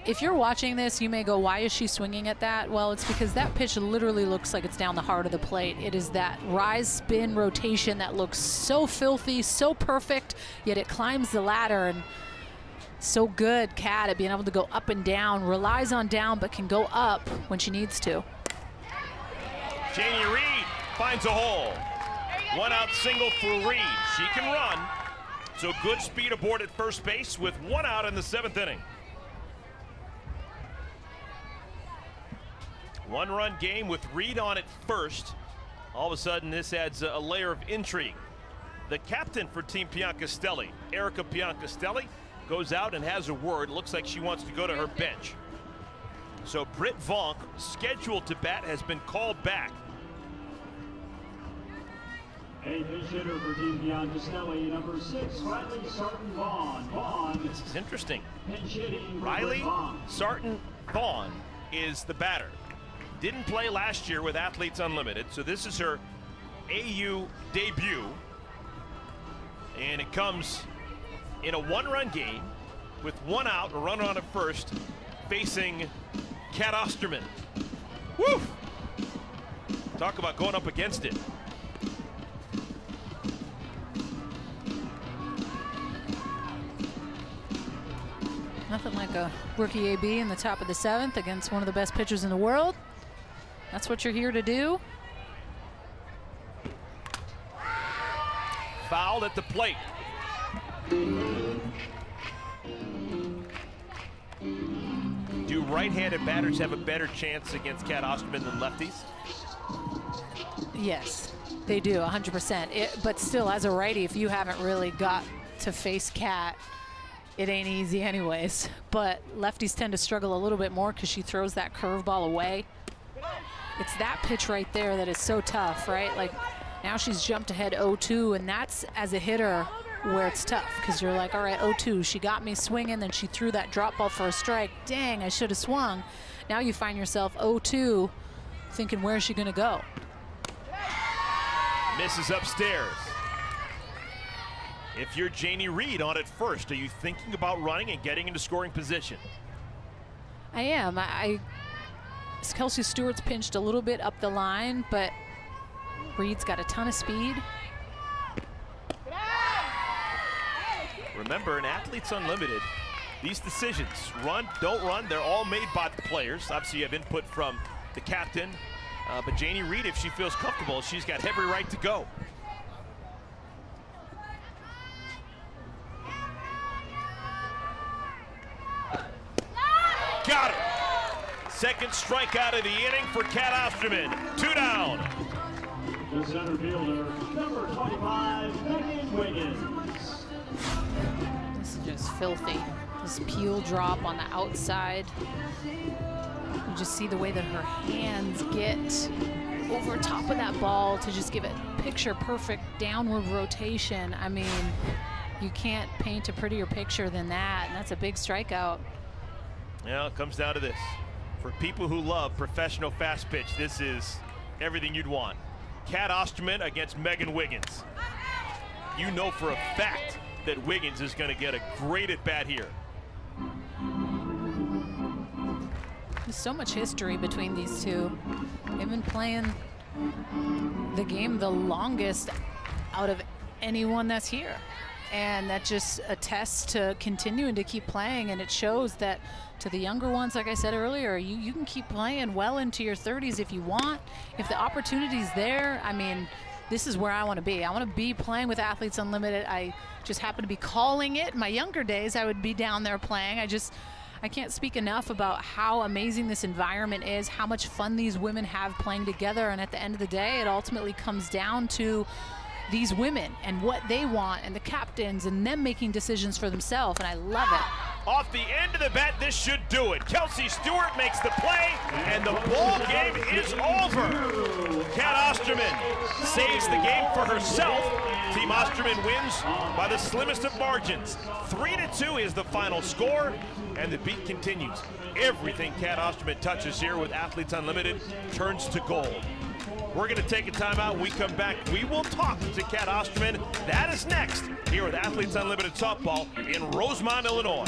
if you're watching this, you may go, why is she swinging at that? Well, it's because that pitch literally looks like it's down the heart of the plate. It is that rise, spin, rotation that looks so filthy, so perfect, yet it climbs the ladder. And so good, Kat, at being able to go up and down, relies on down, but can go up when she needs to. Janie Reed finds a hole. 1-out single for Reed. She can run. So good speed aboard at first base with 1 out in the 7th inning. 1-run game with Reed on at first. All of a sudden, this adds a layer of intrigue. The captain for Team Piancastelli, Erica Piancastelli, goes out and has a word. Looks like she wants to go to her bench. So Britt Vonk, scheduled to bat, has been called back. A pitch hitter for Team Piancastelli, number 6, Riley Sarton-Vaughn. This is interesting. Pitch hitting Riley Vaughn. Sarton-Vaughn is the batter. Didn't play last year with Athletes Unlimited, so this is her AU debut. And it comes in a 1-run game with 1 out, a runner on at first, facing Kat Osterman. Woo! Talk about going up against it. Nothing like a rookie AB in the top of the 7th against one of the best pitchers in the world. That's what you're here to do. Fouled at the plate. Do right-handed batters have a better chance against Kat Osterman than lefties? Yes, they do, 100%. But still, as a righty, if you haven't really got to face Kat, it ain't easy anyways. But lefties tend to struggle a little bit more because she throws that curveball away. It's that pitch right there that is so tough, right? Like, Now she's jumped ahead 0-2, and that's, as a hitter, where it's tough, because you're like, all right, 0-2, she got me swinging, then she threw that drop ball for a strike. Dang, I should have swung. Now you find yourself 0-2, thinking, where's she gonna go? Misses upstairs. If you're Janie Reed on at first, are you thinking about running and getting into scoring position? I am. Kelsey Stewart's pinched a little bit up the line, but Reed's got a ton of speed. Remember, in Athletes Unlimited, these decisions, run, don't run, they're all made by the players. Obviously, you have input from the captain, but Janie Reed, if she feels comfortable, she's got every right to go. Got it. Second strikeout of the inning for Kat Osterman. 2 down. The center fielder, number 25, Megan Wiggins. This is just filthy. This peel drop on the outside. You just see the way that her hands get over top of that ball to just give it picture perfect downward rotation. I mean, you can't paint a prettier picture than that, and that's a big strikeout. Yeah, it comes down to this. For people who love professional fast pitch, this is everything you'd want. Kat Osterman against Megan Wiggins. You know for a fact that Wiggins is going to get a great at-bat here. There's so much history between these two. They've been playing the game the longest out of anyone that's here. And that just attests to continuing to keep playing, and it shows that to the younger ones, like I said earlier, you can keep playing well into your 30s if you want. If the opportunity's there, I mean, this is where I want to be. I want to be playing with Athletes Unlimited. I just happen to be calling it. In my younger days, I would be down there playing. I can't speak enough about how amazing this environment is, how much fun these women have playing together, and at the end of the day, it ultimately comes down to these women and what they want, and the captains and them making decisions for themselves, and I love it. Off the end of the bat, this should do it. Kelsey Stewart makes the play, and the ball game is over. Kat Osterman saves the game for herself. Team Osterman wins by the slimmest of margins. 3-2 is the final score, and the beat continues. Everything Kat Osterman touches here with Athletes Unlimited turns to gold. We're going to take a timeout. When we come back, we will talk to Kat Osterman. That is next here with Athletes Unlimited Softball in Rosemont, Illinois.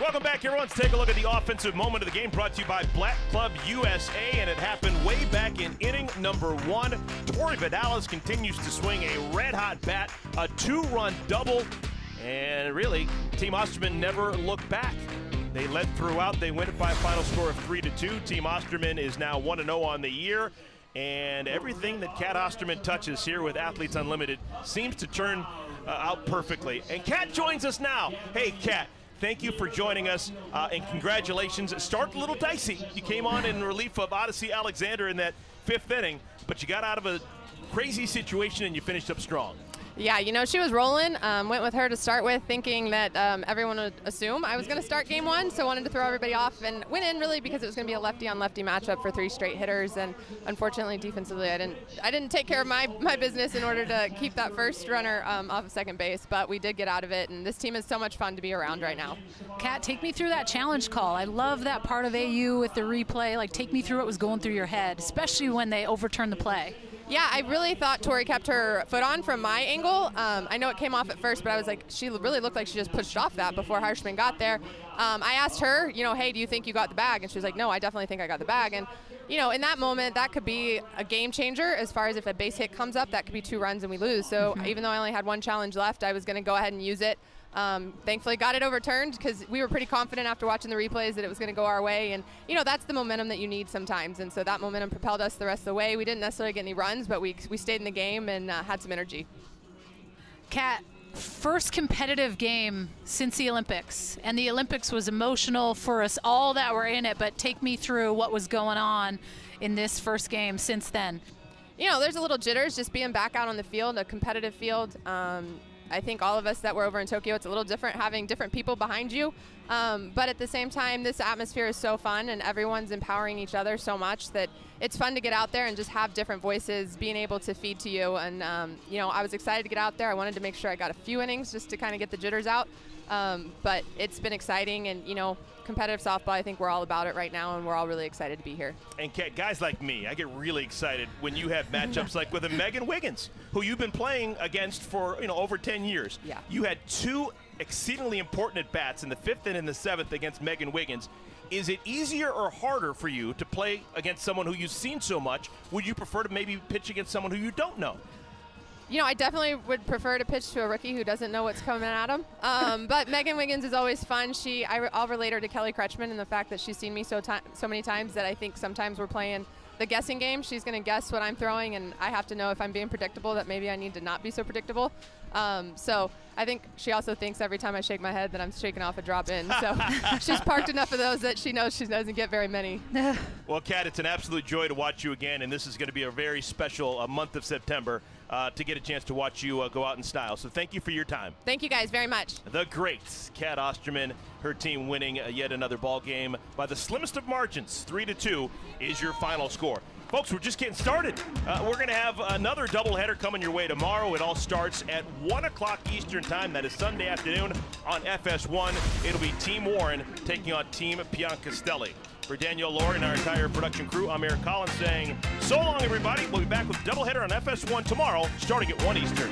Welcome back, everyone. Let's take a look at the offensive moment of the game, brought to you by Black Club USA, and it happened way back in inning number 1. Tori Vidalis continues to swing a red-hot bat, a 2-run double, and really, Team Osterman never looked back. They led throughout. They win it by a final score of 3-2. Team Osterman is now 1-0 on the year, and everything that Kat Osterman touches here with Athletes Unlimited seems to turn out perfectly. And Kat joins us now. Hey, Kat. Thank you for joining us, and congratulations. It started a little dicey. You came on in relief of Odyssey Alexander in that 5th inning, but you got out of a crazy situation and you finished up strong. Yeah, you know, she was rolling. Went with her to start with, thinking that everyone would assume I was going to start game 1, so wanted to throw everybody off and went in really because it was going to be a lefty-on-lefty matchup for 3 straight hitters. And unfortunately, defensively, I didn't take care of my business in order to keep that first runner off of second base. But we did get out of it, and this team is so much fun to be around right now. Kat, take me through that challenge call. I love that part of AU with the replay. Like, take me through what was going through your head, especially when they overturned the play. Yeah, I really thought Tori kept her foot on from my angle. I know it came off at first, but I was like, she really looked like she just pushed off that before Harshman got there. I asked her, you know, hey, do you think you got the bag? And she was like, no, I definitely think I got the bag. And, you know, in that moment, that could be a game changer as far as if a base hit comes up, that could be 2 runs and we lose. So even though I only had 1 challenge left, I was going to go ahead and use it. Thankfully got it overturned because we were pretty confident after watching the replays that it was going to go our way, and you know that's the momentum that you need sometimes, and so that momentum propelled us the rest of the way. We didn't necessarily get any runs, but we stayed in the game and had some energy. Kat, first competitive game since the Olympics, and the Olympics was emotional for us all that were in it, but take me through what was going on in this first game since then. You know, there's a little jitters just being back out on the field, a competitive field. I think all of us that were over in Tokyo, it's a little different having different people behind you. But at the same time, this atmosphere is so fun and everyone's empowering each other so much that it's fun to get out there and just have different voices being able to feed to you. And, you know, I was excited to get out there. I wanted to make sure I got a few innings just to kind of get the jitters out. But it's been exciting, and, you know, competitive softball, I think we're all about it right now, and we're all really excited to be here. And guys like me, I get really excited when you have matchups like with a Megan Wiggins, who you've been playing against for, you know, over 10 years. Yeah. You had 2 exceedingly important at-bats in the 5th and in the 7th against Megan Wiggins. Is it easier or harder for you to play against someone who you've seen so much? Would you prefer to maybe pitch against someone who you don't know? You know, I definitely would prefer to pitch to a rookie who doesn't know what's coming at him. But Megan Wiggins is always fun. I'll relate her to Kelly Kretschman and the fact that she's seen me so many times that I think sometimes we're playing the guessing game. She's going to guess what I'm throwing, and I have to know if I'm being predictable that maybe I need to not be so predictable. So I think she also thinks every time I shake my head that I'm shaking off a drop in. So she's parked enough of those that she knows she doesn't get very many. Well, Kat, it's an absolute joy to watch you again, and this is going to be a very special month of September to get a chance to watch you go out in style. So thank you for your time. Thank you guys very much. The great Kat Osterman, her team winning yet another ball game by the slimmest of margins. 3-2 is your final score. Folks, we're just getting started. We're going to have another doubleheader coming your way tomorrow. It all starts at 1 o'clock Eastern time. That is Sunday afternoon on FS1. It'll be Team Warren taking on Team Piancastelli. For Danielle Laurie and our entire production crew, I'm Eric Collins saying so long, everybody. We'll be back with doubleheader on FS1 tomorrow, starting at 1 Eastern.